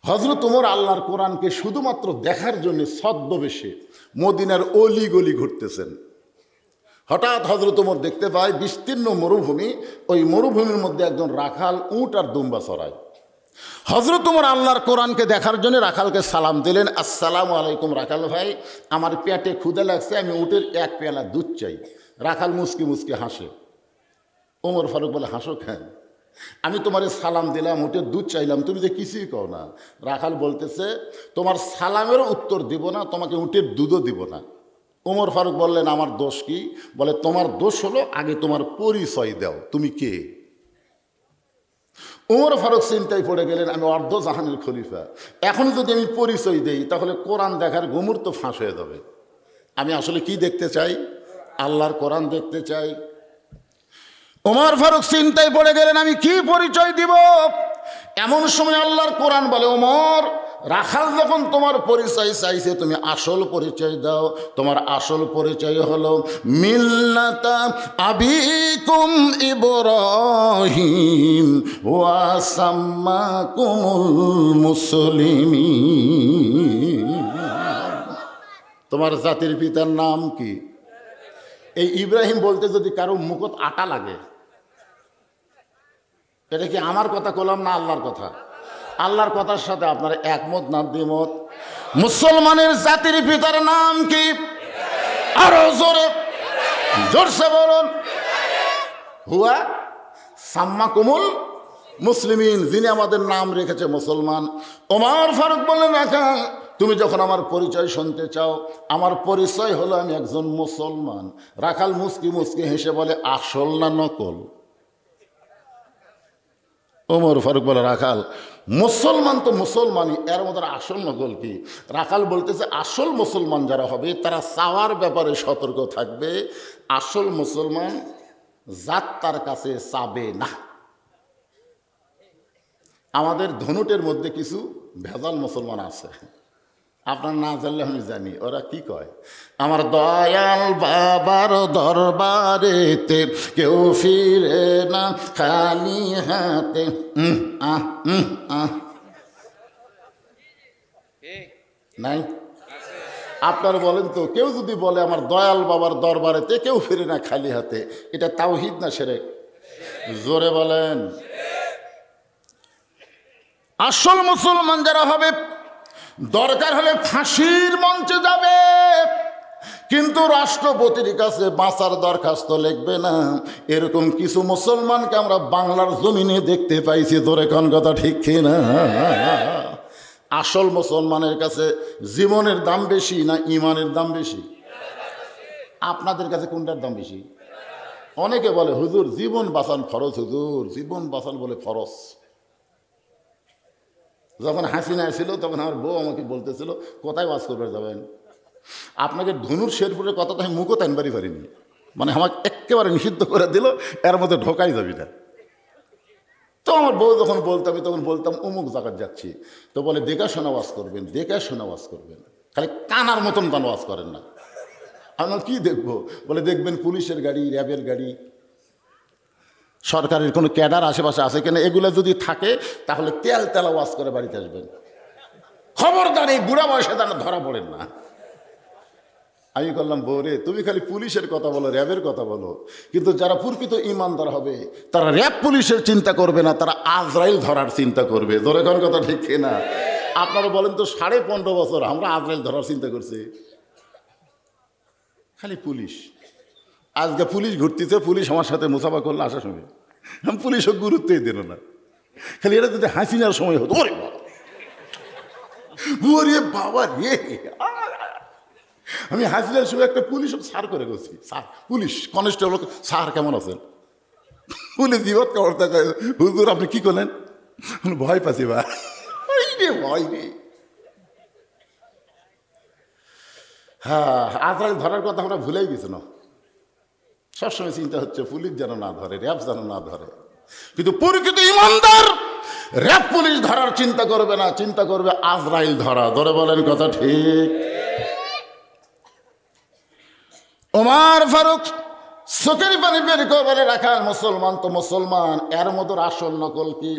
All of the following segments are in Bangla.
হযরত ওমর আল্লাহর কোরআনকে শুধুমাত্র দেখার জন্য ছদ্মবেশে মদিনার অলি গলি ঘুরতেছেন। হঠাৎ হযরত ওমর দেখতে পায় বিস্তীর্ণ মরুভূমি, ওই মরুভূমির মধ্যে একজন রাখাল উট আর দুম্বা চড়ায়। হযরত ওমর আল্লাহর কোরআনকে দেখার জন্য রাখালকে সালাম দিলেন, আসসালামু আলাইকুম রাখাল ভাই, আমার পেটে ক্ষুধা লাগছে, আমি উটের এক পেয়ালা দুধ চাই। রাখাল মুসকি মুসকি হাসে। ওমর ফারুক বলে, হাসো কেন? আমি তোমারে সালাম দিলাম, উটের দুধ চাইলাম, তুমি যে কিছুই কও না। রাখাল বলতেছে, তোমার সালামেরও উত্তর দিব না, তোমাকে উটের দুধও দিব না। ওমর ফারুক বললেন, আমার দোষ কি? বলে, তোমার দোষ হলো আগে তোমার পরিচয় দাও, তুমি কে? ওমর ফারুক চিন্তায় পড়ে গেলেন, আমি অর্ধ জাহানের খলিফা, এখন যদি আমি পরিচয় দেই তাহলে কোরআন দেখার গুমর তো ফাঁস হয়ে যাবে। আমি আসলে কি দেখতে চাই? আল্লাহর কোরআন দেখতে চাই। ওমর ফারুক চিন্তায় পড়ে গেলেন, আমি কি পরিচয় দিব? এমন সময় আল্লাহর কোরআন বলে, ওমর, রাখাল যখন তোমার পরিচয় চাইছে, তুমি আসল পরিচয় দাও। তোমার আসল পরিচয় হলো মিল্লাতা আবিকুম ইব্রাহিম ওয়া সাম্মাকুমুল মুসলিমিন। তোমার জাতির পিতার নাম কি? এই ইব্রাহিম বলতে যদি কারো মুখত আটা লাগে, এটা কি আমার কথা কলাম না আল্লাহর কথা? আল্লাহর কথার সাথে আপনারা একমত না দ্বিমত? মুসলমানের জাতির পিতার নাম কি? আরো জোরে জোরসে বলুন। হুয়া সাম্মাকুমুল মুসলিমিন, যিনি আমাদের নাম রেখেছে মুসলমান। ওমর ফারুক বললেন, রাখাল, তুমি যখন আমার পরিচয় শুনতে চাও, আমার পরিচয় হলো আমি একজন মুসলমান। রাখাল মুস্কি মুস্কি হেসে বলে, আসল না নকল? ওমর ফারুক বলে, রাখাল, মুসলমান তো মুসলমানই, এর মধ্যে আসল নকল কি? রাখাল বলতেছে, আসল মুসলমান যারা হবে তারা চাওয়ার ব্যাপারে সতর্ক থাকবে। আসল মুসলমান জাত তার কাছে চাবে না। আমাদের ধনুটের মধ্যে কিছু ভেজাল মুসলমান আছে, আপনার না জানলে আমি জানি। ওরা কি কয়, আমার দয়াল বাবার দরবারেতে কেউ ফিরে না খালি হাতে। নাই? আপনারা বলেন তো, কেউ যদি বলে আমার দয়াল বাবার দরবারেতে কেউ ফিরে না খালি হাতে, এটা তাওহীদ না শিরক? জোরে বলেন। আসল মুসলমান যারা হবে, দরকার হলে ফাঁসির মঞ্চে যাবে, কিন্তু রাষ্ট্রপতির কাছে বাঁচার দরখাস্ত লিখবে না। এরকম কিছু মুসলমানকে আমরা বাংলার জমিনে দেখতে পাইছি। ধরে কোন কথা ঠিক কিনা? আসল মুসলমানের কাছে জীবনের দাম বেশি না ইমানের দাম বেশি? আপনাদের কাছে কোনটার দাম বেশি? অনেকে বলে, হুজুর জীবন বাঁচান ফরজ, হুজুর জীবন বাঁচান বলে ফরজ। যখন হাসিনা ছিল তখন আমার বউ আমাকে বলতেছিল, কোথায় ওয়াজ করবে যাবেন? আপনাকে ধনুর শেরপুরের কথা তো আমি মুখও টানবারই পারিনি, মানে আমাকে একেবারে নিষিদ্ধ করে দিল, এর মধ্যে ঢোকাই যাবি না। তো আমার বউ যখন বলতাম, আমি তখন বলতাম অমুক জায়গায় যাচ্ছি, তো বলে দেখাশোনা ওয়াজ করবেন, দেখাশোনা ওয়াজ করবেন, খালি কানার মতন গান ওয়াজ করেন না। আমি কি দেখবো? বলে দেখবেন পুলিশের গাড়ি, র্যাবের গাড়ি, সরকারের কোনো ক্যাডার আশেপাশে আছে কিনা, এগুলো যদি থাকে তাহলে তেল তেলা ওয়াজ করে বাড়িতে আসবেন। খবরদার এই বুড়া বয়সে তারা ধরা পড়েন না। আমি করলাম, বৌরে তুমি খালি পুলিশের কথা বলো, র্যাবের কথা বলো, কিন্তু যারা প্রকৃত ইমানদার হবে তারা র্যাব পুলিশের চিন্তা করবে না, তারা আজরাইল ধরার চিন্তা করবে। ধরে কোন কথা ঠিক না? আপনারা বলেন তো, 15.5 বছর আমরা আজরাইল ধরার চিন্তা করছি, খালি পুলিশ। আজকে পুলিশ ঘুরতেছে, পুলিশ আমার সাথে মুসাফা করলে আসার সময় আমি পুলিশও গুরুত্বই দিল না। খালি এটা যদি হাসিনার সময় হতো, ওরে বাবা রে, আমি হাসিনার সময় একটা পুলিশ সার করে গেছি, স্যার পুলিশ কনস্টেবল, স্যার কেমন আছেন? পুলিশ জীবত খবর থাকে, হুজুর আপনি কি করলেন? ভয় পাচ্ছি বা ভয় রে। হ্যাঁ, আজরাইল ধরার কথা আমরা ভুলেই গেছি না। সবসময় চিন্তা হচ্ছে পুলিশ যেন না ধরে, র্যাব যেন না ধরে, কিন্তু প্রকৃত ইমানদার র্যাব পুলিশ ধরার চিন্তা করবে না, চিন্তা করবে আজরাইল ধরা। ধরে বলেন কথা ঠিক? ওমর ফারুক চোখের পানি বের করে বলে রাখাল মুসলমান তো মুসলমান, এর মধ্যে আসল নকল কি?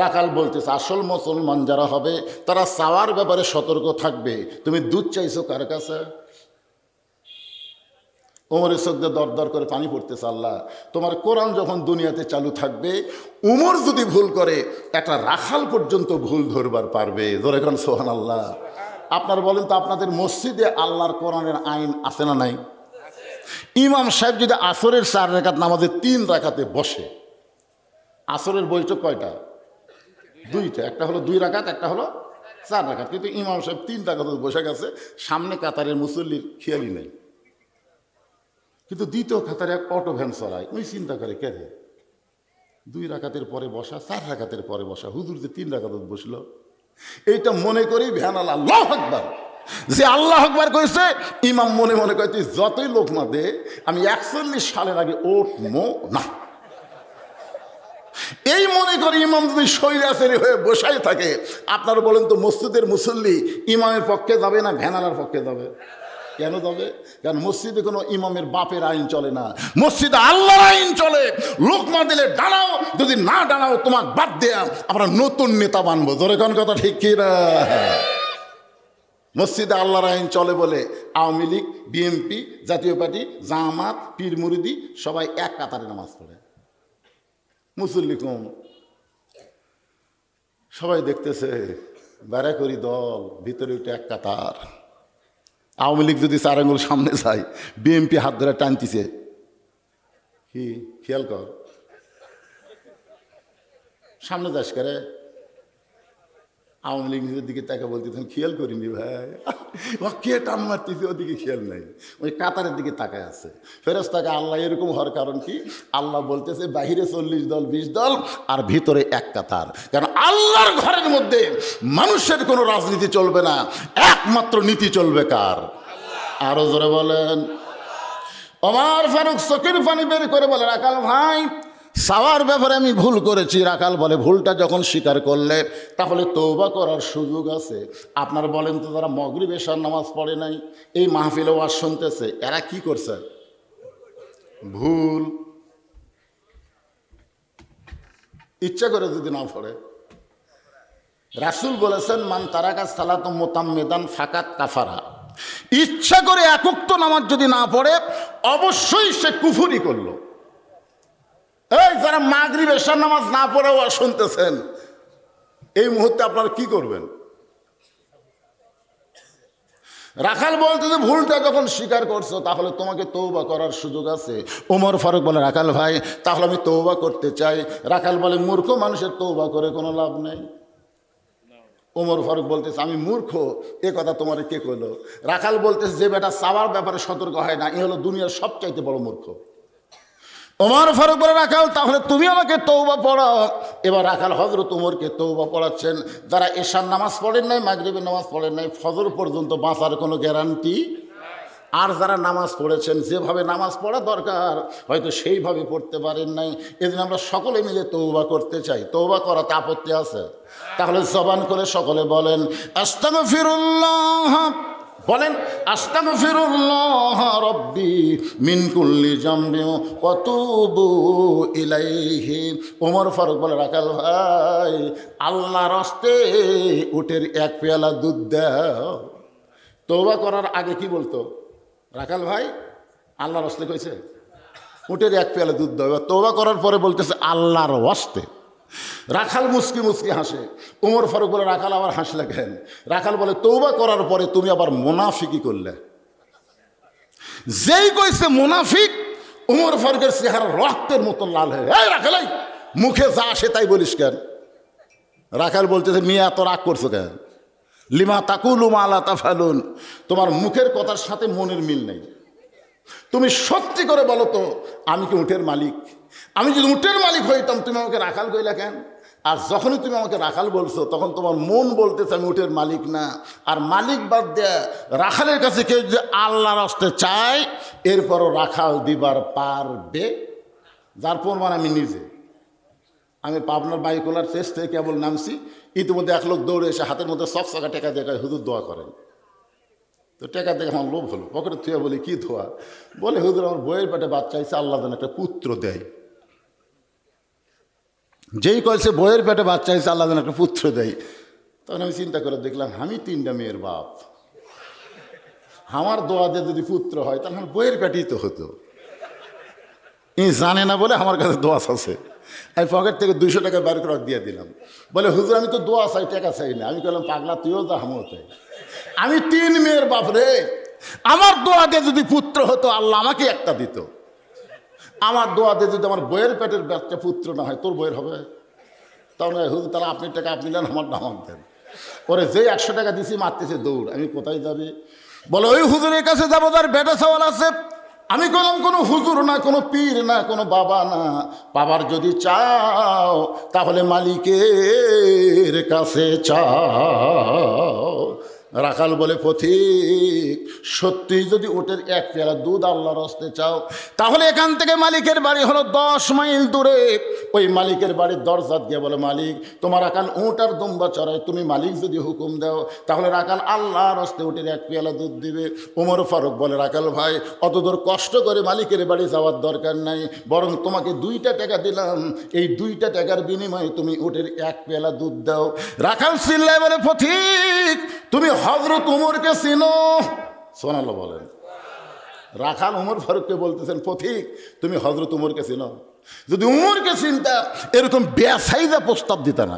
রাখাল বলতেছে আসল মুসলমান যারা হবে তারা চাওয়ার ব্যাপারে সতর্ক থাকবে। তুমি দুধ চাইছো কার কাছে? উমরের চোখ দিয়ে দর দর করে পানি পড়তেছে। আল্লাহ, তোমার কোরআন যখন দুনিয়াতে চালু থাকবে, উমর যদি ভুল করে একটা রাখাল পর্যন্ত ভুল ধরবার পারবে। ধরে কোন সুবহানাল্লাহ। আপনারা বলেন তো, আপনাদের মসজিদে আল্লাহর কোরআনের আইন আছে না নাই? ইমাম সাহেব যদি আসরের 4 রাকাত নামাজে 3 রাকাতে বসে, আসরের বৈঠক কয়টা? 2টা। একটা হলো 2 রাকাত, একটা হলো 4 রাকাত। কিন্তু ইমাম সাহেব 3 রাকাতে বসে গেছে, সামনে কাতারের মুসল্লির খেয়ালই নেই। কিন্তু দ্বিতীয় কাতারে এক অটো ভ্যান চড়ায়, ওই চিন্তা করে কে রে 2 রাকাতের পরে বসা, 4 রাকাতের পরে বসা, হুজুর যে 3 রাকাত বসলো। এইটা মনে করি ভ্যান আল্লাহ আকবার, যে আল্লাহ আকবার কইছে, ইমাম মনে মনে কয় তুই যতই লোক না দে, আমি 41 সালের আগে উঠবো না। এই মনে করি ইমাম যদি স্বৈরাচারী হয়ে বসাই থাকে, আপনারা বলেন তো মসজিদের মুসল্লি ইমামের পক্ষে যাবে না ভ্যানালার পক্ষে যাবে? কেন যাবে? কারণ মসজিদে কোনো ইমামের বাপের আইন চলে না, মসজিদে আল্লাহর আইন চলে। লোক না দিলে দাঁড়াও, যদি না দাঁড়াও তোমার বাদ দেয়া আমরা নতুন নেতা বানবো। ধরে কোন কথা ঠিক কি না? মসজিদে আল্লাহর আইন চলে বলে আওয়ামী লীগ, বিএনপি, জাতীয় পার্টি, জামাত, পীর মুরিদি সবাই এক কাতারে নামাজ পড়ে, মুসল্লি কম। সবাই দেখতেছে, বেড়া করি দল, ভিতরে উঠে এক কাতার। আওয়ামী লীগ যদি 4 আঙ্গুল সামনে যায়, বিএনপি হাত ধরে টানতেছে। কি খেয়াল কর, সামনে যাস করে। আওয়ামী লীগ নিজের দিকে তাকে বলতেছেন খেয়াল করিনি ভাই, ও কে টান মারতেছে, ওদিকে খেয়াল নাই, ওই কাতারের দিকে তাকায় আছে। ফেরেশতাকে আল্লাহ এরকম হওয়ার কারণ কি? আল্লাহ বলতেছে বাহিরে 40 দল 20 দল আর ভিতরে এক কাতার। কারণ আল্লাহর ঘরের মধ্যে মানুষের কোনো রাজনীতি চলবে না, একমাত্র নীতি চলবে কার? আরো জোরে বলেন। ওমর ফারুক চোখের পানি বের করে বলে রাখাল ভাই, চাওয়ার ব্যাপারে আমি ভুল করেছি। রাখাল বলে ভুলটা যখন স্বীকার করলে তাহলে তওবা করার সুযোগ আছে। আপনার বলেন তো, যারা মাগরিব এশার নামাজ পড়ে নাই, এই মাহফিলে ওয়াজ শুনতেছে, এরা কি করছে? ভুল ইচ্ছা করে যদি না পড়ে। রাসূল বলেছেন মান তারাকা সালাত মুতাম্মিদান ফাকাত কাফারা, ইচ্ছা করে একক নামাজ যদি না পড়ে অবশ্যই সে কুফরি করলো। এই যারা মাগরিব এশার নামাজ না পড়েও শুনতেছেন, এই মুহূর্তে আপনারা কি করবেন? রাখাল বলতে যে ভুলটা যখন স্বীকার করছো তাহলে তোমাকে তওবা করার সুযোগ আছে। ওমর ফারুক বলে রাখাল ভাই তাহলে আমি তওবা করতে চাই। রাখাল বলে মূর্খ মানুষের তওবা করে কোনো লাভ নেই। ওমর ফারুক বলতেছে আমি মূর্খ, এ কথা তোমার কে কইলো? রাখাল বলতেছে যে বেটা চাওয়ার ব্যাপারে সতর্ক হয় না, এ হলো দুনিয়ার সবচাইতে বড় মূর্খ। ওমর ফারুক বলে রাখাল তাহলে তুমি আমাকে তওবা পড়াও। এবার রাখাল হযরত ওমরকে তওবা পড়াচ্ছেন। যারা এশার নামাজ পড়েন নাই, মাগরিবের নামাজ পড়েন নাই, ফজর পর্যন্ত বাঁচার কোনো গ্যারান্টি। আর যারা নামাজ পড়েছেন, যেভাবে নামাজ পড়া দরকার হয়তো সেইভাবে পড়তে পারেন নাই, এদিন আমরা সকলে মিলে তওবা করতে চাই। তওবা করাতে আপত্তি আছে? তাহলে জবান করে সকলে বলেন আস্তাগফিরুল্লাহ, বলেন আস্তাগফিরুল্লাহ রব্বি মিন কুল্লি জামবি ওয়া তুবু ইলাইহি। ওমর ফারুক বলে রাখাল ভাই আল্লাহর রাস্তে উটের 1 পেয়ালা দুধ দাও। তওবা করার আগে কি বলতো রাখাল ভাই? আল্লাহর রাস্তে কইছে উটের 1 পেয়ালা দুধ দাও। তওবা করার পরে বলতেছে আল্লাহর রাস্তে। রাখাল মুস্কি মুস্কি হাসে। ওমর ফারুক বলে রাখাল আবার হাসলে কেন? রাখাল বলে তওবা করার পরে তুমি আবার মুনাফিকি করলে। যেই কইছে মুনাফিক, ওমর ফারুকের চেহারা রক্তের মতো লাল হয়ে, এই রাখাল মুখে যা আসে তাই বলিস কেন? রাখাল বলতেছে মিয়া এত রাগ করছো কেন? লিমা তাকুলু মা লা তাফালুন, তোমার মুখের কথার সাথে মনের মিল নেই। তুমি সত্যি করে বলো তো আমি কি উটের মালিক? আমি যদি উটের মালিক হইতাম তুমি আমাকে রাখাল কইলা কেন? আর যখনই তুমি আমাকে রাখাল বলছো তখন তোমার মন বলতেছে আমি উটের মালিক না। আর মালিক বাদ দেয়া রাখালের কাছে কেউ যে আল্লাহর রাস্তে চায় এরপরও রাখাল দিবার পারবে? যার প্রমাণ আমি নিজে। আমি পাবনার বাইকোলার শেষ থেকে কেবল নামছি, ইতিমধ্যে 1 লোক দৌড়ে এসে হাতের মধ্যে চকচকা টেকা দিয়ে হুজুর দোয়া করেন। তো টাকা দেখে আমার লোভ হলো, পকেটে থুয়ে বলি কি ধোয়া, বলে হুজুর আমার বইয়ের পেটে বাচ্চা হয়েছে, আল্লাহ যেন একটা পুত্র দেয়। যেই কয়েছে বইয়ের পেটে বাচ্চা হয়েছে আল্লাহ যেন একটা পুত্র দেয়, তখন আমি চিন্তা করে দেখলাম আমি 3টা মেয়ের বাপ, আমার দোয়া দিয়ে যদি পুত্র হয় তাহলে আমার বইয়ের পেটেই তো হতো। জানে না বলে আমার কাছে দোয়া আছে, আমি পকেট থেকে 200 টাকা বের করে দিয়ে দিলাম। বলে হুজুর আমি তো দোয়া চাই, টাকা চাই না। আমি বললাম পাগলা তুইও যা আমিও চাই, আমি 3 মেয়ের বাপ রে, আমার দোয়া দিয়ে যদি পুত্র হতো আল্লাহ আমাকে একটা দিত। আমার দোয়া দিয়ে যদি আমার বইয়ের পেটের বাচ্চা পুত্র না হয়, তোর বইয়ের হবে? তাহলে হুজুর তারা আপনি টাকা আপনি নেন, আমার নাম দেন। ওরে যে 100 টাকা দিছি মারতেছে দৌড়, আমি কোথায় যাবে? বলে ওই হুজুরের কাছে যাবো যার বেটা সওয়াল আছে। আমি বললাম কোনো হুজুর না, কোনো পীর না, কোনো বাবা না, বাবার যদি চাও তাহলে মালিকের কাছে চাও। রাখাল বলে পথিক সত্যিই যদি ওটের 1 পেয়ালা দুধ আল্লাহর হস্তে চাও তাহলে এখান থেকে মালিকের বাড়ি হলো 10 মাইল দূরে। ওই মালিকের বাড়ির দরজা দিয়ে বলে মালিক তোমার রাখাল উট আর দুম্বা চড়ায়, তুমি মালিক যদি হুকুম দাও তাহলে রাখাল আল্লাহর হস্তে ওটের 1 পেয়ালা দুধ দিবে। ওমর ফারুক বলে রাখাল ভাই অত দূর কষ্ট করে মালিকের বাড়ি যাওয়ার দরকার নাই, বরং তোমাকে 2টা টাকা দিলাম, এই 2টা টাকার বিনিময়ে তুমি ওটের 1 পেয়ালা দুধ দাও। রাখাল চিল্লায় বলে পথিক তুমি হযরত উমরকে চিনো? সুবহানাল্লাহ বলেন। রাখাল উমর ফারুককে বলতেছেন পথিক তুমি হযরত উমরকে চিনো? যদি উমরকে চিনতা এরকম বেসাইজা প্রস্তাব দিতা না।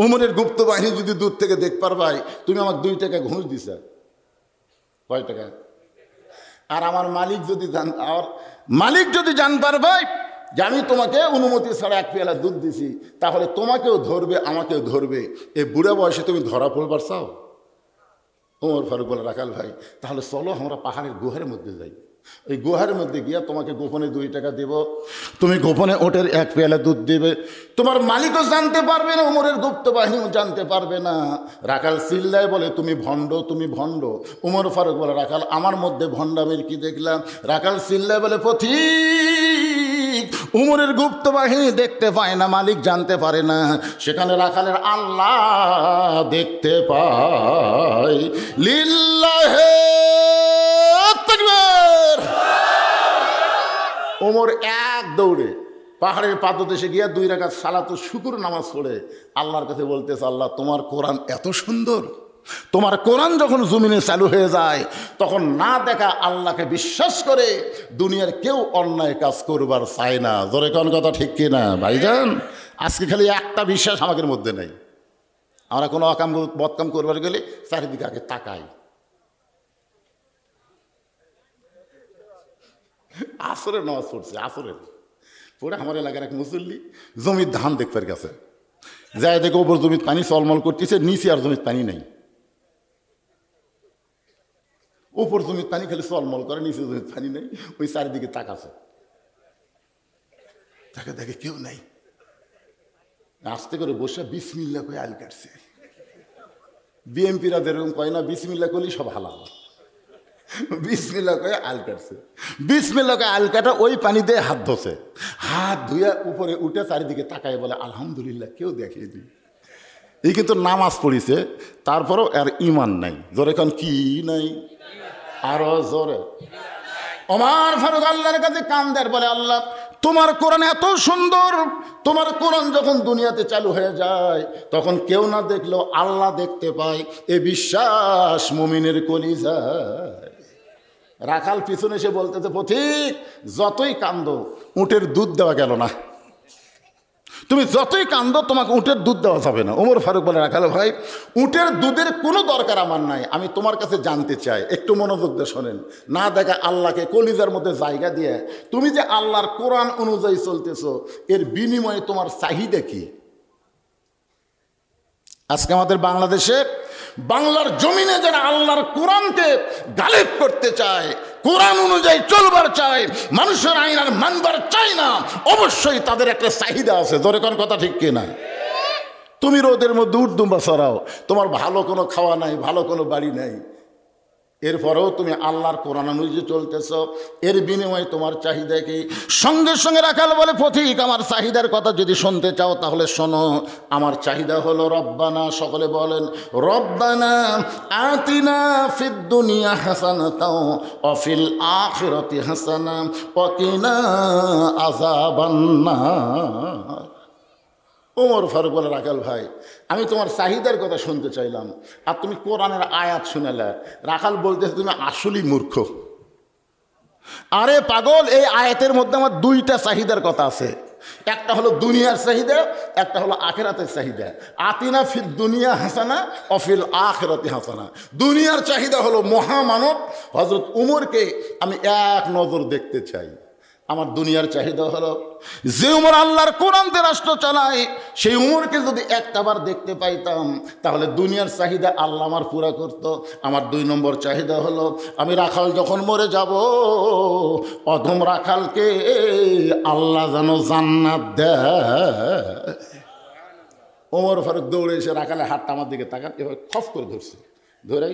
উমরের গুপ্ত বাহিনী যদি দূর থেকে দেখ পারবাই তুমি আমাকে 2 টাকা ঘুষ দিছা, কয় টাকা? আর আমার মালিক যদি জান পারবাই যে আমি তোমাকে অনুমতি ছাড়া 1 পেয়ালা দুধ দিছি, তাহলে তোমাকেও ধরবে আমাকেও ধরবে। এই বুড়া বয়সে তুমি ধরা পড়বার চাও? ওমর ফারুক বলে রাখাল ভাই তাহলে চলো আমরা পাহাড়ের গুহার মধ্যে যাই, ওই গুহার মধ্যে গিয়া তোমাকে গোপনে 2 টাকা দেব, তুমি গোপনে ওটের 1 পেয়ালা দুধ দেবে, তোমার মালিকও জানতে পারবে না, ওমরের গুপ্ত বাহিনীও জানতে পারবে না। রাখাল চিল্লায় বলে তুমি ভণ্ড, তুমি ভণ্ড। ওমর ফারুক বলে রাখাল আমার মধ্যে ভণ্ডামির কি দেখলাম? রাখাল চিল্লায় বলে পথিক উমরের গুপ্ত বাহিনী দেখতে পায় না, মালিক জানতে পারে না, সেখানে রাখালের আল্লাহ দেখতে পায়। লিল্লাহে তাকবীর। ওমর এক দৌড়ে পাহাড়ের পাদদেশে গিয়া 2 রাকাত সালাতুল শুকর নামাজ পড়ে আল্লাহর কাছে বলতেছে আল্লাহ তোমার কোরআন এত সুন্দর, তোমার কোরআন যখন জমিনে চালু হয়ে যায় তখন না দেখা আল্লাহকে বিশ্বাস করে দুনিয়ার কেউ অন্যায় কাজ করবার চায় না। জোরে কোন কথা ঠিক কিনা ভাইজান? আজকে খালি একটা বিশ্বাস আমাদের মধ্যে নেই, আমরা কোনো অকাম বদকাম করবার গেলে চারিদিকে আগে তাকাই। আসরের নামাজ পড়ছে, আসরের পড়ে আমার এলাকার এক মুসল্লি জমির ধান দেখবার গেছে, যাই দেখে ওপর জমির পানি চলমল করতেছে, নিচে আর জমির পানি নেই। ওপর জমির পানি খালি চলমল করে, নিচে জমির পানি নেই। ওই চারিদিকে তাকাছে, তাকে দেখে কেউ নাই, আস্তে করে বসে বিসমিল্লাহ করে আল কাটছে। বিএমপিরা যেরকম কয় না বিসমিল্লাহ করলেই সব হালাল, বিসমিল্লাহ করে আল কাটছে। বিসমিল্লাহ করে আল কাটা ওই পানি দিয়ে হাত ধোছে, হাত ধুয়ে উপরে উঠে চারিদিকে তাকায় বলে আলহামদুলিল্লাহ কেউ দেখিয়ে দিই। এই কিন্তু নামাজ পড়িছে, তারপরেও আর ইমান নাই। জোরে এখন কি নাই? আরো জোরে। ওমর ফারুক আল্লাহর কাছে কান্দার বলে আল্লাহ তোমার কোরআন এত সুন্দর, তোমার কোরআন যখন দুনিয়াতে চালু হয়ে যায় তখন কেউ না দেখলেও আল্লাহ দেখতে পায়, এ বিশ্বাস মুমিনের কলিজায়। রাখাল পিছনে এসে বলতেছে পথিক যতই কান্দো উটের দুধ দেওয়া গেল না, তুমি যতই কান্দো তোমাকে উটের দুধ দেওয়া যাবে না। ওমর ফারুক বলে রাখাল ভাই উটের দুধের কোনো দরকার আমার নাই, আমি তোমার কাছে জানতে চাই, একটু মনোযোগ দিয়ে শোনেন। না দেখা আল্লাহকে কলিজার মধ্যে জায়গা দিয়ে তুমি যে আল্লাহর কোরআন অনুযায়ী চলতেছো, এর বিনিময়ে তোমার চাহিদা কি? আজকে আমাদের বাংলাদেশে বাংলার জমিনে যারা আল্লাহর কোরআনকে গালিব করতে চায়, কোরআন অনুযায়ী চলবার চায়, মানুষের আইন আর মানবার চায় না, অবশ্যই তাদের একটা চাহিদা আছে। জোরে কোন কথা ঠিক কিনা? তুমি রোদের মধ্যে উট দুম্বা ছড়াও, তোমার ভালো কোনো খাওয়া নাই, ভালো কোনো বাড়ি নাই, এরপরেও তুমি আল্লাহর কোরআন অনুযায়ী চলতেছ, এর বিনিময়ে তোমার চাহিদা কি? সঙ্গে সঙ্গে রাখাল বলে, পথিক আমার চাহিদার কথা যদি শুনতে চাও তাহলে শোনো। আমার চাহিদা হলো রব্বানা, সকলে বলেন রব্বানা আতিনা ফিদ দুনিয়া হাসানাতাও ওয়া ফিল আখিরাতি হাসানা ওয়া কিনা আযাবান্নার। ওমর ফারুক বলে, রাখাল ভাই আমি তোমার চাহিদার কথা শুনতে চাইলাম আর তুমি কোরআনের আয়াত শুনেলে। রাখাল বলতেছে, তুমি আসলেই মূর্খ। আরে পাগল, এই আয়াতের মধ্যে আমার দুইটা চাহিদার কথা আছে, একটা হলো দুনিয়ার চাহিদা, একটা হলো আখিরাতের চাহিদা। আতিনা ফিদ দুনিয়া হাসানা ওয়া ফিল আখিরাতি হাসানা। দুনিয়ার চাহিদা হলো মহামানব হযরত উমরকে আমি এক নজর দেখতে চাই। আমার দুনিয়ার চাহিদা হলো যে উমর আল্লাহর কোরআনতে রাষ্ট্র চালায়, সেই উমরকে যদি একটাবার দেখতে পাইতাম তাহলে দুনিয়ার চাহিদা আল্লাহ আমার পুরা করত। আমার 2 নম্বর চাহিদা হলো আমি রাখাল যখন মরে যাব, অধম রাখালকে আল্লাহ যেন জান্নাত দেয়। ওমর ফারুক দৌড়ে এসে রাখালের হাতটা আমার দিকে তাকান, এভাবে খফ করে ধরছে, ধরে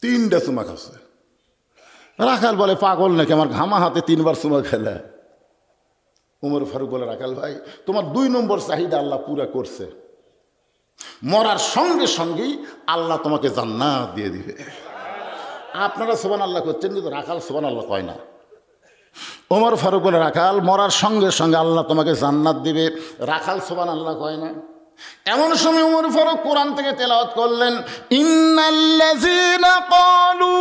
3টা চুমা খাচ্ছে। রাখাল বলে, পাগল নাকি, আমার ঘামা হাতে 3বার চুমা খেলে। উমর ফারুক বলে, রাখাল ভাই তোমার 2 নম্বর চাহিদা আল্লাহ পুরা করছে, মরার সঙ্গে সঙ্গেই আল্লাহ তোমাকে জান্নাত দিয়ে দিবে। আপনারা সুবহানাল্লাহ করছেন কিন্তু রাখাল সুবহানাল্লাহ কয় না। উমর ফারুক বলে, রাখাল মরার সঙ্গে সঙ্গে আল্লাহ তোমাকে জান্নাত দিবে, রাখাল সুবহানাল্লাহ কয় না। এমন সময় উমর ফারুক কোরআন থেকে তেলাওয়াত করলেন, ইন্নাল্লাযীনা ক্বালু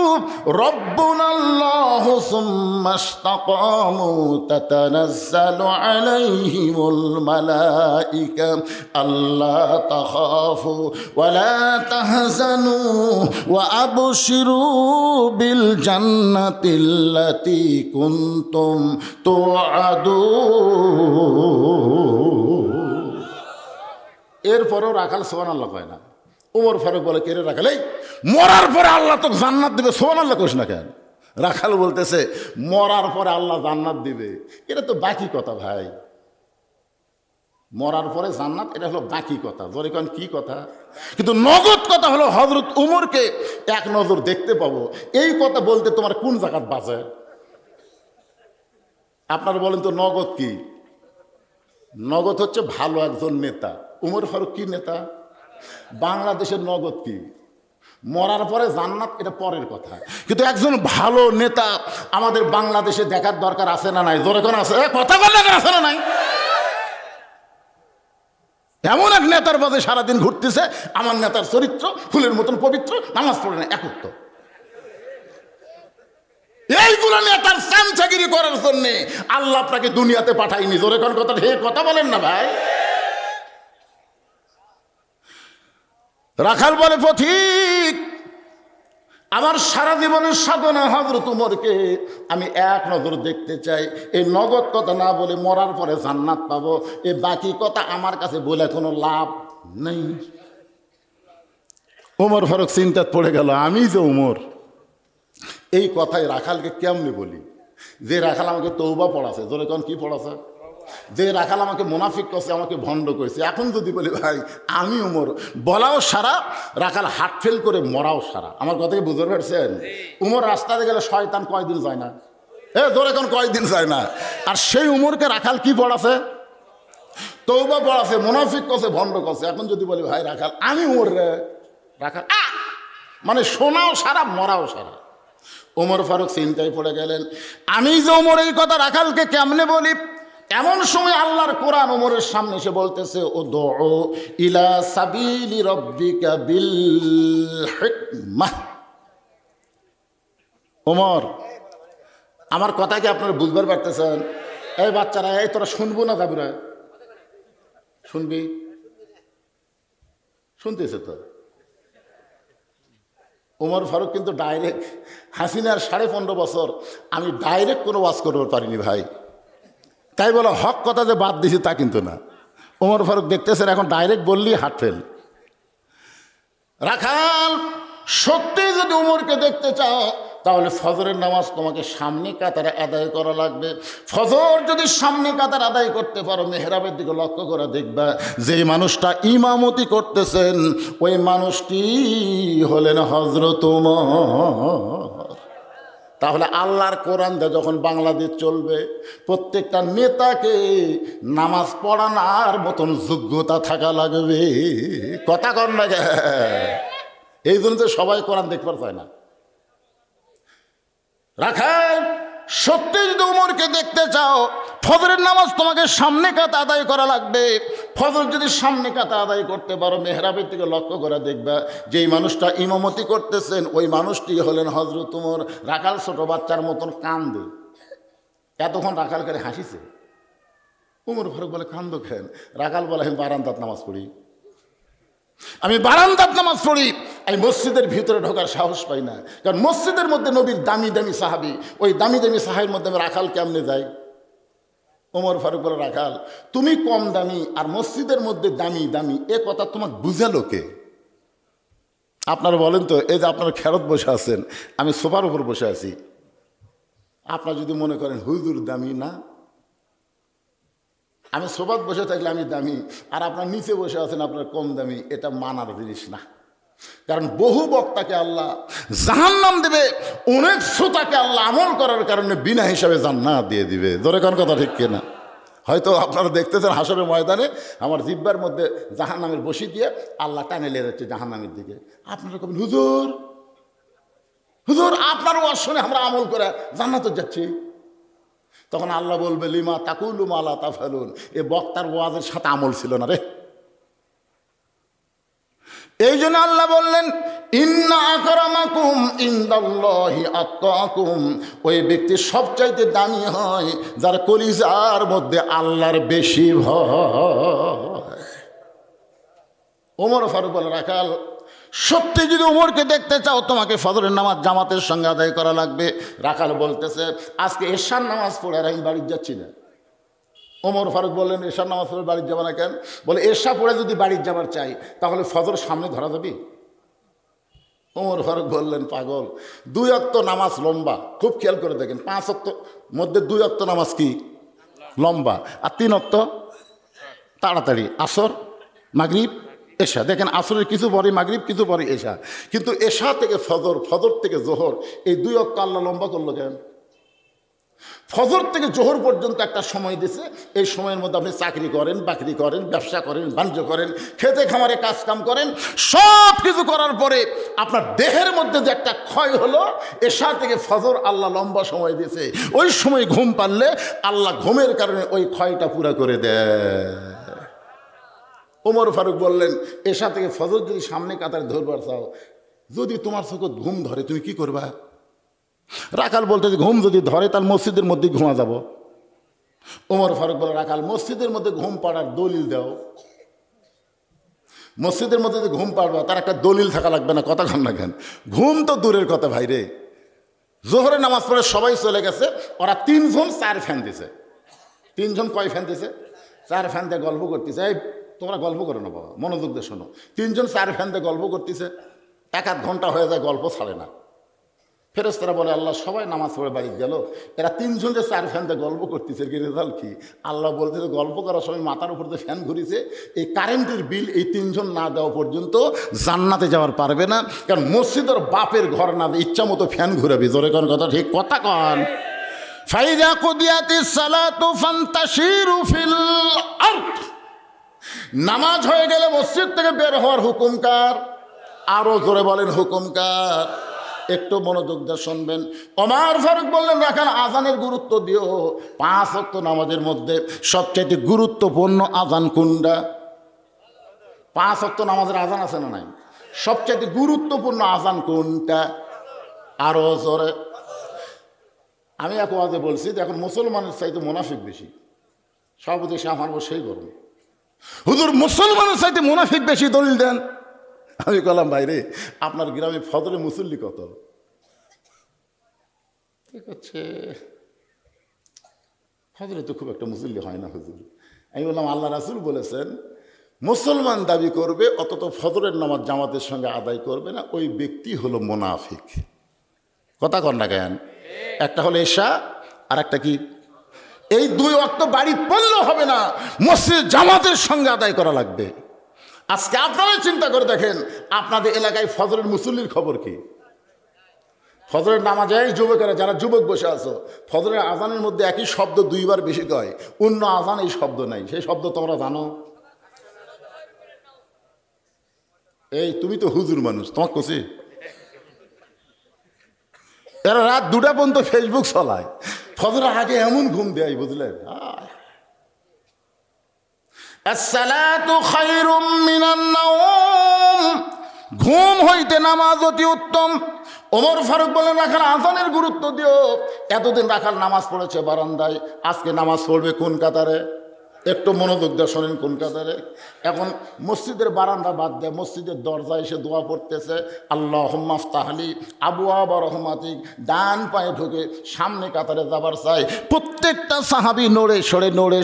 রাব্বুনাল্লাহু সুম্মা ইসতাকামু তাতানাজ্জালু আলাইহিমুল মালায়েকা আল্লা তাখাফু ওয়া লা তাহজানু ওয়া আবশিরু বিল জান্নাতিল্লাতী কুনতুম তুআদুন। এরপরেও রাখাল সুবহানাল্লাহ কয় না। উমর ফারুক বলে, কে রে রাখাল, এই মরার পরে আল্লাহ তোকে জান্নাত দিবে, সুবহানাল্লাহ কইস না কেন? রাখাল বলতেছে, মরার পরে আল্লাহ জান্নাত দিবে, এটা তো বাকি কথা ভাই। মরার পরে জান্নাত, এটা হলো বাকি কথা। জোরে কোন কি কথা? কিন্তু নগদ কথা হলো হযরত উমরকে এক নজর দেখতে পাবো। এই কথা বলতে তোমার কোন জায়গাত বাজে? আপনারা বলেন তো নগদ কি? নগদ হচ্ছে ভালো একজন নেতা। উমর ফারুক কি নেতা? বাংলাদেশের নগদ কি? মরার পরে জান্নাত, এটা পরের কথা। কিন্তু একজন ভালো নেতা আমাদের বাংলাদেশে দেখার দরকার আছে না নাই? জোরে কোন আছে? কথা বলার দরকার আছে না নাই? এমন এক নেতার বাজে সারাদিন ঘুরতেছে, আমার নেতার চরিত্র ফুলের মতন পবিত্র, নামাজ পড়ে না, একত্র। এইগুলো নেতার চামচাগিরি করার জন্যে আল্লাহ আপনাকে দুনিয়াতে পাঠায়নি। জোরে কোন কথা? হে কথা বলেন না ভাই। রাখাল বলে, পথিক আমার সারা জীবনের সাধনা হযরত উমরকে আমি এক নজর দেখতে চাই। এই নগদ কথা না বলে মরার পরে জান্নাত পাবো, এই বাকি কথা আমার কাছে বলে কোনো লাভ নেই। উমর ফারুক চিন্তাত পড়ে গেল, আমি যে উমর, এই কথাই রাখালকে কেমনি বলি? যে রাখাল আমাকে তওবা পড়াছে, জোরে কোন কি পড়াছে? যে রাখাল আমাকে মুনাফিক করছে, আমাকে ভণ্ড করেছে, এখন যদি বলি ভাই আমি উমর, বলাও সারা, রাখাল হাট ফেল করে মরাও সারা। আমার কথাকে বুঝতে পারছেন? উমর রাস্তাতে গেলে শয়তান কয়দিন যায় না? জোরে কোন কয়দিন যায় না? আর সেই উমরকে রাখাল কি পড়াছে? তওবা পড়াছে, মুনাফিক করছে, ভণ্ড করছে। এখন যদি বলি ভাই রাখাল আমি উমর রে, রাখাল মানে শোনাও সারা, মরাও সারা। ওমর ফারুক চিন্তায় পড়ে গেলেন, আমি যে ওমর এই কথা রাখালকে কেমনে বলি? এমন সময় আল্লাহর কোরআন ওমরের সামনে এসে বলতেছে, ও দুউ ইলা সাবিলি রাব্বিকা বিল হিকমাহ। ওমর, আমার কথা কি আপনারা বুঝবার পারতেছেন? এই বাচ্চারা, এই তোরা শুনবো না যাবি? শুনবি? শুনতেছে তো? ওমর ফারুক কিন্তু ডাইরেক্ট, হাসিনার 15.5 বছর আমি ডাইরেক্ট কোনো ওয়াজ করতে পারিনি ভাই। তাই বলো হক কথা যে বাদ দিছি তা কিন্তু না। ওমর ফারুক দেখতেছেন এখন ডাইরেক্ট বললেই হাট ফেল। রাখাল সত্যি যদি উমরকে দেখতে চাও তাহলে ফজরের নামাজ তোমাকে সামনে কাতারে আদায় করা লাগবে। ফজর যদি সামনে কাতার আদায় করতে পারো, মেহরাবের দিকে লক্ষ্য করে দেখবা যে মানুষটা ইমামতি করতেছেন ওই মানুষটি হলেন হযরত ওমর। তাহলে আল্লাহর কোরআন দিয়ে যখন বাংলাদেশ চলবে, প্রত্যেকটা নেতাকে নামাজ পড়ানোর মতন যোগ্যতা থাকা লাগবে। কথা কর না, এই জন্য তো সবাই কোরআন দেখতে পায় না। রাখাল, সত্যি যদি উমরকে দেখতে চাও, ফজরের নামাজ তোমাকে সামনে কাতা আদায় করা লাগবে। ফজর যদি সামনে কাতা আদায় করতে পারো, মেহরাবের দিকে লক্ষ্য করে দেখবা যেই মানুষটা ইমামতি করতেছেন ওই মানুষটি হলেন হযরত ওমর। রাখাল ছোট বাচ্চার মতন কান্দে। এতক্ষণ রাখাল করে হাসিছে। উমর ফারুক বলে, কান্দো কেন? রাখাল বলে, আমি বারান্দাত নামাজ পড়ি, আমি বারান্দাত নামাজ পড়ি, আমি মসজিদের ভিতরে ঢোকার সাহস পাই না। কারণ মসজিদের মধ্যে নবীর দামি দামি সাহাবি, ওই দামি দামি সাহাবির মধ্যে আমি রাখাল কেমনে যাই? ওমর ফারুক বলে, রাখাল তুমি কম দামি আর মসজিদের মধ্যে দামি দামি, এ কথা তোমাকে বুঝালো কে? আপনারা বলেন তো, এই যে আপনারা খেরত বসে আছেন, আমি সোফার উপর বসে আছি, আপনারা যদি মনে করেন হুজুর দামি না, আমি সোফাত বসে থাকলে আমি দামি, আর আপনার নিচে বসে আছেন আপনার কম দামি, এটা মানার জিনিস না। কারণ বহু বক্তাকে আল্লাহ জাহান্নাম দেবে, অনেক শ্রোতাকে আল্লাহ আমল করার কারণে বিনা হিসাবে জান্নাত দিয়ে দিবে। ধরে কোন কথা ঠিক কিনা? হয়তো আপনারা দেখতেছেন হাসরের ময়দানে আমার জিব্বার মধ্যে জাহান্নামের বসি দিয়ে আল্লাহ টানে নিয়ে যাচ্ছে জাহান্নামের দিকে। আপনারা কবেন, হুজুর হুজুর আপনার ওয়াজ শুনে আমরা আমল করে জান্নাতে যাচ্ছি। তখন আল্লাহ বলবে, লিমা তাকুলু মা লা তাফআলুন, এ বক্তার ওয়াজের সাথে আমল ছিল না রে। এই জন্য আল্লাহ বললেন, ইন্না আকরামাকুম ইনদাল্লাহি আতকাকুম, ওই ব্যক্তি সবচাইতে দামি হয় যার কলিজার মধ্যে আল্লাহর বেশি ভয়। ওমর ফারুক বলে, রাখাল সত্যি যদি ওমরকে দেখতে চাও তোমাকে ফজরের নামাজ জামাতের সঙ্গে আদায় করা লাগবে। রাখাল বলতেছে, আজকে এশার নামাজ পড়ে আর আমি বাড়ি যাচ্ছি না। ওমর ফারুক বললেন, এশার নামাজ পড়ে বাড়ির যাবা না কেন? বলে, এশা পড়ে যদি বাড়ির যাবার চাই তাহলে ফজর সামনে ধরা যাবে। ওমর ফারুক বললেন, পাগল, 2 ওয়াক্ত নামাজ লম্বা, খুব খেয়াল করে দেখেন, 5 ওয়াক্ত মধ্যে 2 ওয়াক্ত নামাজ কি লম্বা, আর 3 ওয়াক্ত তাড়াতাড়ি, আসর মাগরিব এশা। দেখেন আসরের কিছু পরে মাগরিব, কিছু পরে এশা। কিন্তু এশা থেকে ফজর, ফজর থেকে জোহর, এই 2 ওয়াক্ত আল্লাহ লম্বা করলো কেন? ফজর থেকে জোহর পর্যন্ত একটা সময় দিছে, এই সময়ের মধ্যে আপনি চাকরি করেন, বাকরি করেন, ব্যবসা করেন, বাণিজ্য করেন, খেতে খামারে কাজ কাম করেন, সব কিছু করার পরে আপনার দেহের মধ্যে যে একটা ক্ষয় হলো, এশা থেকে ফজর আল্লাহ লম্বা সময় দিয়েছে। ওই সময় ঘুম পারলে আল্লাহ ঘুমের কারণে ওই ক্ষয়টা পুরা করে দেয়। ওমর ফারুক বললেন, এশা থেকে ফজর যদি সামনে কাতারে ধরবার চাও, যদি তোমার চোখে ঘুম ধরে তুমি কি করবা? রাখাল বলতে, ঘুম যদি ধরে তার মসজিদের মধ্যে ঘুমা যাব। ওমর ফারুক বলে, রাখাল মসজিদের মধ্যে ঘুম পাড়ার দলিল দাও। মসজিদের মধ্যে যে ঘুম পাড়বা তার একটা দলিল থাকা লাগবে না? কথা কন না কেন? ঘুম তো দূরের কথা ভাই রে, জোহরে নামাজ পড়ে সবাই চলে গেছে, ওরা 3 জন 4 ফ্যান দিছে। 3 জন কয় ফ্যান দিছে? 4 ফ্যান দিয়ে গল্প করতেছে। এই তোমরা গল্প করো না বাবা, মনোযোগ দিয়ে শোনো। 3 জন 4 ফ্যান দিয়ে গল্প করতেছে, 1-1 ঘন্টা হয়ে যায়, গল্প ছাড়ে না। ফেরেশতারা বলে, আল্লাহ সবাই নামাজ পড়ে বাড়ি গেল, এরা 3 জন যে 4 ফ্যান দিয়ে গল্প করতেছে, কি রেজাল্ট কি? আল্লাহ বলতেছে, গল্প করার সময় মাথার উপর যে ফ্যান ঘুরিছে, এই কারেন্টের বিল এই 3 জন না দেওয়া পর্যন্ত জান্নাতে যাওয়ার পারবে না। কারণ মসজিদের বাপের ঘর না, ইচ্ছা মতো ফ্যান ঘুরাবি। জোরে কোন কথা ঠিক? কথা কন। ফাইজা কুদিয়াতিস সালাতু ফান্তাশিরু ফিল আরদ, নামাজ হয়ে গেলে মসজিদ থেকে বের হওয়ার হুকুম কার? আরো জোরে বলেন, হুকুম কার? একটু মনোযোগ দিয়ে শুনবেন। ওমর ফারুক বললেন, রাখাল আজানের গুরুত্ব দিও। 5 ওয়াক্ত নামাজের মধ্যে সবচাইতে গুরুত্বপূর্ণ আজান কোনটা? 5 ওয়াক্ত নামাজের আজান আছে না নাই? সবচাইতে গুরুত্বপূর্ণ আজান কোনটা? আরো জোরে। আমি এক ওয়াজে বলছি যে এখন মুসলমানের চাইতে মুনাফিক বেশি। সভাপতি সাহেব আমার সেই গরম, হুজুর মুসলমানের চাইতে মুনাফিক বেশি, দলিল দেন। আমি বললাম, ভাই রে, আপনার গ্রামে ফজরে মুসল্লি কত? ঠিক আছে, ফজরে তো খুব একটা মুসল্লি হয় না হুজুর। আমি বললাম, আল্লাহ রাসূল বলেছেন, মুসলমান দাবি করবে অন্তত ফজরের নামাজ জামাতের সঙ্গে আদায় করবে না, ওই ব্যক্তি হলো মুনাফিক। কথা কর না কেন? একটা হলো এশা, আর একটা কি? এই 2 ওয়াক্ত বাড়ি পড়লেও হবে না, মসজিদ জামাতের সঙ্গে আদায় করা লাগবে। আজকে আপনারা চিন্তা করে দেখেন, আপনাদের এলাকায় ফজরের মুসল্লির খবর কি? ফজরের নামাজে যুবকেরা, যারা যুবক বসে আছো, ফজরের আজানের মধ্যে একই শব্দ 2 বার বেশি কয়, অন্য আজান এই শব্দ নাই। সেই শব্দ তোমরা জানো? এই তুমি তো হুজুর মানুষ, তোমার কোসে এরা রাত 2টা পর্যন্ত ফেসবুক চলায়, ফজরের আগে এমন ঘুম দেয়, বুঝলেন? আসসালাতু খায়রুম মিনান নাওম, ঘুম হইতে নামাজ অতি উত্তম। ওমর ফারুক বলেন, রাখাল আজানের গুরুত্ব দিও। এতদিন রাখাল নামাজ পড়েছে বারান্দায়, আজকে নামাজ পড়বে কোন কাতারে? একটু মনোযোগ দিয়ে শোনেন, কোন কাতারে? এখন মসজিদের বারান্দা বাদ দেয়, মসজিদের দরজায় এসে দোয়া পড়তেছে, আল্লাহুম্মা আফতাহলি আবওয়াবা রহমাতিক। ডান পায়ে ঢুকে সামনে কাতারে যাবার চাই। প্রত্যেকটা সাহাবী নড়ে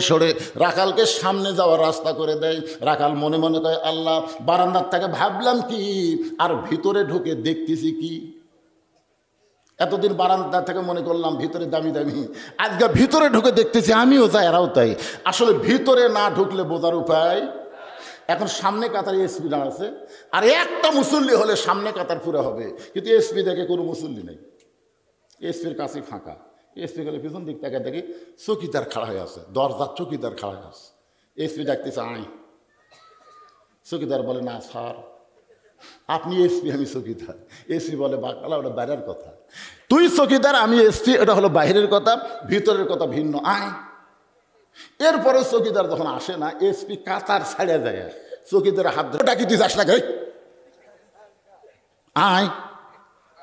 সরে রাখালকে সামনে যাওয়ার রাস্তা করে দেয়। রাখাল মনে মনে কয়, আল্লাহ, বারান্দার থেকে ভাবলাম কি, আর ভিতরে ঢুকে দেখতেছি কি? এতদিন বারান্দা থেকে মনে করলাম ভিতরে দামি দামি, আজকে ভিতরে ঢুকে দেখতেছি আমিও যাই, এরাও তাই। আসলে ভিতরে না ঢুকলে বোঝার উপায়। এখন সামনে কাতারে এসপি দাঁড়াচ্ছে, আর একটা মুসল্লি হলে সামনে কাতার পুরো হবে, কিন্তু এসপি দেখে কোনো মুসল্লি নেই, এসপির কাছে ফাঁকা। এসপি গেলে পিছন দিক থেকে দেখি চকিদার খাড়া হয়ে আছে, দরজার চকিদার খাড়া হয়ে আছে। এসপি ডাকতেছে, আয়। চকিদার বলে, না স্যার, আপনি এসপি, আমি চকিদার। এসপি বলে, বাকালা, ওটা বাইরের কথা। তুই চকিদার, আমি এসপি, এটা হলো বাইরের কথা, ভিতরের কথা ভিন্ন, আয়। এরপরে চকিদার যখন আসে না, এসপি কাতার ছাড়িয়ে যায়, চকিদার হাত ধরে ডাকি, তুই যাস না গে, আয়।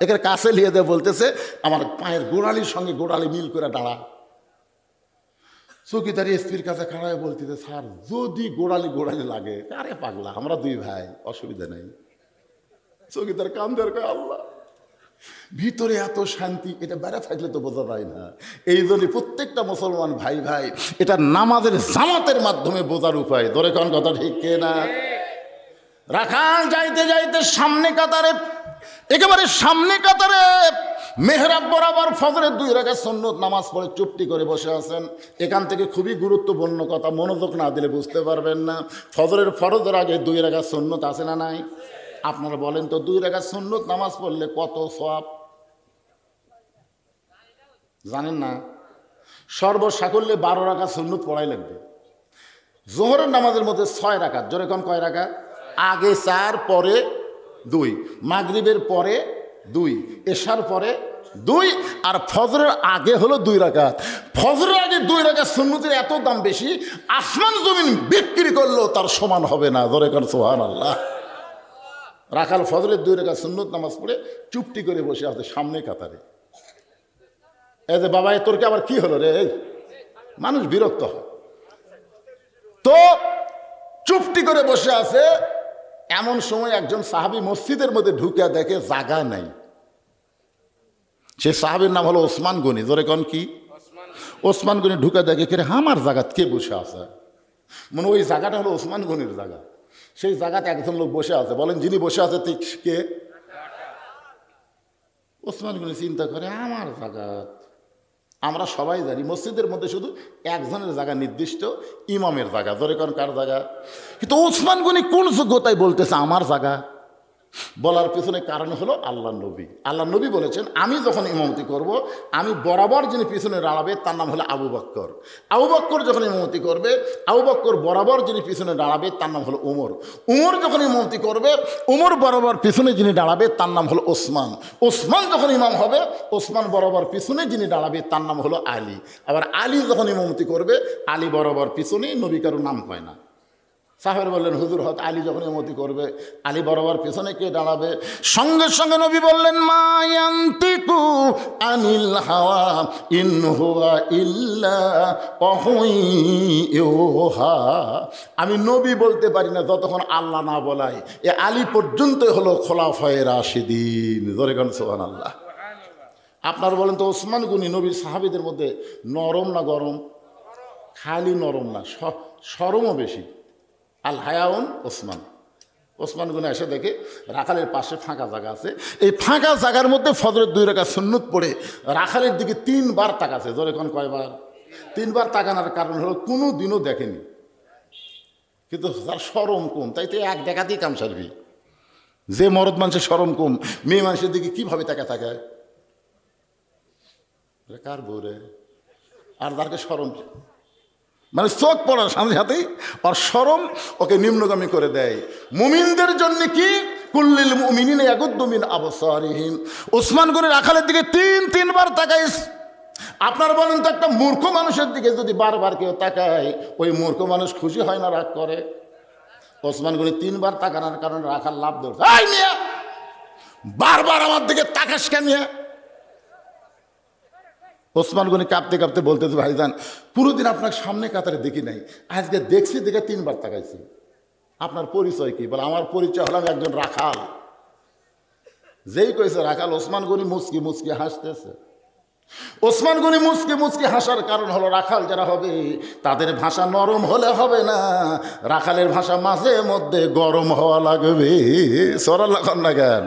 এখানে কাছে লিয়ে দেয়, বলতেছে, আমার পায়ের গোড়ালির সঙ্গে গোড়ালি মিল করে দাঁড়া। চকিদার এসপির কাছে খাড়ায় বলতেছে, স্যার, যদি গোড়ালি লাগে, আরে পাগলা, আমরা 2 ভাই, অসুবিধা নেই। চকিদার কান্দের কয়, আল্লাহ, ভিতরে এত শান্তি, এটা বেড়া থাকলে তো বোঝা যায় না। এই জন্য প্রত্যেকটা মুসলমান ভাই ভাই, এটা নামাজের জামাতের মাধ্যমে বোঝার উপায়। ধরে কোন কথা ঠিক কে না? রাখাল যাইতে যাইতে সামনে কাতারে, একেবারে সামনে কাতারে মেহরাব বরাবর ফজরের 2 রাকাত সুন্নত নামাজ পড়ে চুপটি করে বসে আছেন। এখান থেকে খুবই গুরুত্বপূর্ণ কথা, মনোযোগ না দিলে বুঝতে পারবেন না। ফজরের ফরজের আগে 2 রাকাত সুন্নত আছে না নাই? আপনারা বলেন তো, 2 রাকাত সুন্নত নামাজ পড়লে কত সওয়াব জানেন না? সর্বসাকল্যে 12 রাকাত সুন্নত পড়াই লাগবে। জোহরের নামাজের মধ্যে 6 রাকাত, জোরে কোন কয় রাকাত? আগে 4, পরে 2, মাগরিবের পরে 2, এশার পরে 2, আর ফজরের আগে হলো 2 রাকাত। ফজরের আগে 2 রাকাত সুন্নতের এত দাম বেশি, আসমান জমিন বিক্রি করলেও তার সমান হবে না। জোরে কোন সুবহানাল্লাহ। রাখাল ফজরের 2 রাকাত সুন্নত নামাজ পড়ে চুপটি করে বসে আছে সামনে কাতারে। এই যে, বাবা, তোর কি আবার কি হলো রে? মানুষ বিরক্ত হয় তো, চুপটি করে বসে আছে। এমন সময় একজন সাহাবী মসজিদের মধ্যে ঢুকে দেখে জায়গা নাই। সে সাহাবীর নাম হলো ওসমান গনি। জোরে কোন কি? ওসমান গনি ঢুকে দেখে, কে আমার জায়গাত কে বসে আছে? মানে ওই জায়গাটা হলো ওসমান গনির জায়গা। সেই জায়গাতে একজন লোক বসে আছে। বলেন, যিনি বসে আছে ঠিক কে? ওসমান গনি চিন্তা করে, আমার জায়গা। আমরা সবাই জানি মসজিদের মধ্যে শুধু একজনের জায়গা নির্দিষ্ট, ইমামের জায়গা। ধরে কোন কার জায়গা? কিন্তু ওসমান গনি কোন যোগ্যতায় বলতেছে আমার জায়গা? বলার পিছনে কারণ হলো আল্লাহ নবী। আল্লাহ নবী বলেছেন, আমি যখন ইমামতি করব, আমি বরাবর যিনি পিছনে দাঁড়াবে তার নাম হলো আবু বকর। আবু বকর যখন ইমামতি করবে, আবু বকর বরাবর যিনি পিছনে দাঁড়াবে তার নাম হলো উমর। উমর যখন ইমামতি করবে, উমর বরাবর পিছনে যিনি দাঁড়াবে তার নাম হলো ওসমান। ওসমান যখন ইমাম হবে, ওসমান বরাবর পিছনে যিনি দাঁড়াবে তার নাম হলো আলী। আবার আলী যখন ইমামতি করবে, আলী বরাবর পিছনে, নবী কারো নাম কয় না। সাহেব বললেন, হুজুর, হয়তো আলী যখন ইমামতি করবে, আলী বরাবর পেছনে কে দাঁড়াবে? সঙ্গে সঙ্গে নবী বললেন, মা ইয়ান্তিকু আনিল হাওয়া ইন হুয়া ইল্লা ওয়াহয়ুহা। আমি নবী বলতে পারি না যতক্ষণ আল্লাহ না বলায়। এ আলী পর্যন্ত হলো খোলাফায়ে রাশিদিন। জোরে কোন সুবহানাল্লাহ। আপনার বলেন তো, ওসমান গনি নবীর সাহাবীদের মধ্যে নরম না গরম? খালি নরম না, সরমও বেশি। আল হায়াউন ওসমান। ওসমান গনি এসে দেখে রাখালের পাশে ফাঁকা জায়গা আছে, এই ফাঁকা জায়গার মধ্যে ফজরের 2 রাকাত সুন্নত পড়ে রাখালের দিকে 3 বার তাকাছে। জোরে কোন কয়বার? 3 বার তাকানোর কারণ হলো কোনো দিনও দেখেনি, কিন্তু তার শরম কম, তাই তো এক দেখাতেই কাম সারবি। যে মরদ মানুষের শরম কম, মেয়ে মানুষের দিকে কিভাবে তাকায়? কার বউ রে? আর তারকে শরম, মানে চোখ পড়ার সামনে হাতেই আর শরম ওকে নিম্নগামী করে দেয়। মুমিনদের জন্য কি কুল্লিল মুমিনিনা ইয়াগুদ্দু মিন আবসারিহিম। ওসমান গনি রাখালের দিকে 3 বার তাকাইস। আপনার বলেন তো, একটা মূর্খ মানুষের দিকে যদি বারবার কেউ তাকায়, ওই মূর্খ মানুষ খুশি হয় না রাগ করে? ওসমান গনি 3 বার তাকানোর কারণে রাখাল লাভ ধরছে, এই মিয়া বারবার আমার দিকে তাকাস কেন? ওসমান গনি কাঁপতে কাঁপতে বলতেছে, ভাইজান পুরোদিন আপনার সামনে কাতারে দেখি নাই, আজকে দেখছি, দেখে 3 বার তাকাইছি। আপনার পরিচয় কি? বলে, আমার পরিচয় হলাম একজন রাখাল। যেই কইছে রাখাল, ওসমান গনি মুচকি মুচকি হাসতেছে। ওসমান গনি মুচকি মুচকি হাসার কারণ হলো, রাখাল যারা হবে তাদের ভাষা নরম হলে হবে না, রাখালের ভাষা মাঝে মধ্যে গরম হওয়া লাগবে। সরাল্লাখন না জ্ঞান।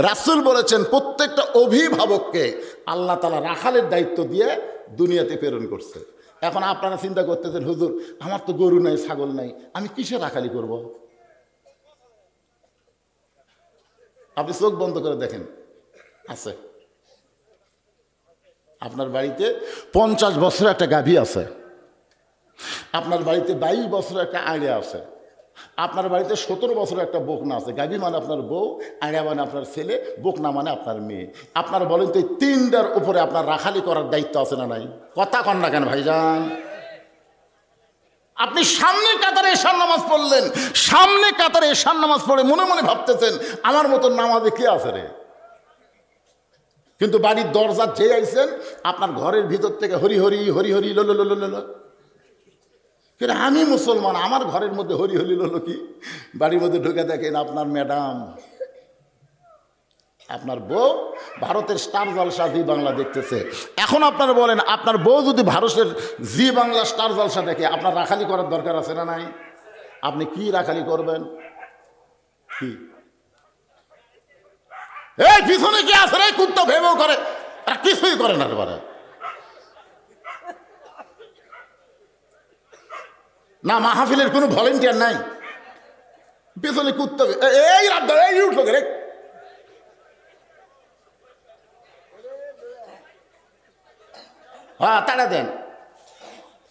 রাসূল বলেছেন, প্রত্যেকটা অভিভাবককে আল্লাহ তাআলা রাখালের দায়িত্ব দিয়ে দুনিয়াতে প্রেরণ করছে। এখন আপনারা চিন্তা করতেছেন, হুজুর আমার তো গরু নাই, ছাগল নাই, আমি কিসে রাখালি করব? আপনি চোখ বন্ধ করে দেখেন, আছে আপনার বাড়িতে 50 বছরের একটা গাভী আছে, আপনার বাড়িতে 22 বছরের একটা আড়িয়া আছে, আপনার বাড়িতে 17 বছরের একটা বকনা আছে। গাভী মানে আপনার বউ, আড়িয়া মানে আপনার ছেলে, বকনা মানে আপনার মেয়ে। আপনার বলেন তো, এই 3টার উপরে আপনার রাখালি করার দায়িত্ব আছে না নাই? কথা কন না কেন ভাইজান? আপনি সামনে কাতারে এশার নামাজ পড়লেন, সামনে কাতারে এশার নামাজ পড়ে মনে মনে ভাবতেছেন, আমার মতন নামাজে কে আছে রে? কিন্তু বাড়ির দরজা যে আইছেন, আপনার ঘরের ভিতর থেকে হরি হরি হরি হরি লো লো লো লো লো। কিন্তু আমি মুসলমান, আমার ঘরের মধ্যে হরি হরি লো কি? বাড়ির মধ্যে ঢুকে দেখেন আপনার ম্যাডাম, আপনার বউ ভারতের স্টার জলসা জি বাংলা দেখতেছে। এখন আপনারা বলেন, আপনার বউ যদি ভারতের জি বাংলা স্টার জলসা দেখে, আপনার রাখালি করার দরকার আছে না নাই? আপনি কি রাখালি করবেন? কি এই পিছনে কি আছে রে? কুত্তা ভেবেও করে, আর কিছুই করে না। এবারে না, মাহফিলের কোনো ভলেন্টিয়ার নাই, পিছনে কুত্তা। এই রাত এই উঠলো রে, হ্যাঁ তাড়া দেন,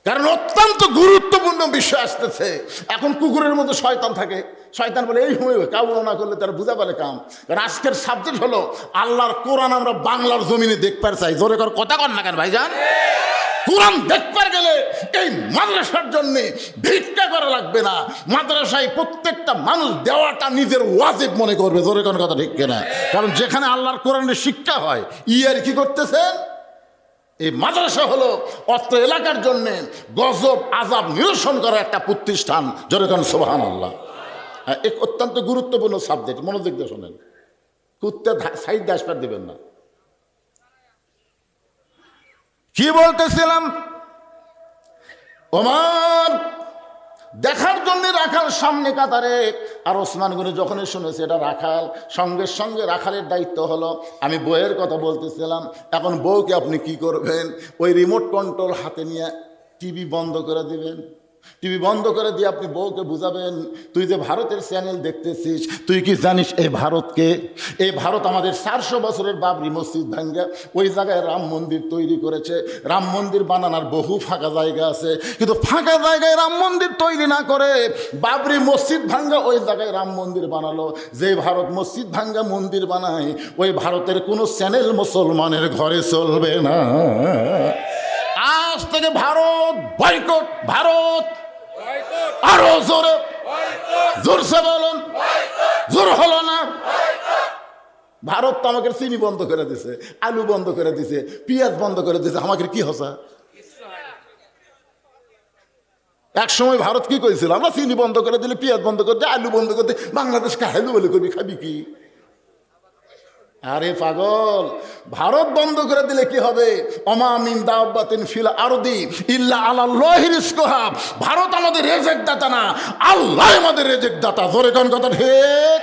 কারণ অত্যন্ত গুরুত্বপূর্ণ বিষয় আসতেছে। এখন কুকুরের মধ্যে শয়তান থাকে, শয়তান বলে এই সময় কাউ না করলে তারা বুঝা পারে কাম। কারণ আজকের সাবজেক্ট হলো আল্লাহর কোরআন আমরা বাংলার জমিনে দেখবার চাই। জোরে কর কথা কন না কেন ভাইজান? কোরআন দেখবার গেলে এই মাদ্রাসার জন্যে ভিক্ষা করা লাগবে না, মাদ্রাসায় প্রত্যেকটা মানুষ দেওয়াটা নিজের ওয়াজিব মনে করবে। জোরে কোন কথা ঠিক কিনা? কারণ যেখানে আল্লাহর কোরআনের শিক্ষা হয়, আর কি করতেছেন? এই মাদ্রাসা হলো অত্র এলাকার জন্যে গজব আযাব নিরসন করার একটা প্রতিষ্ঠান। জোরে কোন সুবহানাল্লাহ। এক অত্যন্ত গুরুত্বপূর্ণ সাবজেক্ট, মনোযোগ দিয়ে শোনেন। কুত্তা সাইড দিয়ে আসবার দেবেন না। কি বলতেছিলাম? ওমর দেখার জন্য রাখাল সামনে কাতারে, আর ওসমান গনি যখনই শুনেছে এটা রাখাল, সঙ্গে সঙ্গে রাখালের দায়িত্ব হলো। আমি বউয়ের কথা বলতেছিলাম, এখন বউকে আপনি কি করবেন? ওই রিমোট কন্ট্রোল হাতে নিয়ে টিভি বন্ধ করে দিবেন। টিভি বন্ধ করে দিয়ে আপনি বউকে বুঝাবেন, তুই যে ভারতের চ্যানেল দেখতেছিস, তুই কি জানিস এই ভারতকে? এই ভারত আমাদের 400 বছরের বাবরি মসজিদ ভাঙ্গা ওই জায়গায় রাম মন্দির তৈরি করেছে। রাম মন্দির বানানোর বহু ফাঁকা জায়গা আছে, কিন্তু ফাঁকা জায়গায় রাম মন্দির তৈরি না করে বাবরি মসজিদ ভাঙ্গা ওই জায়গায় রাম মন্দির বানালো। যে ভারত মসজিদ ভাঙ্গা মন্দির বানায়, ওই ভারতের কোনো চ্যানেল মুসলমানের ঘরে চলবে না। আজ থেকে ভারত বয়কট, ভারত আরো জোরে, জোরসে বলুন, জোর হলো না। ভারত তো আমাকে চিনি বন্ধ করে দিছে, আলু বন্ধ করে দিছে, পেঁয়াজ বন্ধ করে দিছে, আমাকে কি হসা? এক সময় ভারত কি করেছিল? আমরা চিনি বন্ধ করে দিলে, পেঁয়াজ বন্ধ করে দিলে, আলু বন্ধ করে দিলে, বাংলাদেশকে হালু বলে করবি, খাবি কি? আরে পাগল, ভারত বন্ধ করে দিলে কি হবে? ওমা মিন দাব্বাতিন ফিল আরদি ইল্লা আলাল্লাহি রিজকুহা। ভারত আমাদের রেজেক দাতা না, আল্লাহ আমাদের রেজেক দাতা। জোরে কোন কথা ঠিক?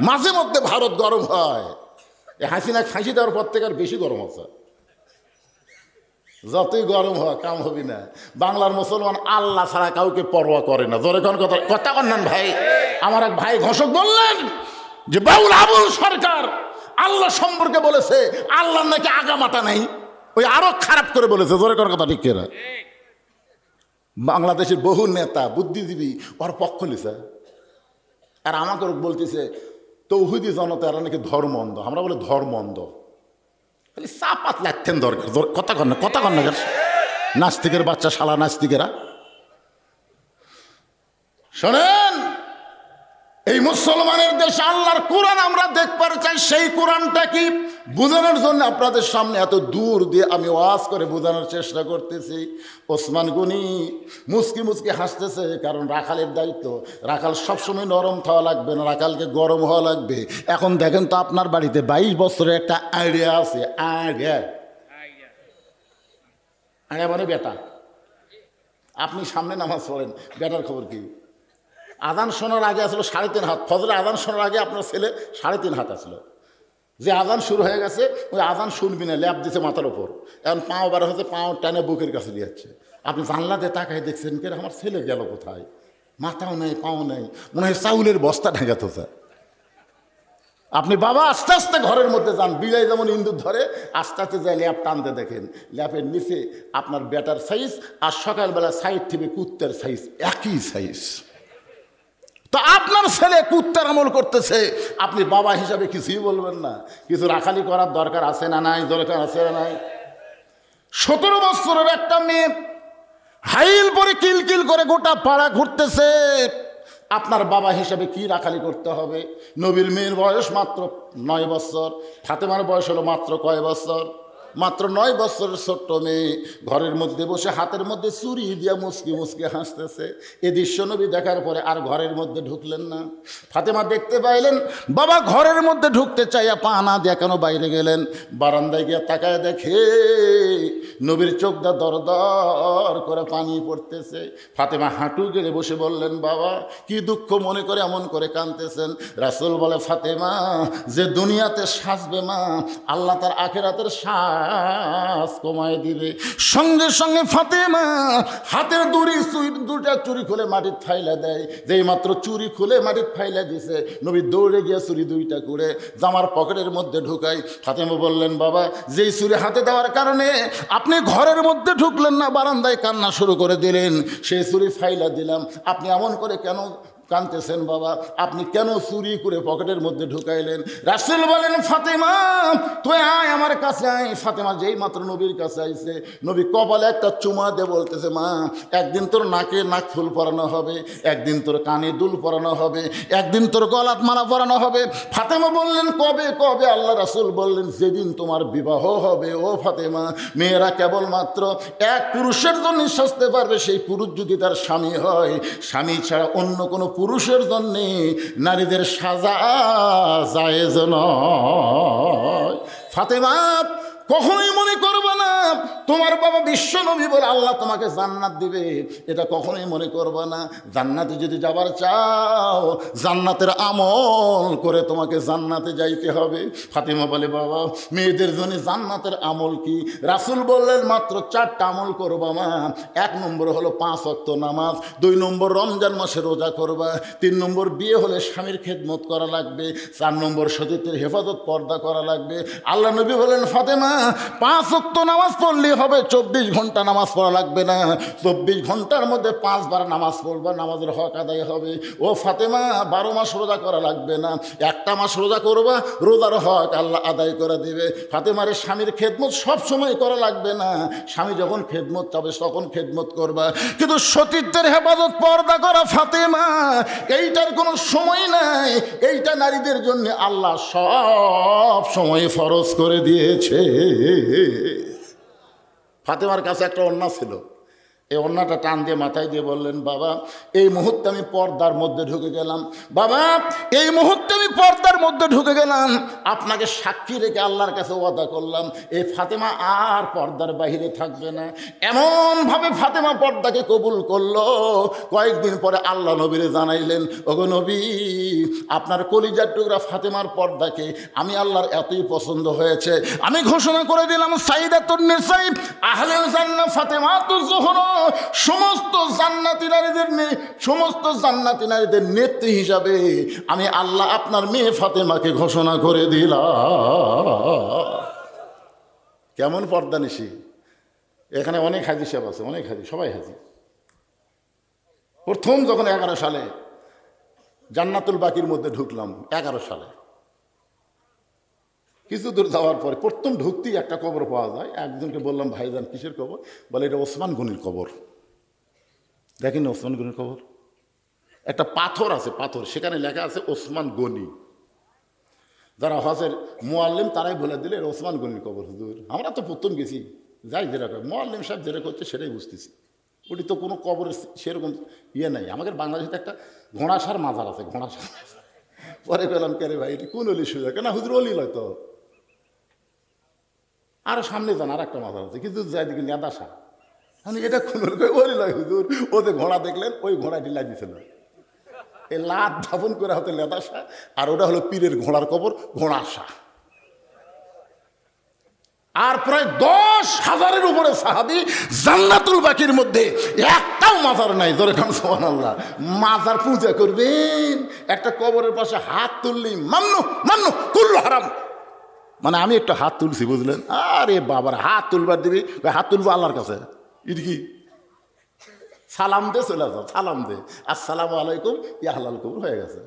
মাঝে মধ্যে ভারত গরম হয়, এই হাসিনা ফাঁসি দেওয়ার পর থেকে আর বেশি গরম হচ্ছে। যতই গরম হয় কাম হবি না। বাংলার মুসলমান আল্লাহ ছাড়া কাউকে পরোয়া করে না। জোরে কোন কথা কথা কন্যান ভাই। আমার এক ভাই ঘোষক বললেন যে বাউল আবুল সরকার আল্লাহ সম্পর্কে বলেছে আল্লাহ নাকি আগামাতা নাই, ওই আরো খারাপ করে বলেছে। জোরে কোন কথা ঠিক কিনা? বাংলাদেশের বহু নেতা বুদ্ধিজীবী ওর পক্ষ নিছে, আর আমাকে বলতেছে তৌহিদি জনতা এরা নাকি ধর্ম অন্ধ। আমরা বলে ধর্ম অন্ধ, খালি চাপাত লাগতেন দরকার। কথা কন না, কথা কন না। নাস্তিকের বাচ্চা, শালা নাস্তিকেরা শোনেন, এই মুসলমানের দেশে আল্লাহর কোরআন আমরা দেখবার চাই। সেই কোরআনটা কি বোঝানোর জন্য আপনাদের সামনে এত দূর দিয়ে আমি ওয়াজ করে বোঝানোর চেষ্টা করতেছি। ওসমান গনি মুসকি মুসকি হাসতেছে, কারণ রাখালের দায়িত্ব। রাখাল সবসময় নরম খাওয়া লাগবে না, রাখালকে গরম হওয়া লাগবে। এখন দেখেন তো আপনার বাড়িতে 22 বছরের একটা আইডিয়া আছে। আইডিয়া মানে বেটা, আপনি সামনে নামাজ পড়েন, বেটার খবর কি? আজান শোনার আগে আসলো 3.5 হাত, ফজরে আজান শোনার আগে আপনার ছেলে 3.5 হাত আসলো। যে আজান শুরু হয়ে গেছে ওই আজান শুনবি না, ল্যাপ দিছে মাথার ওপর। এখন পাও বার হচ্ছে, পাও টানে বুকের কাছে দিয়ে যাচ্ছে। আপনি জানলাতে তাকায় দেখছেন কে আমার ছেলে গেল কোথায়? মাথাও নেই, পাও নেই, মনে হয় চাউলের বস্তা ঢাকা তো। আপনি বাবা আস্তে আস্তে ঘরের মধ্যে যান, বিলাই যেমন ইন্দুর ধরে আস্তে আস্তে যায় ল্যাপ টানতে দেখেন ল্যাপের নিচে আপনার বেটার সাইজ আর সকালবেলা সাইড থেকে কুত্তের সাইজ একই সাইজ। তো আপনার ছেলে কুত্তার আমল করতেছে, আপনি বাবা হিসাবে কিছুই বলবেন না? কিছু রাখালি করার দরকার আছে না নাই? দরকার আছে না নাই? 17 বছরের একটা মেয়ে হাইল পরে কিলকিল করে গোটা পাড়া ঘুরতেছে। আপনার বাবা হিসাবে কি রাখালি করতে হবে? নবীর মেয়ের বয়স মাত্র 9 বছর, ফাতেমার বয়স হলো মাত্র কয় বছর? মাত্র 9 বছরের ছোট্ট মেয়ে ঘরের মধ্যে বসে হাতের মধ্যে চুরি দিয়া মুসকি মুসকি হাসতেছে। এ দৃশ্য নবী দেখার পরে আর ঘরের মধ্যে ঢুকলেন না। ফাতেমা দেখতে পাইলেন বাবা ঘরের মধ্যে ঢুকতে চাইয়া পা না দিয়া কেন বাইরে গেলেন। বারান্দায় গিয়ে তাকায় দেখে নবীর চোখটা দর দর করে পানি পড়তেছে। ফাতেমা হাঁটু গেড়ে বসে বললেন, বাবা কি দুঃখ মনে করে এমন করে কাঁদতেছেন? রাসূল বলে, ফাতেমা যে দুনিয়াতে সাজবে মা, আল্লাহ তার আখিরাতের শ্বাস কমায় দিবে। সঙ্গে সঙ্গে ফাতেমা হাতের দুটা চুরি খুলে মাটির ফাইলা দেয়। যেই মাত্র চুরি খুলে মাটির ফাইলা দিছে, নবী দৌড়ে গিয়ে চুরি 2টা করে জামার পকেটের মধ্যে ঢুকাই। ফাতেমা বললেন, বাবা যেই চুরি হাতে দেওয়ার কারণে আপনি ঘরের মধ্যে ঢুকলেন না, বারান্দায় কান্না শুরু করে দিলেন, সেই চুরি ফাইলা দিলাম। আপনি এমন করে কেন কাঁদতেছেন বাবা? আপনি কেন চুরি করে পকেটের মধ্যে ঢুকাইলেন? রাসূল বলেন, ফাতেমা তুই আয় আমার কাছে আয়। ফাতেমা যেই মাত্র নবীর কাছে আইছে, নবী কপালে একটা চুমা দিয়ে বলতেছে, মা একদিন তোর নাকে নাক ফুল পরানো হবে, একদিন তোর কানে দুল পরানো হবে, একদিন তোর গলাত মালা পরানো হবে। ফাতেমা বললেন, কবে কবে? আল্লাহ রাসূল বললেন, যেদিন তোমার বিবাহ হবে। ও ফাতেমা, মেয়েরা কেবলমাত্র এক পুরুষের জন্য সাজতে পারবে, সেই পুরুষ যদি তার স্বামী হয়। স্বামী ছাড়া অন্য কোনো পুরুষের জন্যে নারীদের সাজা জায়েজ নয়। ফাতেমা কখনোই মনে করবে না তোমার বাবা বিশ্ব নবী বলে আল্লাহ তোমাকে জান্নাত দিবে, এটা কখনোই মনে করবে না। জান্নাতে যদি যাবার চাও, জান্নাতের আমল করে তোমাকে জান্নাতে যাইতে হবে। ফাতেমা বলে, বাবা মেয়েদের জন্য জান্নাতের আমল কি? রাসূল বললেন, মাত্র 4টা আমল করবা মা। 1 নম্বর হলো 5 ওয়াক্ত নামাজ, 2 নম্বর রমজান মাসে রোজা করবা, 3 নম্বর বিয়ে হলে স্বামীর খেদমত করা লাগবে, 4 নম্বর সতীত্বের হেফাজত পর্দা করা লাগবে। আল্লাহ নবী বলেন, ফাতেমা 5 ওয়াক্ত নামাজ পড়লেই হবে, 24 ঘন্টা নামাজ পড়া লাগবে না। 24 ঘন্টার মধ্যে 5 বার নামাজ পড়বা, নামাজের হক আদায় হবে। ও ফাতেমা 12 মাস রোজা করা লাগবে না, 1টা মাস রোজা করবা, রোজার হক আল্লাহ আদায় করে দিবে। ফাতেমার স্বামীর খেদমত সব সময় করা লাগবে না, স্বামী যখন খেদমত চাবে তখন খেদমত করবা। কিন্তু সতীত্বের হেফাজত পর্দা করা ফাতেমা, এইটার কোনো সময় নাই। এইটা নারীদের জন্য আল্লাহ সব সময় ফরজ করে দিয়েছে। ফাতেমার কাছে একটা ওড়না ছিল, এই অন্যটা টান দিয়ে মাথায় দিয়ে বললেন, বাবা এই মুহূর্তে আমি পর্দার মধ্যে ঢুকে গেলাম, বাবা এই মুহূর্তে আমি পর্দার মধ্যে ঢুকে গেলাম, আপনাকে সাক্ষী রেখে আল্লাহর কাছে ওয়াদা করলাম এই ফাতেমা আর পর্দার বাহিরে থাকবে না। এমনভাবে ফাতেমা পর্দাকে কবুল করলো, কয়েকদিন পরে আল্লাহ নবীরে জানাইলেন, ওগো নবী আপনার কলিজার টুকরা ফাতেমার পর্দাকে আমি আল্লাহর এতই পছন্দ হয়েছে, আমি ঘোষণা করে দিলাম সাইয়্যিদাতুন নিসা আহলে জান্নাহ ফাতেমাতুজ যোহরা, সমস্ত জান্নাতি নারীদের নেত্রী হিসাবে আমি আল্লাহ আপনার মেয়ে ফাতেমাকে ঘোষণা করে দিলাম। কেমন পর্দা নিশি! এখানে অনেক হাজি সাহেব আছে, অনেক হাজি, সবাই হাজি। প্রথম যখন 11 সালে জান্নাতুল বাকির মধ্যে ঢুকলাম, 11 সালে কিছু দূর যাওয়ার পরে প্রথম ঢুকতেই একটা কবর পাওয়া যায়। একজনকে বললাম, ভাইজান কিসের কবর? বলে এটা ওসমান গনির কবর। দেখেন ওসমান গনির কবর, একটা পাথর আছে, পাথর, সেখানে লেখা আছে ওসমান গনি। যারা হজের মুআল্লিম তারাই বলে দিলে এটা ওসমান গনির কবর। হুজুর আমরা তো প্রথম গেছি, যাই যেরকম মুআল্লিম সাহেব যেটা করছে সেটাই বুঝতেছি, ওটি তো কোনো কবরের সেরকম ইয়ে নাই। আমাদের বাংলাদেশে একটা ঘোড়াসার মাজার আছে, ঘোড়াসার। পরে পেলাম, কে রে ভাই এটি কোন অলি সুজা? কেন হুজুর অলি নয় তো, আরো সামনে যান আর একটা মাজার আছে, কিন্তু যাই দিকে নেদাসা, মানে এটা কোন অলি নয় হুজুর। ওদের ঘোড়া দেখলেন, ওই ঘোড়াটি লাগিয়েছিল, এই লাত ধাপন করে হতে নেদাসা, আর ওটা হলো পীরের ঘোড়ার কবর, ঘোড়াসা। আর প্রায় 10,000-এর উপরে সাহাবী জান্নাতুল বাকির মধ্যে একটাও মাজার নাই। ধরে খান সুবহানাল্লাহ। মাজার পূজা করবেন, একটা কবরের পাশে হাত তুললেই মান্নু মান্নু কুল্লু হারাম। মানে আমি একটা হাত তুলছি, বুঝলেন? আরে বাবার হাত তুলবার দিবি, হাত তুলবো আল্লাহর কাছে, এটা কি? সালাম দে, চলে যাও, সালাম দে, আসসালামু আলাইকুম, ইয়া হালাল কবুল হয়ে গেছে।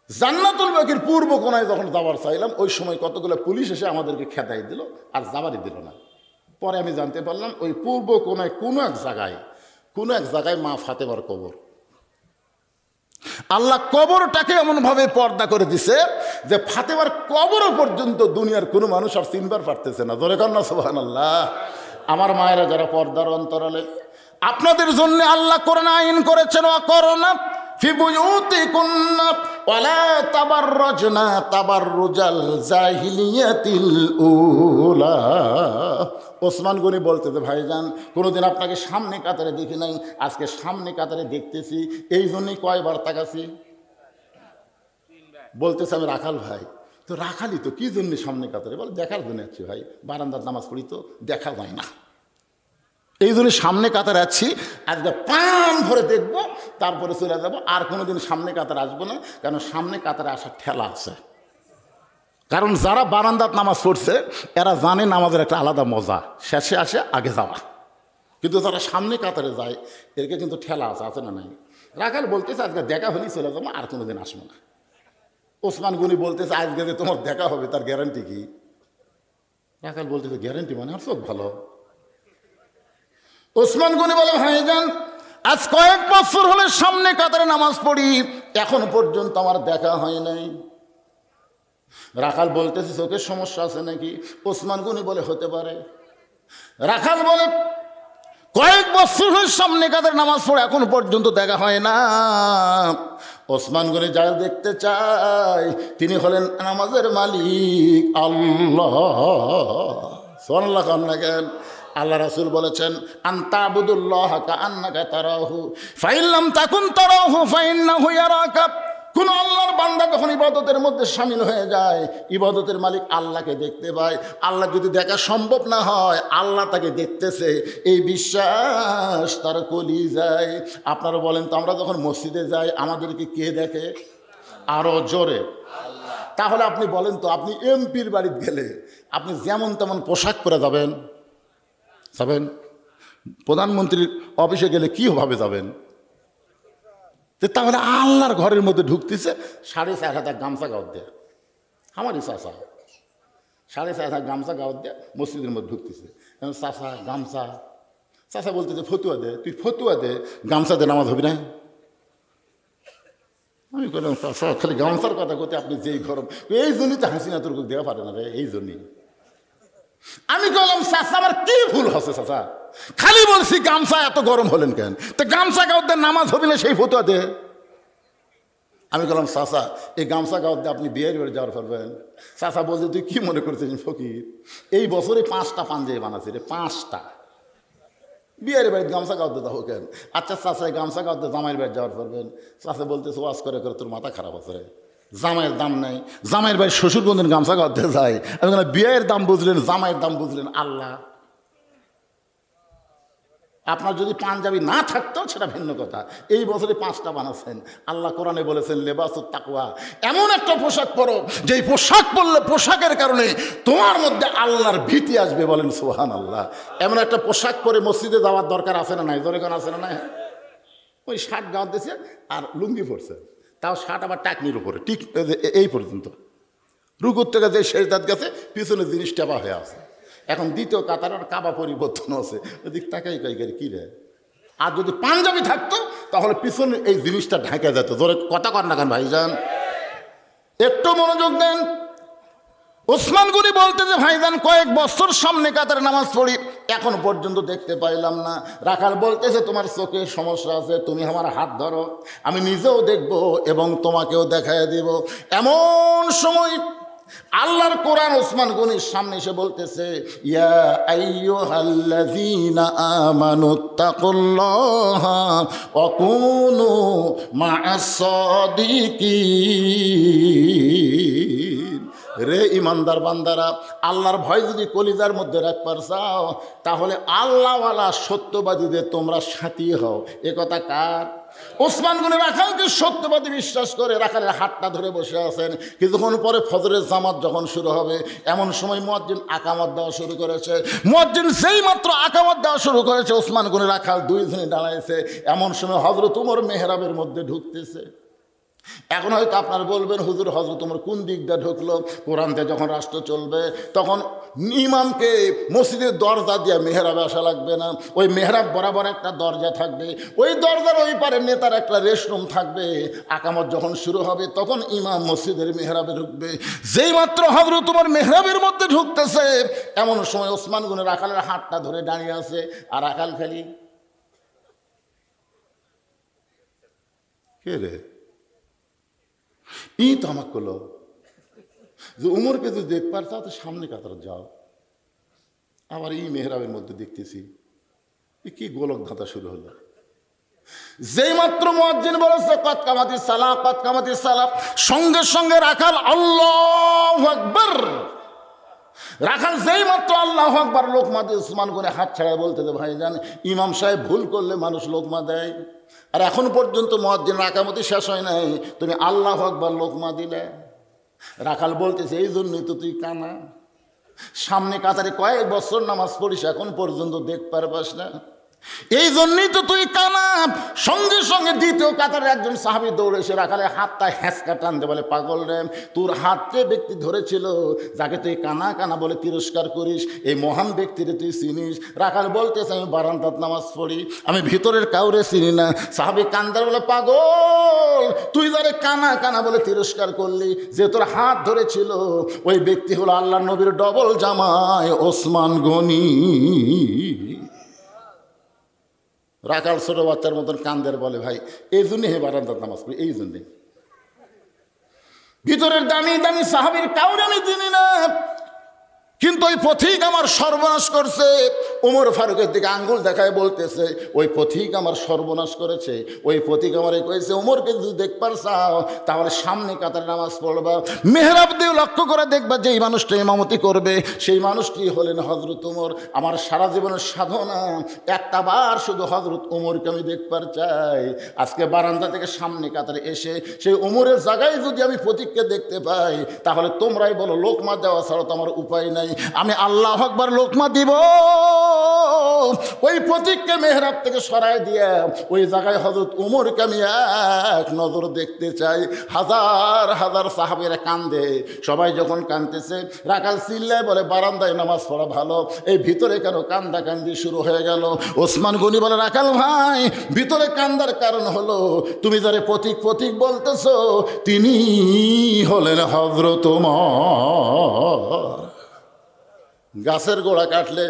জান্নাতুল বাকির পূর্ব কোনায় যখন যাবার চাইলাম, ওই সময় কতগুলো পুলিশ এসে আমাদেরকে খেদাই দিল, আর যাবারই দিল না। পরে আমি জানতে পারলাম ওই পূর্ব কোনায় কোনো এক জায়গায় মা ফাতেমার কবর। আল্লাহ কবরটাকে এমনভাবে পর্দা করে দিছে যে ফাতেমার কবরও পর্যন্ত দুনিয়ার কোনো মানুষ আর চিনবার পারতেছে না। ধরে কন্যা সুবহানাল্লাহ। আমার মায়েরা যারা পর্দার অন্তরালে, আপনাদের জন্য আল্লাহ কোরআন আইন করেছেন, ওয়াকরনা ফি বুয়ুতিকুন্না ওয়ালা তাবাররাজনা তাবাররুজাল জাহিলিয়াতিল উলা। ওসমান গনি বলতেছে, ভাইজান কোনোদিন আপনাকে সামনে কাতারে দেখি নাই, আজকে সামনে কাতারে দেখতেছি, এই জন্যই কয়বার তাকাছি। বলতেছে আমি রাখাল ভাই, তো রাখালি তো কি জন্য সামনে কাতারে? বলে দেখার জন্য আছি ভাই, বারান্দার নামাজ পড়ি তো দেখা যায় না, এই জন্য সামনে কাতারে আছি, আজকে প্রাণ ভরে দেখবো, তারপরে চলে যাবো, আর কোনোদিন সামনে কাতারে আসবো না, কারণ সামনে কাতারে আসার ঠেলা আছে। কারণ যারা বারান্দাত নামাজ পড়ছে এরা জানে নামাজের একটা আলাদা মজা, শেষে আসে আগে যাওয়া। কিন্তু যারা সামনে কাতারে যায় এরকে কিন্তু ঠেলা আছে না নাই? রাখাল বলতেছে আজকে দেখা হলেই চলে যাবো, আর কোনোদিন আসবো না। ওসমান গনি বলতেছে আজকে যে তোমার দেখা হবে তার গ্যারান্টি কি? রাখাল বলতেছে গ্যারান্টি মানে আর চোখ ভালো। ওসমান গনি বলে, ভাইজান আজ কয়েক বছর হলে সামনে কাতারে নামাজ পড়ি, এখন পর্যন্ত আমার দেখা হয় নাই। রাখাল বলতেছে চোখের সমস্যা আছে নাকি? ওসমান গনি বলে হতে পারে। রাখাল বলে কয়েক বছর হলে সামনে কাতারে নামাজ পড়ে, এখন পর্যন্ত দেখা হয় না। ওসমান গনি যা দেখতে চায় তিনি হলেন নামাজের মালিক আল্লাহ। সুবহানাল্লাহ। কান্না কেন? আল্লাহ রাসূল বলেছেন, আনতাবুদুল্লাহ কাআন্নাকা তারাহু ফাইন লাম তাকুন তারাহু ফাইন্নাহু ইয়ারাকা। কোন আল্লাহর বান্দা যখন ইবাদতের মধ্যে শামিল হয়ে যায়, ইবাদতের মালিক আল্লাহকে দেখতে পায়। আল্লাহ যদি দেখা সম্ভব না হয়, আল্লাহ তাকে দেখতেছে, এই বিশ্বাস তার কলিজায়। আপনারা বলেন তো, আমরা যখন মসজিদে যাই আমাদেরকে কে দেখে? আরো জোরে। তাহলে আপনি বলেন তো, আপনি এমপির বাড়িতে গেলে আপনি যেমন তেমন পোশাক পরে যাবেন? প্রধানমন্ত্রীর অফিসে গেলে কীভাবে যাবেন? তাহলে আল্লাহর ঘরের মধ্যে ঢুকতেছে 4,500 গামছা গাওয়াত দেয়। আমারই চাষা 4,500 গামছা গাওয়াত দেয় মসজিদের মধ্যে ঢুকতেছে। চাষা গামছা, চাষা বলতেছে ফতুয়া দে, তুই ফতুয়া দে, গামছা দে নামাজ হবি না। আমি বললাম চাষা খালি গামছার কথা করতে আপনি যেই গরম, এই জন্যই তো হাসিনা তোর দেওয়া পারে না রে, এই জন্যই। আমি বললাম চাষা আমার কি ভুল হচ্ছে চাষা? খালি বলছি গামছা এত গরম হলেন কেন? তো গামছা গাওতে নামাজ হবে না সেই ফতুয়াতে? আমি বললাম চাচা এই গামছা গাওতে আপনি বিয়ের বাড়ি যাওয়ার পারবেন? চাচা বলছে তুই কি মনে করছিস ফকির, এই বছরে 5টা পাঞ্জাবি বানাচ্ছি রে, 5টা। বিয়ের বাড়িতে গামছা গাওতে যাবো কেন? আচ্ছা চাচা গামছা গাওতে জামাইয়ের বাড়ি যাওয়ার পারবেন? চাচা বলতেছে ওয়াজ করে করে তোর মাথা খারাপ আছে রে, জামাইয়ের দাম নাই, জামাইয়ের বাড়ি শ্বশুর কোনদিন গামছা গাওতে যায়? আমি বললাম বিয়ের দাম বুঝলেন, জামাইয়ের দাম বুঝলেন আল্লাহ। আপনার যদি পাঞ্জাবি না থাকতো সেটা ভিন্ন কথা, এই বছরে 5টা বানাচ্ছেন। আল্লাহ কোরআনে বলেছেন লেবাসুত তাকওয়া, এমন একটা পোশাক পরো যেই পোশাক পরলে পোশাকের কারণে তোমার মধ্যে আল্লাহর ভীতি আসবে। বলেন সুবহানাল্লাহ। এমন একটা পোশাক পরে মসজিদে যাওয়ার দরকার আছে না নাই? জোরে কোন আছে না নাই? ওই শার্ট গাওয়া দিয়েছে আর লুঙ্গি পরছে, তাও শার্ট আবার টাকনির উপরে ঠিক এই পর্যন্ত, রুকুর থেকে যে শেষদাত গেছে পিছনে জিনিস টেপা হয়ে আছে। এখন দ্বিতীয় কাতারের কাবা পরিবর্তন আছে, ওদিক তাকাই কাইকারি কী রে। আর যদি পাঞ্জাবি থাকতো তাহলে পিছনে এই জিনিসটা ঢাকা যেত। ধরে কথা কর না কেন ভাইজান, একটু মনোযোগ দেন। ওসমান গনি বলতে যে ভাইজান কয়েক বছর সামনে কাতারে নামাজ পড়ি, এখন পর্যন্ত দেখতে পাইলাম না। রাখাল বলতেছে তোমার চোখে সমস্যা আছে, তুমি আমার হাত ধরো, আমি নিজেও দেখব এবং তোমাকেও দেখায় দিব। এমন সময় আল্লাহর কোরআন ওসমান গনির সামনে এসে বলতেছে ইয়া আইয়ুহাল্লাযীনা আমানুত্তাকুল্লাহা ওয়া কুনু মা'আস সাদিকিন। রে ইমানদার বান্দারা, আল্লাহর ভয় যদি কলিজার মধ্যে রাখবার চাও তাহলে আল্লাহওয়ালা সত্যবাদীদের তোমরা সাথী হও। এ কথা কার? ওসমান গনি রাখালকে সত্যবাদী বিশ্বাস করে রাখালের হাতটা ধরে বসে আছেন। কিছুক্ষণ পরে ফজরের জামাত যখন শুরু হবে এমন সময় মুয়াজ্জিন আকামত দেওয়া শুরু করেছে। মুয়াজ্জিন যেই মাত্র আকামত দেওয়া শুরু করেছে ওসমান গনি রাখাল দুইজনে দাঁড়াইছে। এমন সময় হযরত ওমর মেহরাবের মধ্যে ঢুকতেছে। এখন হয়তো আপনারা বলবেন হুজুর হযরত ওমর কোন দিকটা ঢুকলো? কোরআনতে যখন রাষ্ট্র চলবে তখন ইমামকে মসজিদের দরজা দিয়ে মেহরাবে আসা লাগবে না, ওই মেহরাব বরাবর একটা দরজা থাকবে, ওই দরজার ওই পারে নেতার একটা রেস্টরুম থাকবে। আকামত যখন শুরু হবে তখন ইমাম মসজিদের মেহরাবে ঢুকবে। যেই মাত্র হযরত ওমর মেহরাবের মধ্যে ঢুকতেছে এমন সময় ওসমান গনি রাখালের হাতটা ধরে দাঁড়িয়ে আছে। আর রাখাল খালি কে রে ই তো আমাকে করলো যে উমরকে যদি দেখবার চাও তো সামনে কাতার যাও। আবার এই মেহরাবের মধ্যে দেখতেছি কি গোলক ধাঁধা শুরু হলো। যেই মাত্র মুয়াজ্জিন বলেছে কদ কামাতিস সালাহ, কদ কামাতিস সালাহ, সঙ্গে সঙ্গে রাখাল আল্লাহু আকবার। রাখাল যেই মাত্র আল্লাহু আকবার লোকমা দিয়ে ওসমান গনি হাত ছাড়ায় বলতে ভাইজান ইমাম সাহেব ভুল করলে মানুষ লোকমা দেয়, আর এখন পর্যন্ত মুয়াজ্জিন আকামতি শেষ হয় নাই, তুমি আল্লাহু আকবার লোকমা দিলে। রাখাল বলতেছে এই জন্যই তো তুই কানা, সামনে কাতারে কয়েক বছর নামাজ পড়িস এখন পর্যন্ত দেখ পারবাস না, এই জন্যই তো তুই কানা। সঙ্গে সঙ্গে দ্বিতীয় কাতারের একজন সাহাবী দৌড়ে এসে রাখালের হাতটা হ্যাঁচকা টানতে বলে পাগল রে, তোর হাতকে ব্যক্তি ধরেছিল যাকে তুই কানা কানা বলে তিরস্কার করিস, এই মহান ব্যক্তিরে তুই চিনিস? রাখাল বলতেছে আমি বারান্দাত নামাজ পড়ি, আমি ভিতরের কাউরে চিনি না। সাহাবী কান্দার বলে পাগল তুই যারে কানা কানা বলে তিরস্কার করলি, যে তোর হাত ধরেছিল ওই ব্যক্তি হলো আল্লাহর নবীর ডবল জামাই ওসমান গনি। রাখাল ছোট বাচ্চার মতন কান্দের বলে ভাই এই জন্যে হে বারান্দাত নামাজ পড়ি, এই জন্যে। ভিতরের দামি দামি সাহাবীর কাউরে আমি চিনি না, কিন্তু ওই পথিক আমার সর্বনাশ করছে। ওমর ফারুকের দিকে আঙ্গুল দেখায় বলতেছে ওই পথিক আমার সর্বনাশ করেছে, ওই পথিক আমার কয়েছে ওমরকে যদি দেখবার চাও তাহলে সামনে কাতারে নামাজ পড়বা, মেহরাব দিয়ে লক্ষ্য করে দেখবা যেই মানুষটা ইমামতি করবে সেই মানুষটি হলেন হযরত ওমর। আমার সারা জীবনের সাধনা একটা বার শুধু হযরত ওমরকে আমি দেখবার চাই। আজকে বারান্দা থেকে সামনে কাতারে এসে সেই ওমরের জায়গায় যদি আমি পথিককে দেখতে পাই তাহলে তোমরাই বলো লোকমা দেওয়া ছাড়া তো আমার উপায় নাই, আমি আল্লাহু আকবার লোকমা দিব। ওই প্রতীককে মেহরাব থেকে সরায় দিয়ে ওই জায়গায় হযরত ওমরকে আমি এক নজর দেখতে চাই। হাজার হাজার সাহাবীরা কান্দে, সবাই যখন কাঁদতেছে রাখাল চিল্লায় বলে বারান্দায় নামাজ পড়া ভালো, এই ভিতরে কেন কান্দা কান্দি শুরু হয়ে গেল? ওসমান গনি বলে রাখাল ভাই ভিতরে কান্দার কারণ হলো তুমি যারে প্রতীক প্রতীক বলতেছো তিনি হলেন হযরত ওমর। গাছের গোড়া কাটলে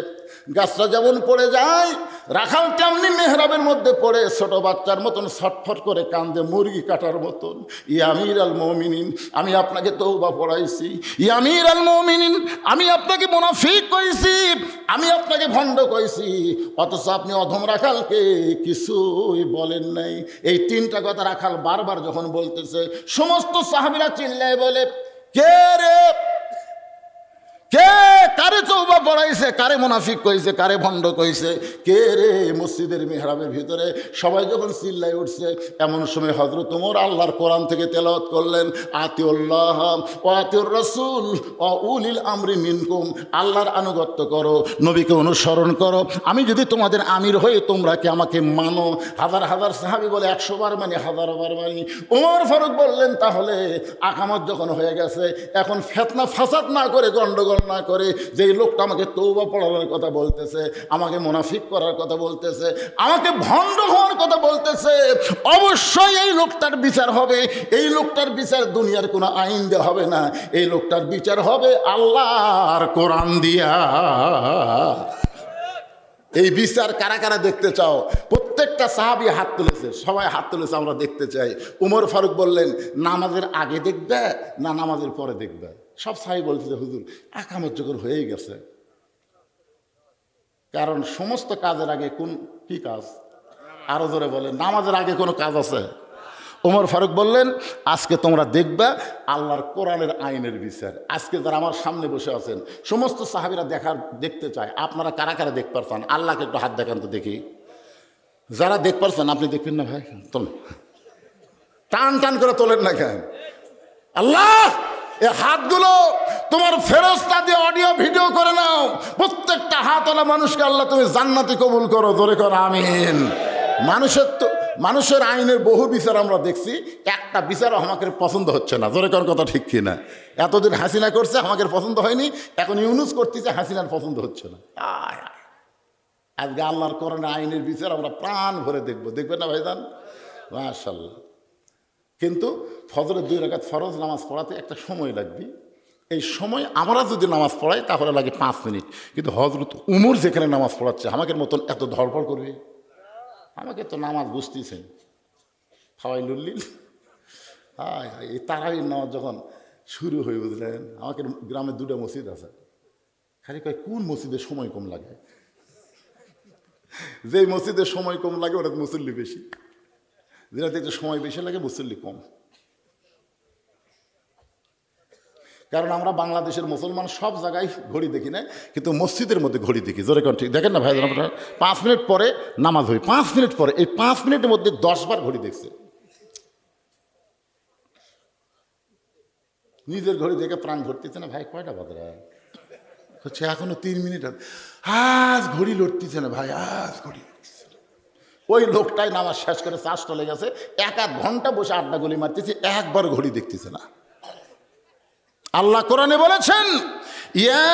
গাছটা যেমন পড়ে যায়, রাখাল তেমনি মেহরাবের মধ্যে পড়ে ছোট বাচ্চার মতন ছটফট করে কান্দে, মুরগি কাটার মতন। ইয়া আমির আল মুমিনিন, আমি আপনাকে তওবা পড়াইছি। ইয়া আমির আল মুমিনিন, আমি আপনাকে মুনাফিক কইছি, আমি আপনাকে ভণ্ড কইছি, অথচ আপনি অধম রাখালকে কিছুই বলেন নাই। এই তিনটা কথা রাখাল বারবার যখন বলতেছে, সমস্ত সাহাবীরা চিল্লায় বলে, কে রে, কে কারে তওবা পড়াইছে, কারে মুনাফিক কইছে, কারে ভণ্ড কইছে, কে রে? মসজিদের মিহরাবের ভিতরে সবাই যখন চিল্লাই উঠছে, এমন সময় হযরত ওমর আল্লাহর কোরআন থেকে তেলাওয়াত করলেন, আতিউল্লাহ ওয়া আতিউর রাসূল ওয়া উলিল আমরি মিনকুম, আল্লাহর আনুগত্য করো, নবীকে অনুসরণ করো, আমি যদি তোমাদের আমির হই তোমরা কি আমাকে মানো? হাজার হাজার সাহাবী বলে 100 বার মানি, 1000 বার মানি। ওমর ফারুক বললেন, তাহলে আকামত যখন হয়ে গেছে, এখন ফিতনা ফাসাদ না করে, গন্ডগোল না করে, যে লোকটা আমাকে তওবা পড়ানোর কথা বলতেছে, আমাকে মুনাফিক করার কথা বলতেছে, আমাকে ভণ্ড হওয়ার কথা বলতেছে, অবশ্যই এই লোকটার বিচার হবে। এই লোকটার বিচার দুনিয়ার কোনো আইন দিয়ে হবে না, এই লোকটার বিচার হবে আল্লাহর কোরআন দিয়া। এই বিচার কারা কারা দেখতে চাও? প্রত্যেকটা সাহাবী হাত তুলেছে, সবাই হাত তুলেছে, আমরা দেখতে চাই। উমর ফারুক বললেন, নামাজের আগে দেখবে না নামাজের পরে দেখবে? সব সাহাবী বলছে, হুজুর আকামত যখন হয়েই গেছে, কারণ সমস্ত কাজের আগে কি কাজ? আরো জোরে বলেন, নামাজের আগে কোনো কাজ আছে? ওমর ফারুক বললেন, আজকে তোমরা দেখবা আল্লাহর কোরআনের আইনের বিচার। আজকে যারা আমার সামনে বসে আছেন, সমস্ত সাহাবীরা দেখতে চায়, আপনারা কারা কারা দেখতে পারছেন? আল্লাহকে একটু হাত দেখান তো দেখি। যারা দেখতে পারছেন আপনি দেখবেন না ভাই, তোলেন, টান টান করে তোলেন না কেন? আল্লাহ এই হাতগুলো তোমার ফেরেশতা দিয়ে অডিও ভিডিও করে নাও, প্রত্যেকটা হাতওয়ালা মানুষকে আল্লাহ তুমি জান্নাতি কবুল করো, জোরে করো আমিন। মানুষের আইনের বহু বিচার আমরা দেখছি, একটা বিচারও আমাকে পছন্দ হচ্ছে না, জোরে কোন কথা ঠিক কিনা? এতদিন হাসিনা করছে, আমাকে পছন্দ হয়নি, এখন ইউনুস করতেছে, হাসিনার পছন্দ হচ্ছে না। আজকে আল্লাহর কোরআনের আইনের বিচার আমরা প্রাণ ভরে দেখবো, দেখবেন না ভাইজান? মাশাআল্লাহ। কিন্তু ফজরের 2 রাকাত ফরজ নামাজ পড়াতে একটা সময় লাগবে। এই সময় আমরা যদি নামাজ পড়াই তাহলে লাগে 5 মিনিট, কিন্তু হযরত উমর যেখানে নামাজ পড়াচ্ছে আমাকে মতন এত ধড়ফড় করবে? আমাকে তো নামাজ বুঝতেছেন, খাওয়াই লুল্লিল। হায় হায়, এই তারাবির নামাজ যখন শুরু হয়ে, বুঝলেন, আমাকে গ্রামে 2টা মসজিদ আছে, খালি কয় কোন মসজিদে সময় কম লাগে? যেই মসজিদে সময় কম লাগে ওটা মুসল্লি বেশি, যেটা দেখতে সময় বেশি লাগে মুসল্লি কম। কারণ আমরা বাংলাদেশের মুসলমান সব জায়গায় ঘড়ি দেখি না, কিন্তু মসজিদের মধ্যে ঘড়ি দেখি, জোরে কোন ঠিক দেখেন না ভাই? আপনারা 5 মিনিট পরে নামাজ হয়, 5 মিনিট পরে, এই 5 মিনিটের মধ্যে 10 বার ঘড়ি দেখছে। নিজের ঘড়ি দেখে প্রাণ ভরতেছে না, ভাই কয়টা বাজে হচ্ছে, এখনো 3 মিনিট, আজ ঘড়ি লড়তেছে না ভাই, আজ ঘড়ি। ওই লোকটাই নামাজ শেষ করে চাষ চলে গেছে, 1-1 ঘন্টা বসে আড্ডা গলি মারতেছে, একবার ঘড়ি দেখতেছে না। আল্লাহ কোরআনে বলেছেন, ইয়া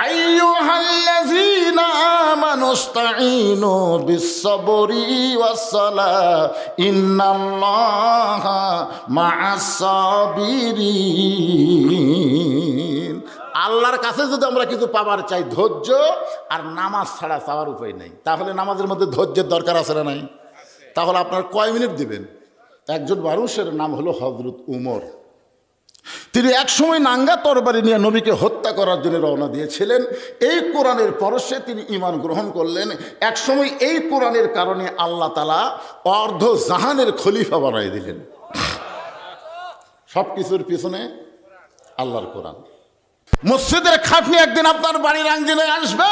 আইয়ুহাল্লাযীনা আমানুস্তাঈনু বিস-সাবরি ওয়াস-সালাহ ইন্নাল্লাহা মা'আস-সাবিরিন। আল্লাহর কাছে যদি আমরা কিছু পাবার চাই, ধৈর্য আর নামাজ ছাড়া চাওয়ার উপায় নেই। তাহলে নামাজের মধ্যে ধৈর্যের দরকার আছে না নাই? তাহলে আপনার কয় মিনিট দিবেন? একজন মানুষের নাম হলো হযরত উমর। তিনি একসময় নাঙ্গা তরবারি নিয়ে নবীকে হত্যা করার জন্য রওনা দিয়েছিলেন। এই কোরআনের পরশে তিনি ঈমান গ্রহণ করলেন। একসময় এই কোরআনের কারণে আল্লাহ তাআলা অর্ধ জাহানের খলিফা বানাই দিলেন। সব কিছুর পিছনে আল্লাহর কোরআন। মসজিদের খাটনি একদিন আপনার বাড়ির আঙ্গিনে আসবে,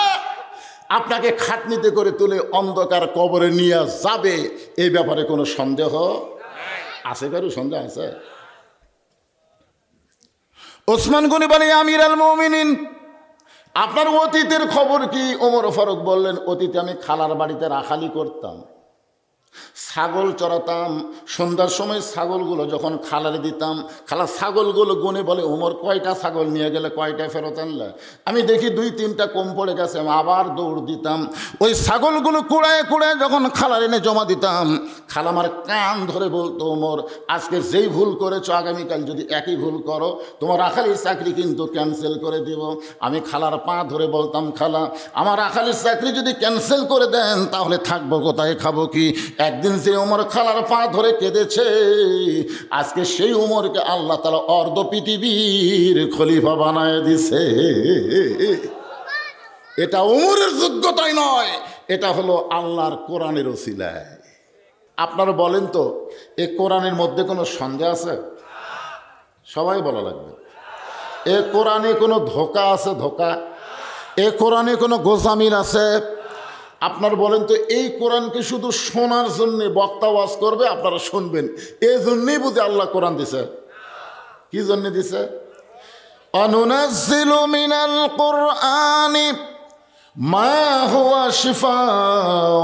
আপনাকে খাটনিতে করে তুলে অন্ধকার কবরে নিয়ে যাবে, এই ব্যাপারে কোনো সন্দেহ আছে? কারো সন্দেহ আছে? ওসমান গনি বলে, আমির আল মুমিনিন, আপনার অতীতের খবর কি? ওমর ফারুক বললেন, অতীতে আমি খালার বাড়িতে রাখালি করতাম, ছাগল চড়াতাম, সন্ধ্যার সময় ছাগলগুলো যখন খালারে দিতাম, খালা ছাগলগুলো গুনে বলে, ওমর কয়টা ছাগল নিয়ে গেলে, কয়টা ফেরত আনলে? আমি দেখি 2-3টা কম পড়ে গেছে, আমি আবার দৌড় দিতাম। ওই ছাগলগুলো কুড়ায় কুড়ায় যখন খালার এনে জমা দিতাম, খালা আমার কান ধরে বলতো, ওমর আজকে যেই ভুল করেছো আগামীকাল যদি একই ভুল করো তোমার আখালির চাকরি কিন্তু ক্যান্সেল করে দেব। আমি খালার পা ধরে বলতাম, খালা আমার আখালির চাকরি যদি ক্যান্সেল করে দেন তাহলে থাকবো কোথায়, খাবো কি? একদিন যে ওমর খালার পা ধরে কেঁদেছে, আজকে সেই ওমরকে আল্লাহ তাআলা অর্ধ পৃথিবীর খলিফা বানায় দিছে। এটা ওমরের যোগ্যতাই নয়, এটা হলো আল্লাহর কোরআনের ওসিলায়। আপনারা বলেন তো, এই কোরআনের মধ্যে কোনো সন্দেহ আছে? সবাই বলা লাগবে। এ কোরআনে কোনো ধোঁকা আছে? ধোঁকা? এ কোরআনে কোনো গোজামিল আছে? আপনার বলেন তো, এই কোরআনকে শুধু শোনার জন্য বক্তা ওয়াজ করবে, আপনারা শুনবেন, এই জন্যই বুঝে আল্লাহ কোরআন দিছে। কি জন্য দিছে? অনুনাজ্জিলু মিনাল কুরআনি মা হুয়া শিফাউ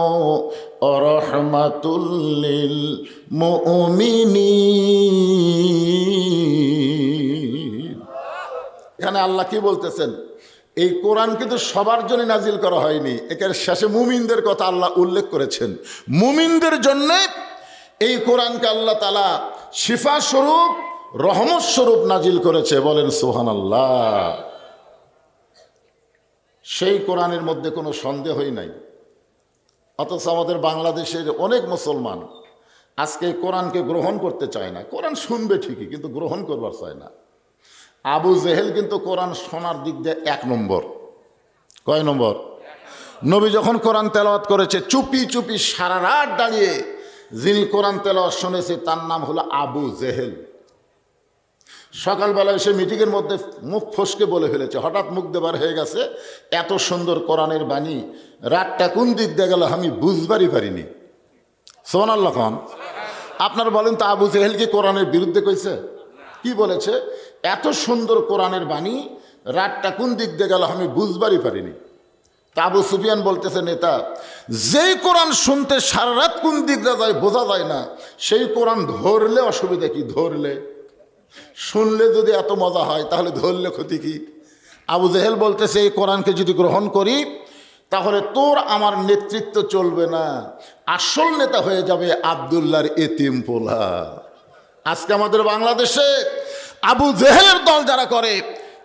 ওয়া রাহমাতুল লিল মুমিনিন। এখানে আল্লাহ কি বলতেছেন? এই কোরআন কিন্তু সবার জন্য নাজিল করা হয়নি, এখানে শেষে মুমিনদের কথা আল্লাহ উল্লেখ করেছেন। মুমিনদের জন্য এই কোরআনকে আল্লাহ তাআলা শিফা স্বরূপ, রহমত স্বরূপ নাজিল করেছে। বলেন সুবহানাল্লাহ। সেই কোরআনের মধ্যে কোনো সন্দেহই নাই। অথচ আমাদের বাংলাদেশের অনেক মুসলমান আজকে কোরআনকে গ্রহণ করতে চায় না। কোরআন শুনবে ঠিকই, কিন্তু গ্রহণ করবার চায় না। আবু জেহেল কিন্তু কোরআন শোনার দিক দিয়ে 1 নম্বর। কয় নম্বর? নবী যখন কোরআন তেলাওয়াত করেছে, চুপি চুপি সারা রাত দাঁড়িয়ে যিনি কোরআন তেলাওয়াত শুনেছে তার নাম হলো আবু জেহেল। সকালবেলা এসে মিটিংয়ের মধ্যে মুখ ফসকে বলে ফেলেছে, হঠাৎ মুখ দেবার হয়ে গেছে, এত সুন্দর কোরআনের বাণী, রাতটা কোন দিক দিয়ে গেল আমি বুঝবারই পারিনি। সুবহানাল্লাহ খান। আপনারা বলেন তো, আবু জেহেল কি কোরআনের বিরুদ্ধে কইছে? কি বলেছে? এত সুন্দর কোরআনের বাণী, রাতটা কোন দিক দিয়ে গেল আমি বুঝবারই পারিনি। তা আবু সুফিয়ান বলতেছে, নেতা, যেই কোরআন শুনতে সারা রাত কোন দিক দিয়ে যায় বোঝা যায় না, সেই কোরআন ধরলে অসুবিধা কি? ধরলে, শুনলে যদি এত মজা হয় তাহলে ধরলে ক্ষতি কি? আবু জেহেল বলতেছে, এই কোরআনকে যদি গ্রহণ করি তাহলে তোর আমার নেতৃত্ব চলবে না, আসল নেতা হয়ে যাবে আব্দুল্লাহর এতিম পোলা। আজকে আমাদের বাংলাদেশে আবু জেহেলের দল যারা করে,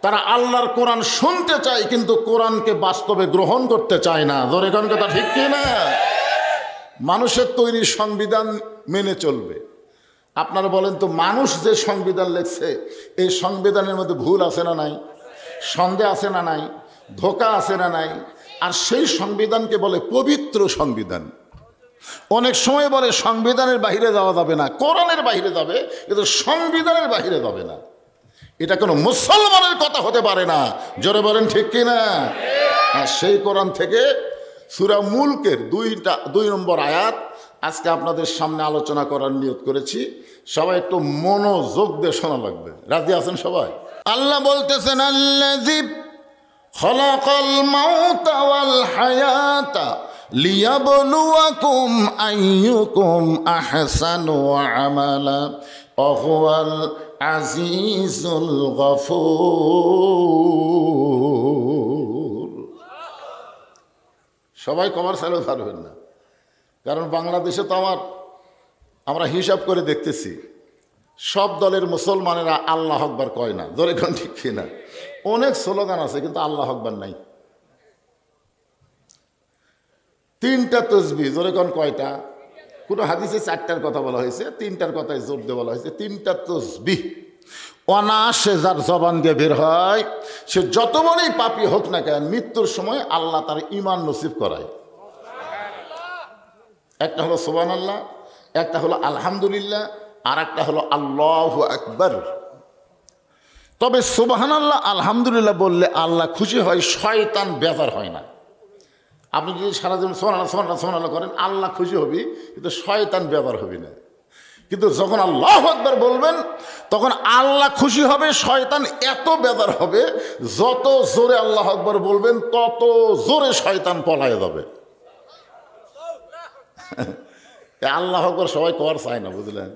তারা আল্লাহর কোরআন শুনতে চায় কিন্তু কোরআনকে বাস্তবে গ্রহণ করতে চায় না। জোরে কোন কথা ঠিক কি না? মানুষের তৈরি সংবিধান মেনে চলবে। আপনারা বলেন তো, মানুষ যে সংবিধান লেখছে, এই সংবিধানের মধ্যে ভুল আছে না নাই? সন্দেহ আছে না নাই? ধোঁকা আছে না নাই? আর সেই সংবিধানকে বলে পবিত্র সংবিধান। অনেক সময় বলে সংবিধানের বাইরে যাওয়া যাবে না, কোরআনের বাইরে যাবে, কিন্তু সংবিধানের বাইরে যাবে না। এটা কোনো মুসলমানের কথা হতে পারে না। জোরে বলেন ঠিক কিনা? আর সেই কোরআন থেকে সূরা মুলকের 2 নম্বর আয়াত আজকে আপনাদের সামনে আলোচনা করার নিয়ত করেছি। সবাই একটু মনোযোগ দিয়ে শোনা লাগবে। রাজি আছেন সবাই? আল্লাহ বলতেছেন, আল্লাযী খালাকাল মাউতা ওয়াল হায়াতা লিয়াবলুয়াকুম আইয়ুকুম আহসানু আমালা ওয়া হুয়াল আজিজুল গফুর। সবাই কমার্শিয়ালও পারবেন না, কারণ বাংলাদেশে তো আমরা হিসাব করে দেখতেছি, সব দলের মুসলমানেরা আল্লাহ আকবার কয় না। ধরে কোন ঠিক কিনা? অনেক স্লোগান আছে কিন্তু আল্লাহ আকবার নাই। 3টা তসবিহ, জোরে কোন কয়টা? কোনো হাদিসে 4টার কথা বলা হয়েছে, 3টার কথায় জোর দিয়ে বলা হয়েছে। 3টা তসবিহ অনায়াসে যার জবান দিয়ে বের হয়, সে যত বড়ই পাপী হোক না কেন, মৃত্যুর সময় আল্লাহ তার ঈমান নসিব করায়। একটা হলো সুবহানাল্লাহ, একটা হলো আলহামদুলিল্লাহ, আর একটা হলো আল্লাহু আকবার। তবে সুবহানাল্লাহ আলহামদুলিল্লাহ বললে আল্লাহ খুশি হয়, শয়তান বেজার হয় না। আপনি যদি সারাদিন সুবহানাল্লাহ সুবহানাল্লাহ সুবহানাল্লাহ করেন, আল্লাহ খুশি হবি, কিন্তু শয়তান বেজার হবি না। কিন্তু যখন আল্লাহু আকবার বলবেন, তখন আল্লাহ খুশি হবে, শয়তান এত বেজার হবে, যত জোরে আল্লাহু আকবার বলবেন তত জোরে শয়তান পলায়ে যাবে। আল্লাহ আকবার সবাই কর চায় না, বুঝলেন?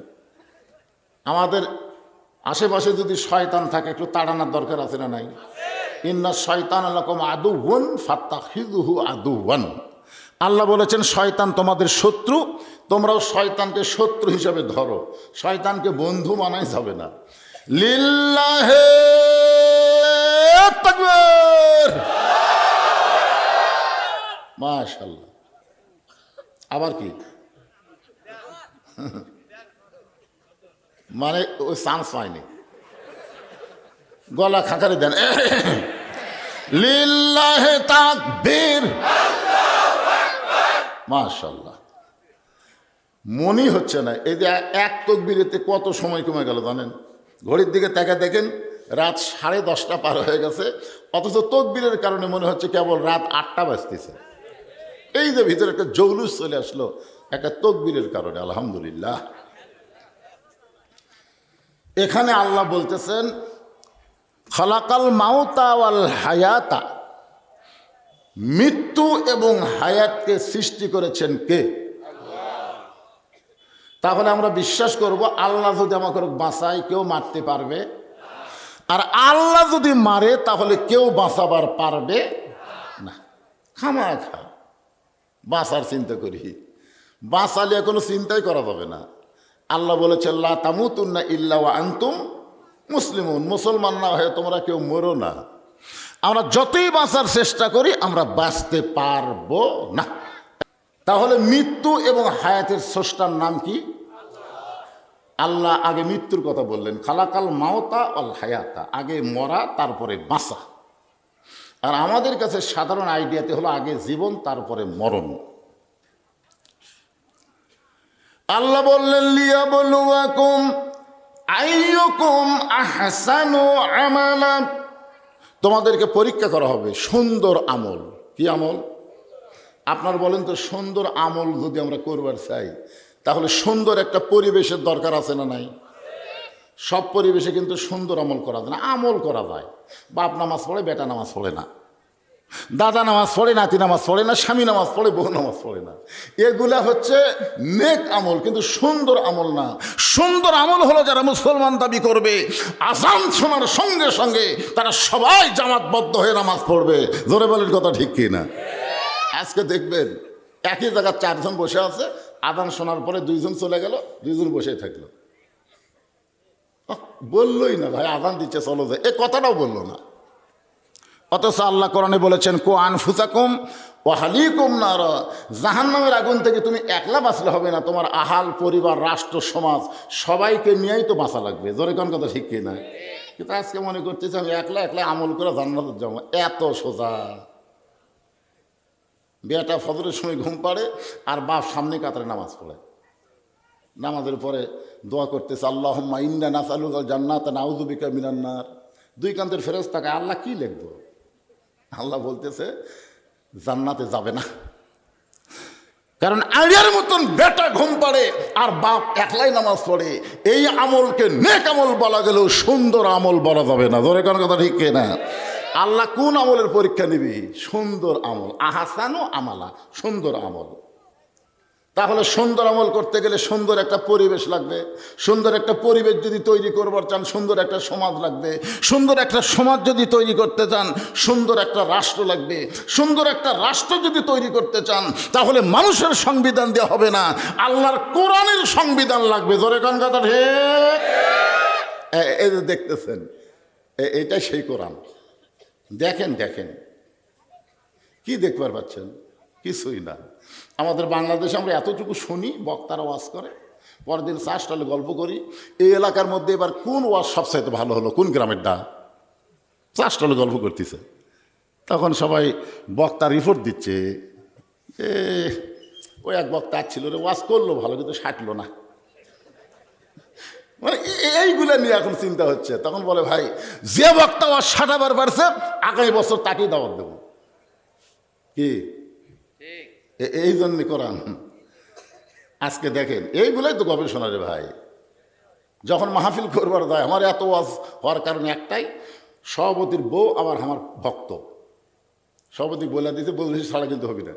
আমাদের আশেপাশে যদি শয়তান থাকে একটু তাড়ানোর দরকার আছে না নাই? ইন্না শয়তান লাকুম আদুওয়ান ফাত্তাখিযুহু আদুওয়ান। আল্লাহ বলেছেন শয়তান তোমাদের শত্রু, তোমরাও শয়তানকে শত্রু হিসাবে ধরো, শয়তানকে বন্ধু মানাই যাবে না। লিল্লাহে তাকবীর, মাশাআল্লাহ। আবার কি মানে ওই চান্স পায়নি, গলা খাঁকারে দেন। লিল্লাহে তাকবীর, মাশাআল্লাহ। মনই হচ্ছে না। এই যে এক তাকবীরেতে কত সময় কমে গেল জানেন? ঘড়ির দিকে তাকা দেখেন, রাত 10:30 পার হয়ে গেছে, অথচ তাকবীরের কারণে মনে হচ্ছে কেবল রাত 8টা বাজতেছে। এই যে ভিতরে একটা জৌলুস চলে আসলো একটা তাকবীরের কারণে, আলহামদুলিল্লাহ। এখানে আল্লাহ বলতেছেন খালাকাল মাউতা ওয়াল হায়াতা, মৃত্যু এবং হায়াতকে সৃষ্টি করেছেন কে? তাহলে আমরা বিশ্বাস করব আল্লাহ যদি আমাকে বাঁচায় কেউ মারতে পারবে, আর আল্লাহ যদি মারে তাহলে কেউ বাঁচাবার পারবে না। খামাখা বাঁচার চিন্তা করি, বাঁচালে কোনো চিন্তাই করা যাবে না। আল্লাহ বলেছেন লা তামুতুন্না ইল্লা ওয়া আনতুম মুসলিমুন, মুসলমান না হয়ে তোমরা কেউ মরো না। আমরা যতই বাঁচার চেষ্টা করি আমরা বাঁচতে পারবো না। তাহলে মৃত্যু এবং হায়াতের স্রষ্টার নাম কি? আল্লাহ আগে মৃত্যুর কথা বললেন, খালাকাল মাওতা ওয়াল হায়াতা, আগে মরা তারপরে বাঁচা। আর আমাদের কাছে সাধারণ আইডিয়াতে হলো আগে জীবন তারপরে মরণ। আল্লাহ বললেন লিয়াবলুয়াকুম আইয়ুকুম আহসানু আমালা, তোমাদেরকে পরীক্ষা করা হবে সুন্দর আমল। কি আমল? আপনার বলেন তো, সুন্দর আমল যদি আমরা করবার চাই তাহলে সুন্দর একটা পরিবেশের দরকার আছে না নাই? সব পরিবেশে কিন্তু সুন্দর আমল করা যায় না। আমল করা যায়, বাপ নামাজ পড়ে বেটা নামাজ পড়ে না, দাদা নামাজ পড়ে নাতি নামাজ পড়ে না, স্বামী নামাজ পড়ে বউ নামাজ পড়ে না, এগুলা হচ্ছে নেক আমল, কিন্তু সুন্দর আমল না। সুন্দর আমল হলো যারা মুসলমান দাবি করবে আযান শোনার সঙ্গে সঙ্গে তারা সবাই জামাতবদ্ধ হয়ে নামাজ পড়বে। জোরে বলেন কথা ঠিক কি না? আজকে দেখবেন একই জায়গায় 4 জন বসে আছে, আযান শোনার পরে 2 জন চলে গেল, 2 জন বসেই থাকলো। বললোই না ভাই আযান দিচ্ছে চলো যায়, এ কথাটাও বললো না। অথচ আল্লাহ কোরআনে বলেছেন কু আনফুসাকুম ওয়া আহলিকুম নার, জাহান্নামের আগুন থেকে তুমি একলা বাঁচলে হবে না, তোমার আহাল পরিবার রাষ্ট্র সমাজ সবাইকে নিয়েই তো বাঁচা লাগবে। জোরে কোন কথা ঠিক কি না? কিন্তু আজকে মনে করতেছি আমি একলা একলা আমল করে জান্নাতে যাবো, এত সোজা। বেটা ফজরের সময় ঘুম পাড়ে আর বাপ সামনে কাতারে নামাজ পড়ে, নামাজের পরে দোয়া করতেছে আল্লাহুম্মা ইন্না নাসআলুকাল জান্নাতা নাউযু বিকা মিনান নার। 2 কান্তের ফেরেশতাকে আল্লাহ কি লিখবো? আল্লাহ বলতেছে জান্নাতে যাবে না, কারণ আলিয়ার মতন বেটা ঘুম পাড়ে আর বাপ একলাই নামাজ পড়ে। এই আমলকে নেক আমল বলা গেলেও সুন্দর আমল বলা যাবে না। ধরে কোন কথা ঠিক না? আল্লাহ কোন আমলের পরীক্ষা নিবি? সুন্দর আমল, আহসানু আমালা, সুন্দর আমল। তাহলে সুন্দর আমল করতে গেলে সুন্দর একটা পরিবেশ লাগবে। সুন্দর একটা পরিবেশ যদি তৈরি করবার চান সুন্দর একটা সমাজ লাগবে। সুন্দর একটা সমাজ যদি তৈরি করতে চান সুন্দর একটা রাষ্ট্র লাগবে। সুন্দর একটা রাষ্ট্র যদি তৈরি করতে চান তাহলে মানুষের সংবিধান দেওয়া হবে না, আল্লাহর কোরআনের সংবিধান লাগবে। জোরে কোন কথা ঠিক? এই যে দেখতেছেন এইটাই সেই কোরআন। দেখেন দেখেন কি দেখবার পাচ্ছেন? কিছুই না। আমাদের বাংলাদেশে আমরা এতটুকু শুনি, বক্তারা ওয়াজ করে, পরের দিন চা স্টলে গল্প করি এই এলাকার মধ্যে এবার কোন ওয়াজ সবচাইতে ভালো হলো, কোন গ্রামেরটা, চা স্টলে গল্প করতেছে। তখন সবাই বক্তা রিপোর্ট দিচ্ছে, ওই এক বক্তা ছিল রে, ওয়াজ করলো ভালো কিন্তু সাটলো না। মানে এইগুলো নিয়ে এখন চিন্তা হচ্ছে। তখন বলে ভাই যে বক্তা ওয়াজ সাটাবার পারছে আগামী বছর তাকেই দাওয়াত দেবো। কি এই জন্য কোরআন। আজকে দেখেন এইগুলোই তো গবেষণা রে ভাই। যখন মাহফিল করবার দেয় আমার এত ওয়াজ হওয়ার কারণে একটাই, সভাপতির বউ আবার আমার ভক্ত, সভাপতি বলে দিতে বলছি ছাড়া কিন্তু হবি না।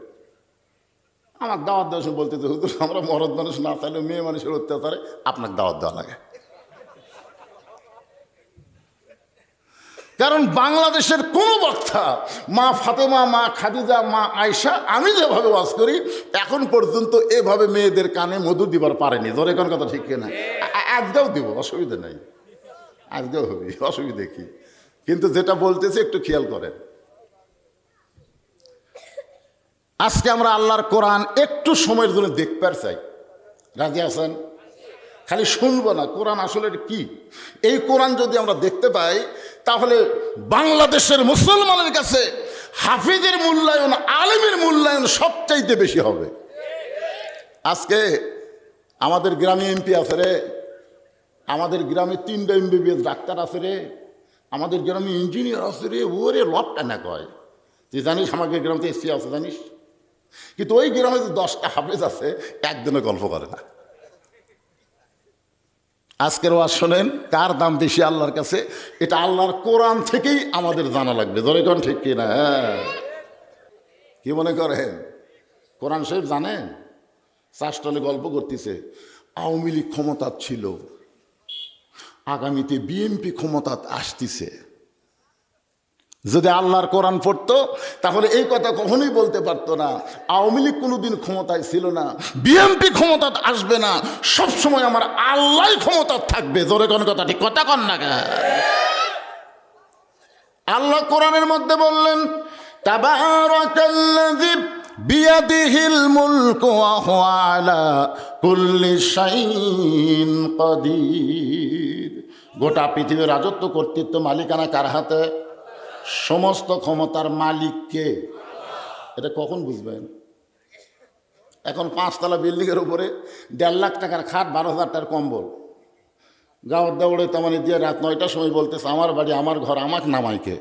আমার দাওয়াত দেওয়ার সময় বলতে হুজুর আমরা মরদ মানুষ না চাইলে মেয়ে মানুষের অত্যাচারে আপনাকে দাওয়াত দেওয়া লাগে। কারণ বাংলাদেশের কোনো বক্তা মা ফাতেমা, মা খাদিজা, মা আয়সা, আমি যেভাবে ওয়াজ করি এখন পর্যন্ত এভাবে মেয়েদের কানে মধু দিবার পারেনি। ধরে কোন কথা ঠিক কিনা? আজকেও দিব, অসুবিধা নেই, আজকেও হবে, অসুবিধা কি? কিন্তু যেটা বলতেছে একটু খেয়াল করেন। আজকে আমরা আল্লাহর কোরআন একটু সময়ের জন্য দেখতে চাই। রাজি আছেন? খালি শুনবো না, কোরআন আসলে কি। এই কোরআন যদি আমরা দেখতে পাই তাহলে বাংলাদেশের মুসলমানের কাছে হাফিজের মূল্যায়ন, আলেমের মূল্যায়ন সবচাইতে বেশি হবে। আজকে আমাদের গ্রামে এমপি আছে রে, আমাদের গ্রামে 3টা MBBS ডাক্তার আছে রে, আমাদের গ্রামে ইঞ্জিনিয়ার আছে রে, ওরে লটটা না কয়। তুই জানিস আমাদের গ্রামে এসি আছে জানিস? কিন্তু ওই গ্রামে যে 10টা হাফেজ আছে একদিনও গল্প করে না। আজকের ওয়াজ শোনেন, কার দাম বেশি আল্লাহর কাছে, এটা আল্লাহর কোরআন থেকেই আমাদের জানা লাগবে। ধরে কোন ঠিক কিনা? হ্যাঁ, কি মনে করেন? কোরআন শরীফ জানেন? চাষটলে গল্প করতেছে আওয়ামী লীগ ক্ষমতা ছিল, আগামীতে বিএনপি ক্ষমতা আসতেছে। যদি আল্লাহর কোরআন পড়তো তাহলে এই কথা কখনোই বলতে পারতো না আওয়ামী লীগ কোনোদিন ক্ষমতায় ছিল না, বিএনপি ক্ষমতা আসবে না, সবসময় আমার আল্লাহ ক্ষমতা থাকবে। জোরে কোন কথা ঠিক কথা কন না? আল্লাহ কোরআনের মধ্যে বললেন তাবারাকাল্লাযী বিয়াদিহিল মুলকু ওয়া হুয়া আলা কুল্লি শাইইন কাদির। গোটা পৃথিবীর রাজত্ব, কর্তৃত্ব, মালিকানা কার হাতে? সমস্ত ক্ষমতার মালিককে। এটা কখন বুঝবেন? এখন 5 তলা বিল্ডিংয়ের উপরে 1.5 লাখ টাকার খাট, 12,000 টাকার কম্বল, গাঁৱত দৌড়ে তেমনি দিয়ে রাত 9টার সময় বলতেছে আমার বাড়ি, আমার ঘর, আমাকে নামাইকে।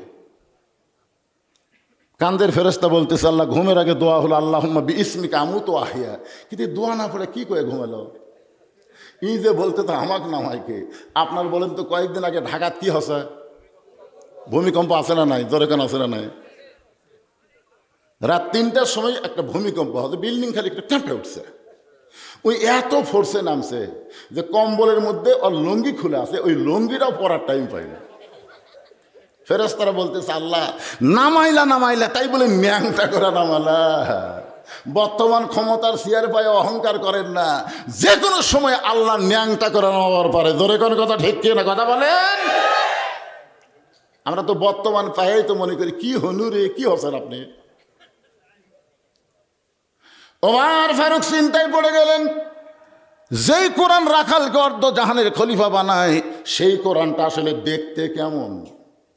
কান্দের ফেরেশতা বলতেছে আল্লাহ ঘুমের আগে দোয়া হলো আল্লাহুম্মা বিইসমিকা আমুতু ওয়া আহইয়া। কিন্তু দোয়া না পড়ে কি করে ঘুমালো? ই যে বলতে তো আমাকে নামাইকে। আপনার বলেন তো কয়েকদিন আগে ঢাকাত কি হচ্ছে? ভূমিকম্প আছে না নাই? জোরে কেন আছে না নাই? রাত 3টার সময় একটা ভূমিকম্প হচ্ছে, বিল্ডিং খালি একটা কেঁপে উঠছে। ওই এত ফোর্সে নামছে যে কম্বলের মধ্যে ওর লুঙ্গি খুলে আছে, ওই লুঙ্গিটাও পরার টাইম পাই না। ফেরেশতারা বলতেছে আল্লাহ নামাইলা তাই বলে ন্যাংটা করে নামালা। বর্তমান ক্ষমতার চেয়ার পায়ে অহংকার করেন না, যে কোনো সময় আল্লাহ ন্যাংটা করে নামাবার পারে। জোরে কোন কথা ঠিক কি না? কথা বলেন। আমরা তো বর্তমান পায়েই তো মনে করি কি হনু রে, কি হচ্ছেন আপনি? ওমর ফারুক চিন্তায় পড়ে গেলেন, যেই কোরআন রাখালকে অর্ধ জাহানের খলিফা বানায় সেই কোরআনটা আসলে দেখতে কেমন?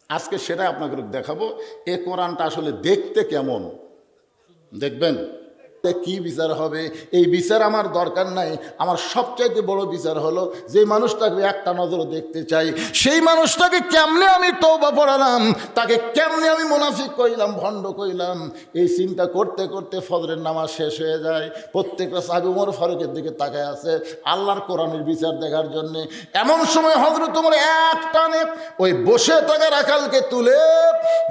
আজকে সেটাই আপনাকে দেখাবো। এ কোরআনটা আসলে দেখতে কেমন দেখবেন। কি বিচার হবে এই বিচার আমার দরকার নাই। আমার সবচাইতে বড় বিচার হলো যে মানুষটাকে একটা নজর দেখতে চাই, সেই মানুষটাকে কেমনে আমি তওবা পড়ালাম, তাকে কেমনে আমি মুনাফিক কইলাম, ভণ্ড কইলাম। এই চিন্তা করতে করতে ফজরের নামাজ শেষ হয়ে যায়। প্রত্যেকটা সাহাবী ওমর ফারুকের দিকে তাকায় আছে আল্লাহর কোরআনের বিচার দেখার জন্যে। এমন সময় হযরত ওমর এক টানে ওই বসে থাকা রাখালকে তুলে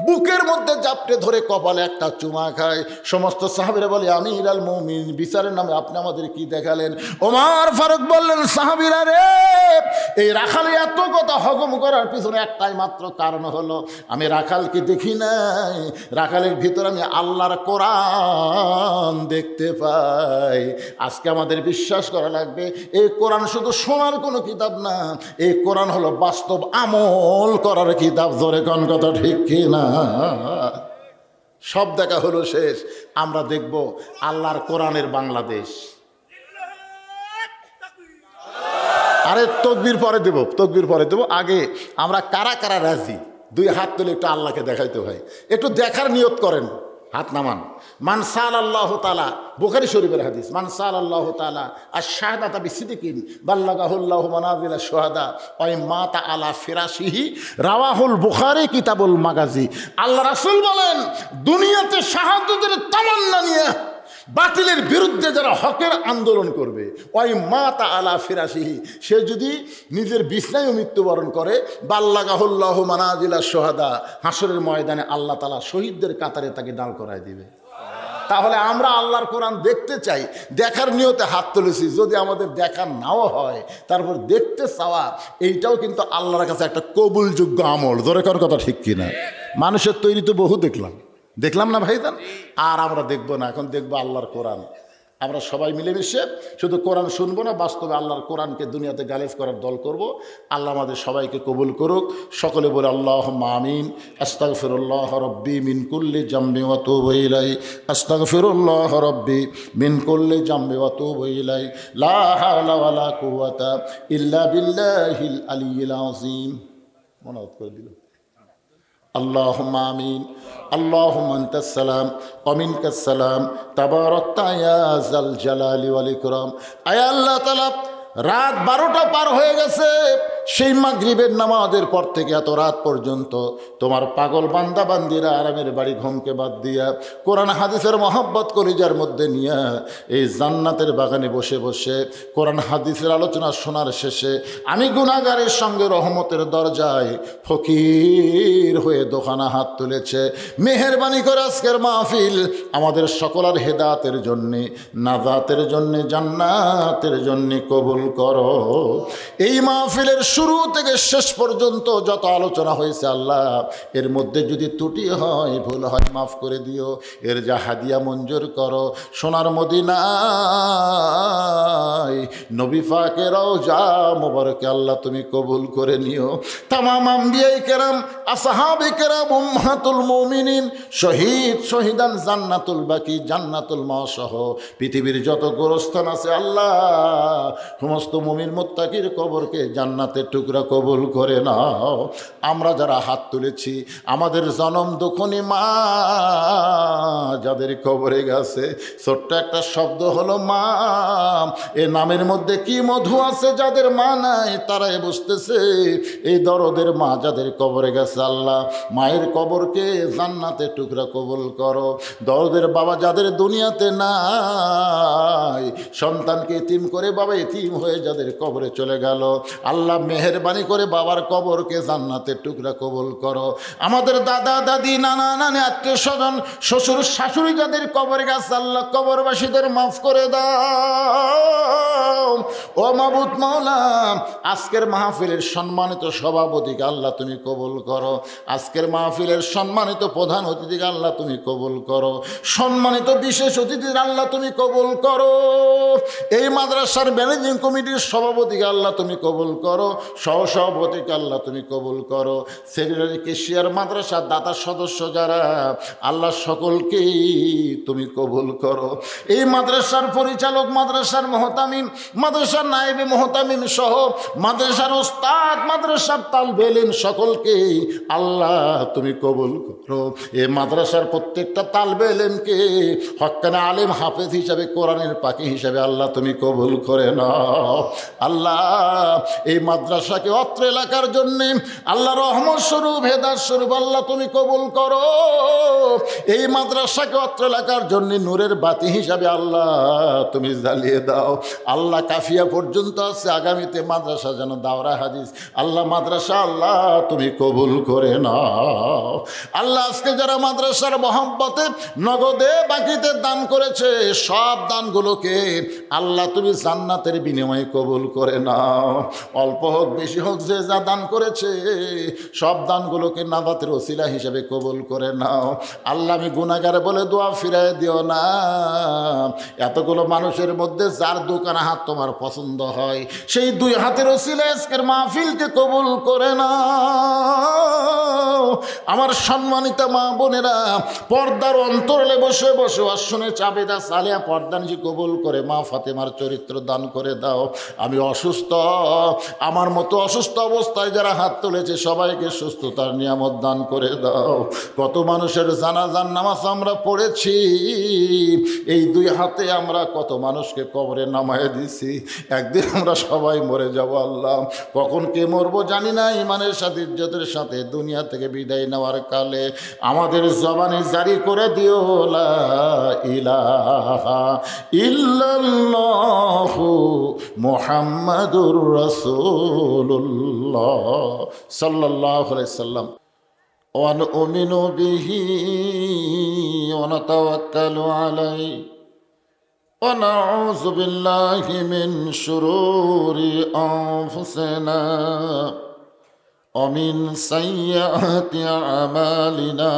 বুকের মধ্যে জাপটে ধরে কপালে একটা চুমা খায়। সমস্ত সাহাবীরা বলে আমির আল মুমিন, বিচারের নামে আপনি আমাদের কি দেখালেন? ওমর ফারুক বললেন সাহাবীরা রে, এই রাখালে এত কথা হজম করার পিছনে একটাই মাত্র কারণ হলো আমি রাখালকে দেখি নাই, রাখালের ভিতর আমি আল্লাহর কোরআন দেখতে পাই। আজকে আমাদের বিশ্বাস করা লাগবে এই কোরআন শুধু শোনার কোনো কিতাব না, এই কোরআন হলো বাস্তব আমল করার কিতাব। জোরে কোন কথা ঠিক কি না? সব দেখা হলো শেষ, আমরা দেখব আল্লাহর কোরআনের বাংলাদেশ। আরে তকবীর পরে দেব, তকবীর পরে দেব। আগে আমরা কারা কারা রাজি 2 হাত তুলে একটু আল্লাহকে দেখাইতে হয়, একটু দেখার নিয়ত করেন। হাত নামান। মান সাল্লাল্লাহু তাআলা, বুখারী শরীফের হাদিস, মান সাল্লাল্লাহু তাআলা আশ-শাহাদাতা বিসিদকিন বাল্লাগাহুল্লাহু মানাজিলা শুহাদা ওয়া মাতা আলা ফিরাশিহি, রাওয়াহুল বুখারী কিতাবুল মাগাজি। আল্লাহ রাসূল বলেন দুনিয়াতে শাহাদাতের তামান্না নিয়ে বাতিলের বিরুদ্ধে যারা হকের আন্দোলন করবে, ওই মাতা আলা ফিরাশিহি, সে যদি নিজের বিছনায় মৃত্যুবরণ করে, বাল্লাগাহুল্লাহু মানাজিলা শুহাদা, হাসরের ময়দানে আল্লাহ তাআলা শহীদদের কাতারে তাকে দাঁড় করায় দিবে। তাহলে আমরা আল্লাহর কোরআন দেখতে চাই, দেখার নিয়তে হাত তুলেছি, যদি আমাদের দেখা নাও হয় তারপর দেখতে চাওয়া এইটাও কিন্তু আল্লাহর কাছে একটা কবুলযোগ্য আমল। ধরে কার কথা ঠিক কিনা? মানুষের তৈরি তো বহু দেখলাম না ভাইজান? আর আমরা দেখবো না, এখন দেখবো আল্লাহর কোরআন। আমরা সবাই মিলেমিশে শুধু কোরআন শুনবো না, বাস্তবে আল্লাহর কোরআনকে দুনিয়াতে গালিব করার দল করব। আল্লাহ আমাদের সবাইকে কবুল করুক। সকলে বলে আল্লাহুম্মা আমিন। আস্তাগফিরুল্লাহ রাব্বি মিন কুল্লি জামবি ওয়া তুবু ইলাইহি। আস্তাগফিরুল্লাহ রাব্বি মিন কুল্লি জামবি ওয়া তুবু ইলাইহি। লা হাওলা ওয়া লা কুওয়াতা ইল্লা বিল্লাহিল আলিয়্যিল আযীম। মনোত করে দিল। আল্লাহুম্মা আমিন। আল্লাহুম্মা আনতাস সালাম ওয়া মিনকাস সালাম তাবারাকতা ইয়া যাল জালালি ওয়াল ইকরাম। আয় আল্লাহ তাআলা, রাত 12টা পার হয়ে গেছে, সেই মাগরিবের নামাজের পর থেকে এত রাত পর্যন্ত তোমার পাগল বান্দা বান্দিরা আরামের বাড়ি ঘুমকে বাদ দিয়া কোরআন হাদিসের মহব্বত কলিজার মধ্যে নিয়ে এই জান্নাতের বাগানে বসে বসে কোরআন হাদিসের আলোচনা শোনার শেষে আমি গুনাহগারের সঙ্গে রহমতের দরজায় ফকির হয়ে দোকানা হাত তুলেছে। মেহেরবানি করে আজকের মাহফিল আমাদের সকলের হেদায়েতের জন্যে, নাজাতের জন্যে, জান্নাতের জন্যে কবুল করো। এই মাহফিলের শুরু থেকে শেষ পর্যন্ত যত আলোচনা হয়েছে আল্লাহ, এর মধ্যে যদি ত্রুটি হয়, ভুল হয়, মাফ করে দিও। এর যা হাদিয়া মঞ্জুর করো। সোনার মদিনায় নবী পাকের রওজা মোবারকে আল্লাহ তুমি কবুল করে নিও। তামাম আম্বিয়ায়ে কেরাম, আসহাবে কেরাম, উম্মাহাতুল মুমিনিন, শহীদ শহীদান, জান্নাতুল বাকি, জান্নাতুল মাসহ পৃথিবীর যত গোরস্থান আছে আল্লাহ, সমস্ত মুমিন মুত্তাকির কবরকে জান্নাতের টুকরা কবুল করে নাও। আমরা যারা হাত তুলেছি, আমাদের জনম দুঃখনী মা যাদের কবরে গেছে, ছোট্ট একটা শব্দ হলো মা, এ নামের মধ্যে কি মধু আছে, যাদের মা নাই তারাই বুঝতেছে এই দরদের মা যাদের কবরে গেছে আল্লাহ, মায়ের কবরকে জান্নাতের টুকরা কবুল করো। দরদের বাবা যাদের দুনিয়াতে নাই, সন্তানকে এতিম করে বাবা এতিম হয়ে যাদের কবরে চলে গেল আল্লাহ, মেহেরবানি করে বাবার কবরকে জান্নাতের টুকরা কবুল করো। আমাদের দাদা দাদি, নানা নানি, আত্মীয় স্বজন, শ্বশুর শাশুড়ি যাদের কবরে গেছে আল্লাহ, কবরবাসীদের মাফ করে দাও। ও মাবুদ মাওলা, আজকের মাহফিলের সম্মানিত সভাপতিকে আল্লাহ তুমি কবুল করো। আজকের মাহফিলের সম্মানিত প্রধান অতিথিকে আল্লাহ তুমি কবুল করো। সম্মানিত বিশেষ অতিথির আল্লাহ তুমি কবুল করো। এই মাদ্রাসার ম্যানেজিং কমিটির সভাপতিকে আল্লাহ তুমি কবুল করো। সহসভাপতিকে আল্লাহ তুমি কবুল করো। সেক্রেটারি, কেশিয়ার, মাদ্রাসার দাতা সদস্য যারা আল্লাহ, সকলকেই তুমি কবুল করো। এই মাদ্রাসার পরিচালক, মাদ্রাসার মহতামিম, মাদ্রাসার নায়েবে মহতামিম সহ মাদ্রাসার ওস্তাদ, মাদ্রাসার তালবে ইলম, সকলকেই আল্লাহ তুমি কবুল করো। এই মাদ্রাসার প্রত্যেকটা তালবে ইলমকে হক্কানে আলেম, হাফেজ হিসাবে, কোরআনের পাখি হিসাবে আল্লাহ তুমি কবুল করে নাও। আল্লাহ, এই মাদ্রাসাকে অত্র এলাকার জন্যে আল্লাহ রহমত স্বরূপ, হেদায়েত স্বরূপ আল্লাহ তুমি কবুল করো। এই মাদ্রাসাকে অত্র এলাকার জন্য নূরের বাতি হিসাবে আল্লাহ তুমি জ্বালিয়ে দাও। আল্লাহ, কাফিয়া পর্যন্ত আছে, আগামীতে মাদ্রাসা যেন দাওরা হাদিস আল্লাহ মাদ্রাসা আল্লাহ তুমি কবুল করে নাও। আল্লাহ, আজকে যারা মাদ্রাসার মহব্বতে নগদে বাকিতে দান করেছে, সব দানগুলোকে আল্লাহ তুমি জান্নাতের বিনিময়ে কবুল করে নাও। অল্প হোক বেশি হোক, যে যা দান করেছে সব দানগুলোকে নাজাতের ওসিলা হিসেবে কবুল করে নাও। আল্লাহ, আমি গুনাহগার বলে দোয়া ফিরাই দিও না। এতগুলো মানুষের মধ্যে যার দোকান হাত তোমার পছন্দ হয়, সেই দুই হাতের ওসিলা আজকের মাহফিলকে কবুল করে নাও। আমার সম্মানিত মা বোনেরা, পর্দার অন্তরালে বসে বসে আসনে চাবেদা সালিয়া পর্দানজি কবুল করে মা ফাতেমার চরিত্র দান করে দাও। আমি অসুস্থ, আমার মতো অসুস্থ অবস্থায় যারা হাত তুলেছে সবাইকে সুস্থতার নিয়ামত দান করে দাও। কত মানুষের জানাজার নামাজ আমরা পড়েছি, এই দুই হাতে আমরা কত মানুষকে কবরে নামায় দিছি। একদিন আমরা সবাই মরে যাব আল্লাহ, কখন কে মরবো জানি না। ইমানের সাথে, ইজ্জতের সাথে দুনিয়া থেকে বিদায় নেওয়ার কালে আমাদের জবানে জারি করে দিও লা ইলাহা ইল্লাল্লাহু মুহাম্মাদুর রাসূলুল্লাহ সাল্লাল্লাহু আলাইহি সাল্লাম। ونؤمن به ونتوكل عليه ونعوذ بالله من شرور أنفسنا ومن سيئات أعمالنا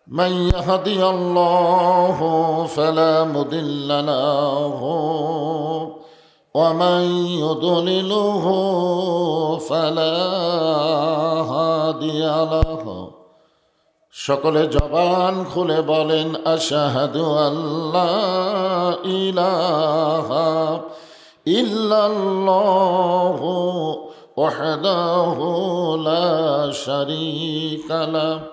من يهدي الله فلا مضل له ومن يضلله فلا هادي له সকলে জবান খুলে বলেন আশহাদু আল্লা ইলাহা ইল্লাল্লাহু ওয়াহদাহু লা শারীকা লাহু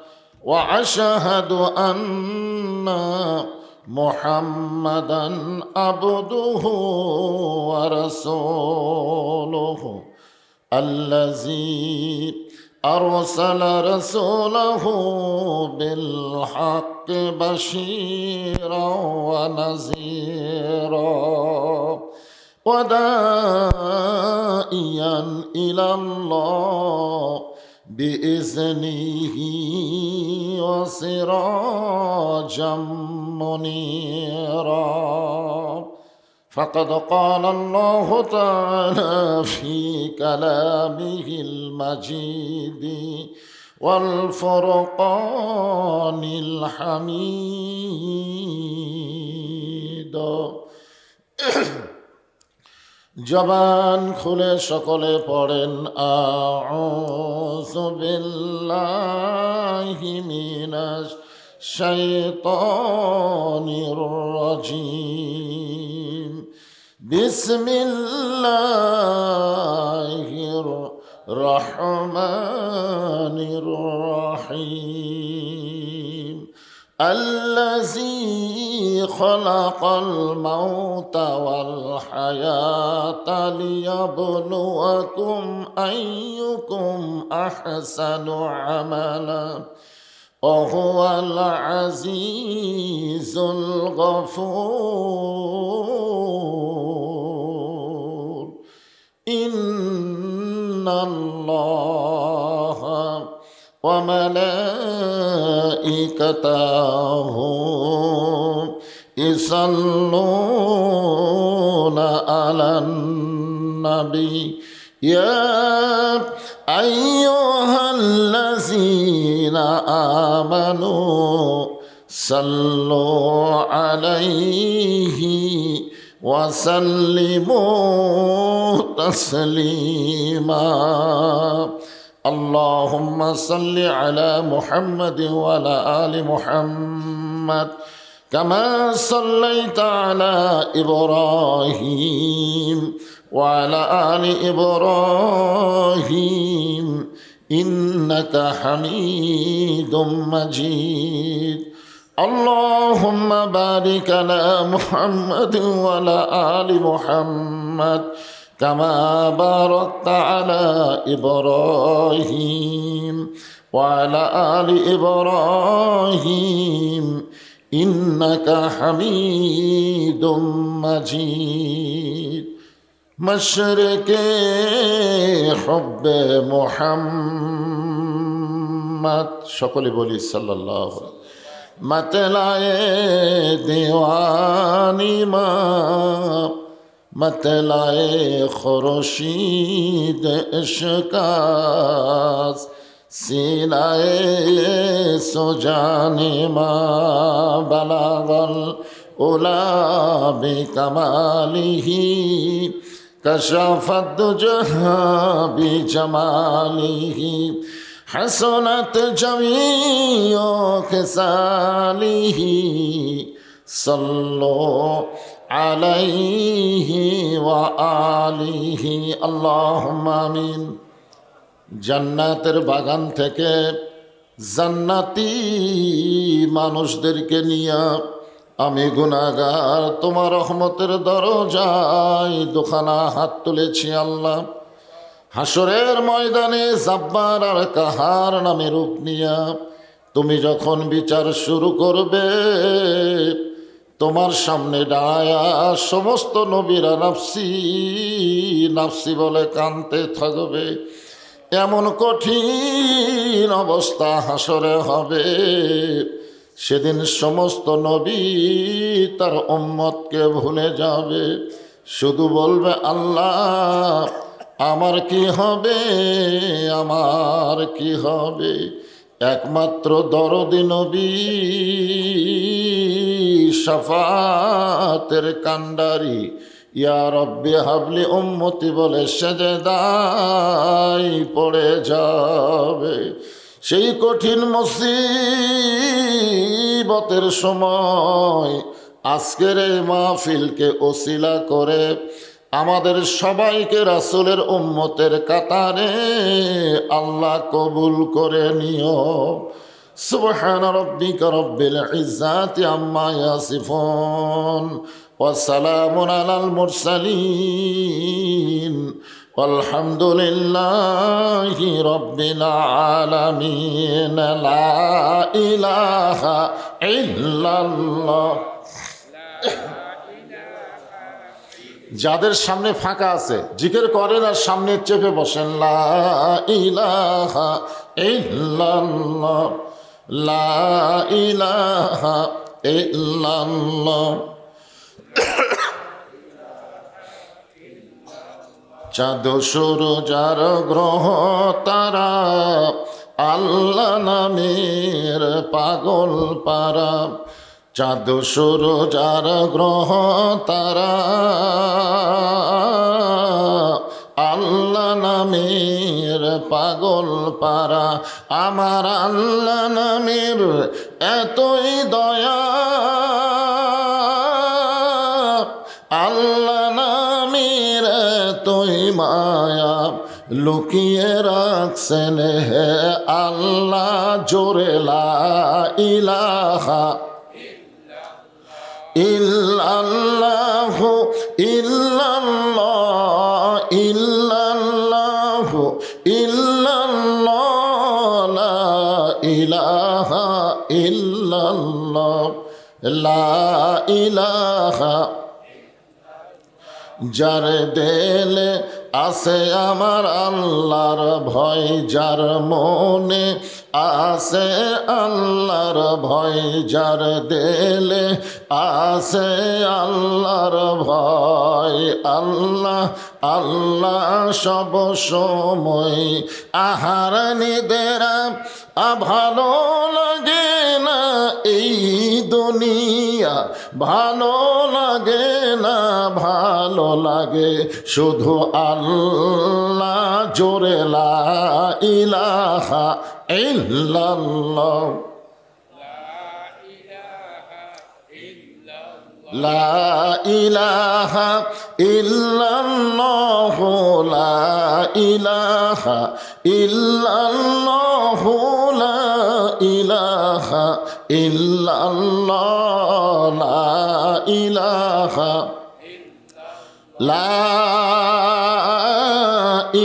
ওয়া আশহাদু আন্না মুহাম্মাদান আবদুহু ওয়া রাসূলুহু আল্লাযী أرسل رسوله بالحق بشيرا ونذيرا وداعيا إلى الله بإذنه وسراجا منيرا فقد قال الله تعالى في كلامه المجيد والفرقان الحميد জবান খুলে সকলে পড়েন আউযু বিল্লাহি মিনাশ শাইতানির রাজিম বিসমিল্লাহির রহমানির রহিম الذي خلق الموت والحياة ليبلوكم أيكم أحسن عملا وهو العزيز الغفور إن الله وملائكته يصلون على النبي يا أيها الذين آمنوا صلوا عليه وسلموا تسليما اللهم صل على محمد وعلى آل محمد كما صليت على إبراهيم وعلى آل إبراهيم إنك حميد مجيد اللهم بارك على محمد وعلى آل محمد كما باركت على إبراهيم وعلى آل إبراهيم إنك حميد مجيد مشرق حب محمد সকলে বলি সাল্লাল্লাহু মতলায়ে দিওয়ানি মা মতলায়ে খুরশিদ ইশকাস সিনায়ে সুজানে মা বালাগল উলা বিকামালিহি كشفت جها بجماله حسنت جميع خصاله صلوا عليه وآله اللهم آمين জান্নাতের বাগান থেকে জান্নাতি মানুষদেরকে নিয়ে আমি গুনাহগার তোমার রহমতের দরজায় দুখানা হাত তুলেছি আল্লাহ। হাসরের ময়দানে জাব্বার আর কাহার নামে রূপ নিয়া তুমি যখন বিচার শুরু করবে, তোমার সামনে দাঁড়ায়া সমস্ত নবীরা নাফসি নাফসি বলে কাঁদতে থাকবে। এমন কঠিন অবস্থা হাসরে হবে, সেদিন সমস্ত নবী তার উম্মতকে ভুলে যাবে, শুধু বলবে আল্লাহ আমার কি হবে, আমার কি হবে। একমাত্র দরদি নবী শাফাতের কান্ডারি ইয়া রব্বি হাবলি উম্মতি বলে সেজদায় পড়ে যাবে। সেই কঠিন মুসিবতের সময় আজকের এই মাহফিলকে ওসিলা করে আমাদের সবাইকে রাসূলের উম্মতের কাতারে আল্লাহ কবুল করে নিও। সুবহান রাব্বিকা রব্বিল ইজ্জাতি আম্মা ইয়াসিফুন ওয়া সালামুন আলাল মুরসালিন আলহামদুলিল্লাহি রাব্বিল আলামিন। লা ইলাহা ইল্লাল্লাহ। যাদের সামনে ফাঁকা আছে জিকির করেন আর সামনে চেপে বসেন। লা ইলাহা ইল্লাল্লাহ, লা ইলাহা ইল্লাল্লাহ। চাঁদ সূরজ আর গ্রহ তারা আল্লাহ নামের পাগল পারা। চাঁদ সূরজ আর গ্রহ তারা আল্লাহ নামের পাগল পারা। আমার আল্লাহ নামের এতই দয়া, আল্লাহ নামের এতই মায়া, লুকিয়ে রাখছেন হে আল্লাহ জোরে লা ইলাহা ইল্লাল্লাহু ইল্লাল্লাহ ইল্লাল্লাহু ইল্লাল্লাহ লা ইলাহা ইল্লাল্লাহ লা ইলাহা। যার দেলে আছে আমার আল্লাহর ভয়, যার মনে আছে আল্লাহর ভয়, যার দেলে আছে আল্লাহর ভয়, আল্লাহ আল্লাহ সব সময়। আহার নিদেরা ভালো লাগে না এই দুনিয়া, ভালো লাগে না, ভালো লাগে শুধু আল্লাহ জোরে লা ইলাহা ইল্লাল্লাহ, লা ইলাহা ইল্লাল্লাহ, লা ইলাহা ইল্লাল্লাহ, লা ইলাহা ইল্লাল্লাহ, লা ইলাহা লা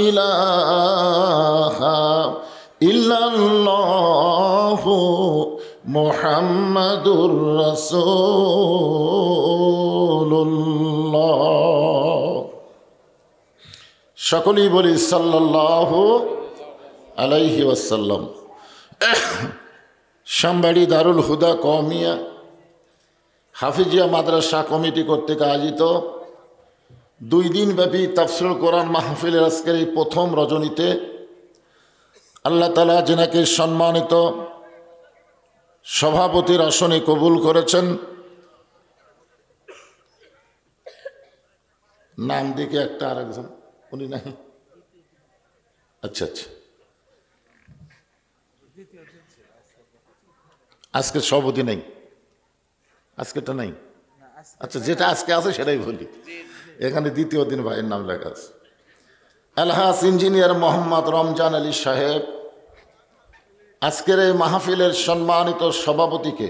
ইলাহা ইল্লাল্লাহ মুহাম্মাদুর রাসূলুল্লাহ। সকলেই বলি সাল্লাল্লাহু আলাইহি ওয়াসাল্লাম। শামবাড়ি দারুল হুদা কওমিয়া হাফিজিয়া মাদ্রাসা কমিটি কর্তৃক আয়োজিত 2 দিনব্যাপী তাফসীরুল কোরআন মাহফিলের আজকের এই প্রথম রজনীতে আল্লাহ তাআলা যিনাকে সম্মানিত সভাপতির আসনে কবুল করেছেন, নাম দিকে একটা আরেকজন উনি নাই, আচ্ছা আচ্ছা, আজকে সভাপতি নেই, আজকেরটা নাই, আচ্ছা যেটা আজকে আছে সেটাই বলি। এখানে দ্বিতীয় দিন ভাইয়ের নাম লেখা আছে। আলহাজ ইঞ্জিনিয়ার মোহাম্মদ রমজান আলী সাহেব আজকের এই মাহফিলের সম্মানিত সভাপতিকে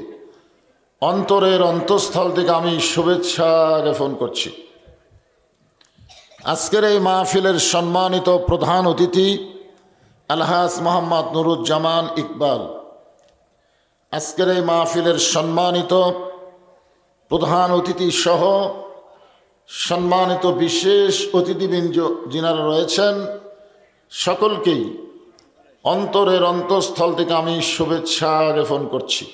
অন্তরের অন্তঃস্থল থেকে আমি শুভেচ্ছা জ্ঞাপন করছি। আজকের এই মাহফিলের সম্মানিত প্রধান অতিথি আলহাজ মোহাম্মদ নুরুজ্জামান ইকবাল, আজকের এই মাহফিলের সম্মানিত প্রধান অতিথি সহ সম্মানিত বিশেষ অতিথিবৃন্দ যিনারা রয়েছেন সকলকেই অন্তরের অন্তঃস্থল থেকে আমি শুভেচ্ছা জ্ঞাপন করছি।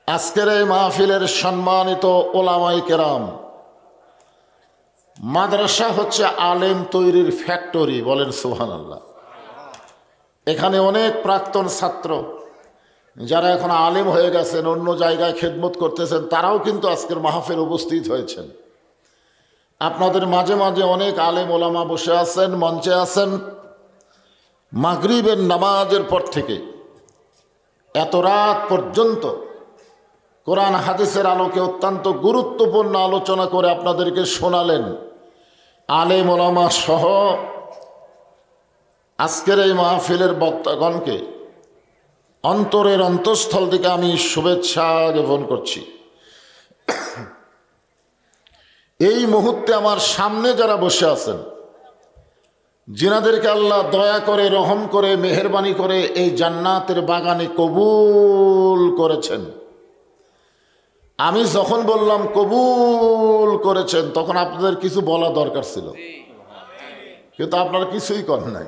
আজকের এই মাহফিলের সম্মানিত ওলামায়ে কেরাম, মাদ্রাসা হচ্ছে আলেম তৈরির ফ্যাক্টরি, বলেন সুবহানাল্লাহ। এখানে অনেক প্রাক্তন ছাত্র যারা এখন আলেম হয়ে গেছেন, অন্য জায়গায় খেদমত করতেছেন, তারাও কিন্তু আজকের মাহফিলে উপস্থিত হয়েছেন। আপনাদের মাঝে মাঝে অনেক আলেম ওলামা বসে আছেন, মঞ্চে আছেন। মাগরিবের নামাজের পর থেকে এত রাত পর্যন্ত কোরআন হাদিসের আলোকে অত্যন্ত গুরুত্বপূর্ণ আলোচনা করে আপনাদেরকে শোনালেন। আলেম ওলামা সহ আজকের এই মাহফিলের বক্তাগণকে অন্তরের অন্তঃস্থল থেকে আমি শুভেচ্ছা জ্ঞাপন করছি। এই মুহূর্তে আমার সামনে যারা বসে আছেন, যিনাদেরকে আল্লাহ দয়া করে, রহম করে, মেহেরবানি করে এই জান্নাতের বাগানে কবুল করেছেন, আমি যখন বললাম কবুল করেছেন তখন আপনাদের কিছু বলা দরকার ছিল, কিন্তু আপনারা কিছুই করেন নাই।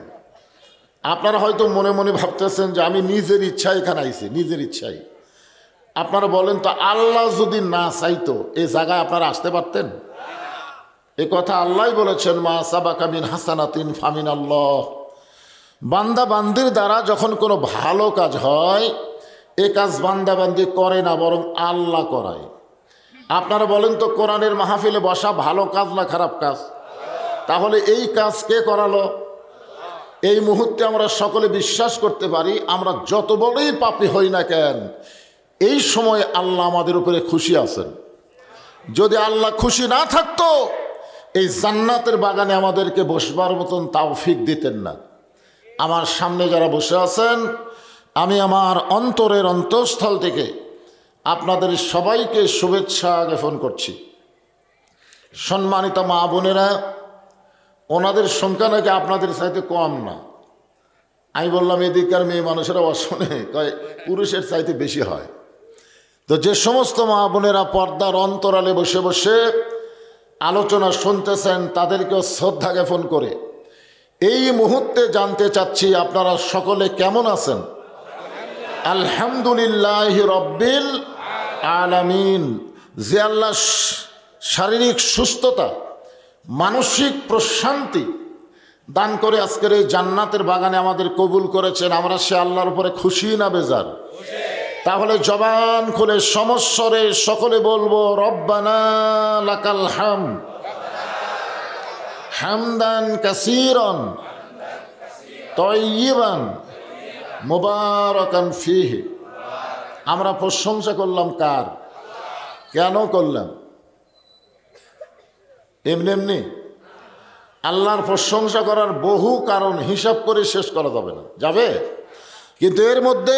আপনারা হয়তো মনে মনে ভাবতেছেন যে আমি নিজের ইচ্ছায় এখানে আইছি, নিজের ইচ্ছায়। আপনারা বলেন তো, আল্লাহ যদি না চাইতো এই জায়গায় আপনারা আসতে পারতেন? এ কথা আল্লাহ বলেছেন, মা সাবাকা মিন হাসানাতিন ফামিন আল্লাহ। বান্দা বান্দির দ্বারা যখন কোনো ভালো কাজ হয়, এ কাজ বান্দা বান্দি করে না, বরং আল্লাহ করায়। আপনারা বলেন তো, কোরআনের মাহফিলে বসা ভালো কাজ না খারাপ কাজ? তাহলে এই কাজ কে করালো? এই মুহূর্তে আমরা সকলে বিশ্বাস করতে পারি, আমরা যত বড়ই পাপী হই না কেন, এই সময় আল্লাহ আমাদের উপরে খুশি আছেন। যদি আল্লাহ খুশি না থাকতো, এই জান্নাতের বাগানে আমাদেরকে বসবার মতন তৌফিক দিতেন না। আমার সামনে যারা বসে আছেন, আমি আমার অন্তরের অন্তঃস্থল থেকে আপনাদের সবাইকে শুভেচ্ছা জ্ঞাপন করছি। সম্মানিত মা বোনেরা, ওনাদের সংখ্যা নাকি আপনাদের চাইতে কম না। আমি বললাম এদিককার মেয়ে মানুষেরা অশোনে কয় পুরুষের চাইতে বেশি হয়। তো যে সমস্ত মা বোনেরা পর্দার অন্তরালে বসে বসে আলোচনা শুনতেছেন, তাদেরকেও শ্রদ্ধা জ্ঞাপন করে এই মুহূর্তে জানতে চাচ্ছি আপনারা সকলে কেমন আছেন? আলহামদুলিল্লাহ রব্বিল আলামিন। যে আল্লাহ শারীরিক সুস্থতা, মানসিক প্রশান্তি দান করে আজকের এই জান্নাতের বাগানে আমাদের কবুল করেছেন, আমরা সে আল্লাহর উপরে খুশি না বেজার? তাহলে জবান খুলে সমস্বরে সকলে বলবো, রব্বানা লাকাল হামদ হামদান কাসীরান তাইয়িবান মুবারাকান ফীহি। আমরা প্রশংসা করলাম কার? কেন করলাম? এমনি এমনি? আল্লাহর প্রশংসা করার বহু কারণ, হিসাব করে শেষ করা যাবে না, যাবে? কিন্তু এর মধ্যে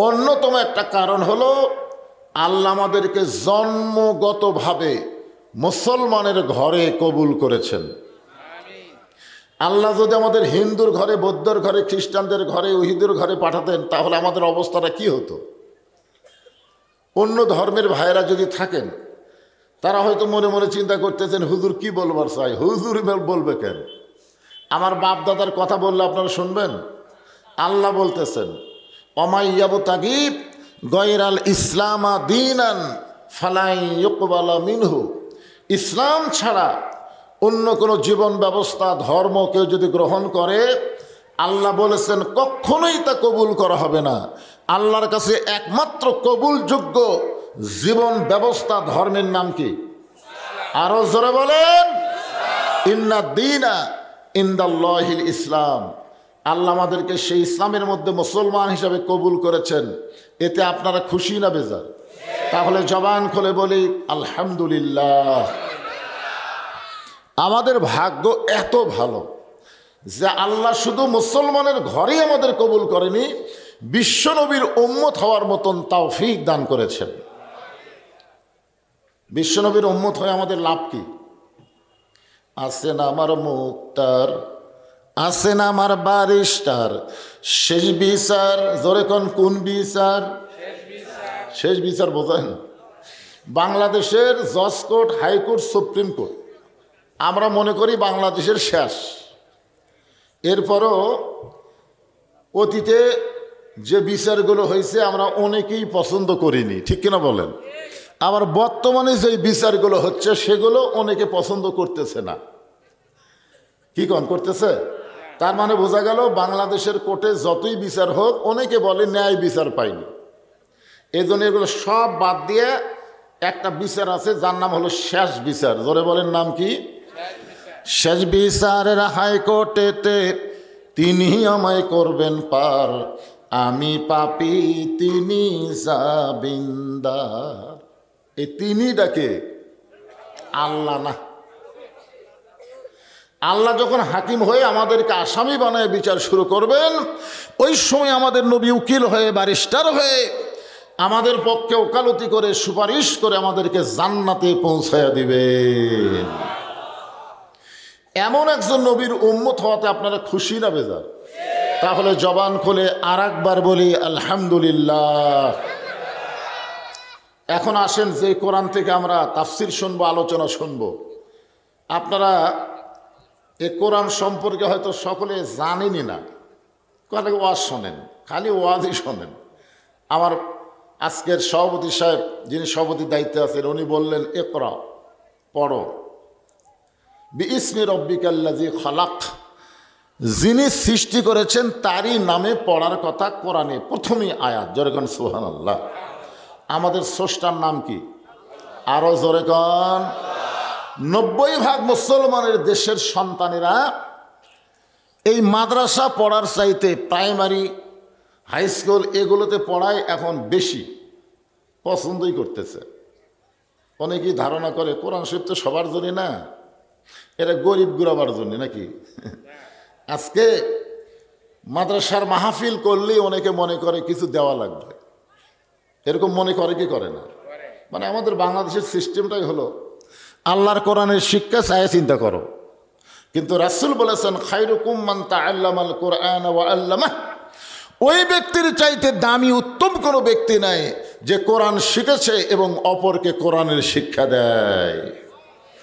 অন্যতম একটা কারণ হলো, আল্লাহ আমাদেরকে জন্মগতভাবে মুসলমানের ঘরে কবুল করেছেন। আল্লাহ যদি আমাদের হিন্দুর ঘরে, বৌদ্ধর ঘরে, খ্রিস্টানদের ঘরে, ইহুদির ঘরে পাঠাতেন, তাহলে আমাদের অবস্থাটা কি হতো? অন্য ধর্মের ভাইয়েরা যদি থাকেন, তারা হয়তো মনে মনে চিন্তা করতেছেন, হুজুর কি বলবার চাই, হুজুর বলবে কেন? আমার বাপ দাদার কথা বললে আপনারা শুনবেন? আল্লাহ বলতেছেন, অমাইয়াবতাগি গয়রাল ইসলামা দীনান ফালাই ইউকবালা মিনহু। ইসলাম ছাড়া অন্য কোনো জীবন ব্যবস্থা, ধর্ম কেউ যদি গ্রহণ করে, আল্লাহ বলেছেন কখনোই তা কবুল করা হবে না। আল্লাহর কাছে একমাত্র কবুলযোগ্য জীবন ব্যবস্থা, ধর্মের নাম কি? আরো জোরে বলেন, ইন্না দীনা ইনদাল্লাহিল ইসলাম। আল্লাহ আমাদেরকে সেই ইসলামের মধ্যে মুসলমান হিসাবে কবুল করেছেন। এতে আপনারা খুশি না বেজার? তাহলে জবান খুলে বলি আলহামদুলিল্লাহ। আমাদের ভাগ্য এত ভালো যে আল্লাহ শুধু মুসলমানের ঘরেই আমাদের কবুল করেনি, বিশ্বনবীর উম্মত হওয়ার মতন তৌফিক দান করেছেন। বিশ্বনবীর উম্মত হয়ে আমাদের লাভ কি? আছেন আমার মুক্তার, আছেন আমার বারিস্টার, শেষ বিচার। জোরে কোন বিচার? শেষ বিচার বোঝেন? বাংলাদেশের জজ কোর্ট, হাইকোর্ট, সুপ্রিম কোর্ট আমরা মনে করি বাংলাদেশের শেষ। এরপরও অতীতে যে বিচারগুলো হয়েছে আমরা অনেকেই পছন্দ করিনি, ঠিক কিনা বলেন? আবার বর্তমানে যে বিচারগুলো হচ্ছে সেগুলো অনেকে পছন্দ করতেছে না। কি করতেছে? তার মানে বোঝা গেল বাংলাদেশের কোর্টে যতই বিচার হোক অনেকে বলে ন্যায় বিচার পায়নি। এই জন্য এগুলো সব বাদ দিয়ে একটা বিচার আছে যার নাম হলো শেষ বিচার। জোরে বলেন, নাম কি? শেষ বিচারের হাইকোর্টেতে তিনি আমায় করবেন পার, আমি পাপী তিনি জামিনদার। এই তিনি ডাকে আল্লাহ না। আল্লাহ যখন হাকিম হয়ে আমাদেরকে আসামি বানায় বিচার শুরু করবেন, ওই সময় আমাদের নবী উকিল হয়ে ব্যারিস্টার হয়ে আমাদের পক্ষে ওকালতি করে সুপারিশ করে আমাদেরকে জান্নাতে পৌঁছায়া দিবেন। এমন একজন নবীর উম্মত হওয়াতে আপনারা খুশি না বেজার? তাহলে জবান খুলে আর একবার বলি আলহামদুলিল্লাহ। এখন আসেন যে কোরআন থেকে আমরা তাফসির শুনবো, আলোচনা শুনবো। আপনারা এই কোরআন সম্পর্কে হয়তো সকলে জানেনই না, অনেক ওয়াজ শোনেন, খালি ওয়াজই শোনেন। আমার আজকের সভাপতি সাহেব, যিনি সভাপতির দায়িত্বে আছেন, উনি বললেন ইকরা, পড়ো, বিইসমি রব্বিকাল্লাযী খালাক, যিনি সৃষ্টি করেছেন তারই নামে পড়ার কথা কোরআনে প্রথমেই আয়াত। জোরে কোন সুবহানাল্লাহ। আমাদের স্রষ্টার নাম কি? আরো জোরে কোন। 90% মুসলমানের দেশের সন্তানেরা এই মাদ্রাসা পড়ার চাইতে প্রাইমারি, হাই স্কুল এগুলোতে পড়ায় এখন বেশি পছন্দই করতেছে। অনেকেই ধারণা করে কোরআন শরীফ তো সবার জন্য না, এরা গরিব গুরাবার জন্য নাকি। আজকে মাদ্রাসার মাহফিল করলেই অনেকে মনে করে কিছু দেওয়া লাগবে, এরকম মনে করে কি করে না? মানে আমাদের বাংলাদেশের সিস্টেমটাই হলো আল্লাহর কোরআনের শিক্ষা চায় চিন্তা করো। কিন্তু রাসূল বলেছেন খায়রুকুম মান তাআল্লামাল কোরআন ওয়া আল্লামাহ, ওই ব্যক্তির চাইতে দামি উত্তম কোনো ব্যক্তি নাই যে কোরআন শিখেছে এবং অপরকে কোরআনের শিক্ষা দেয়।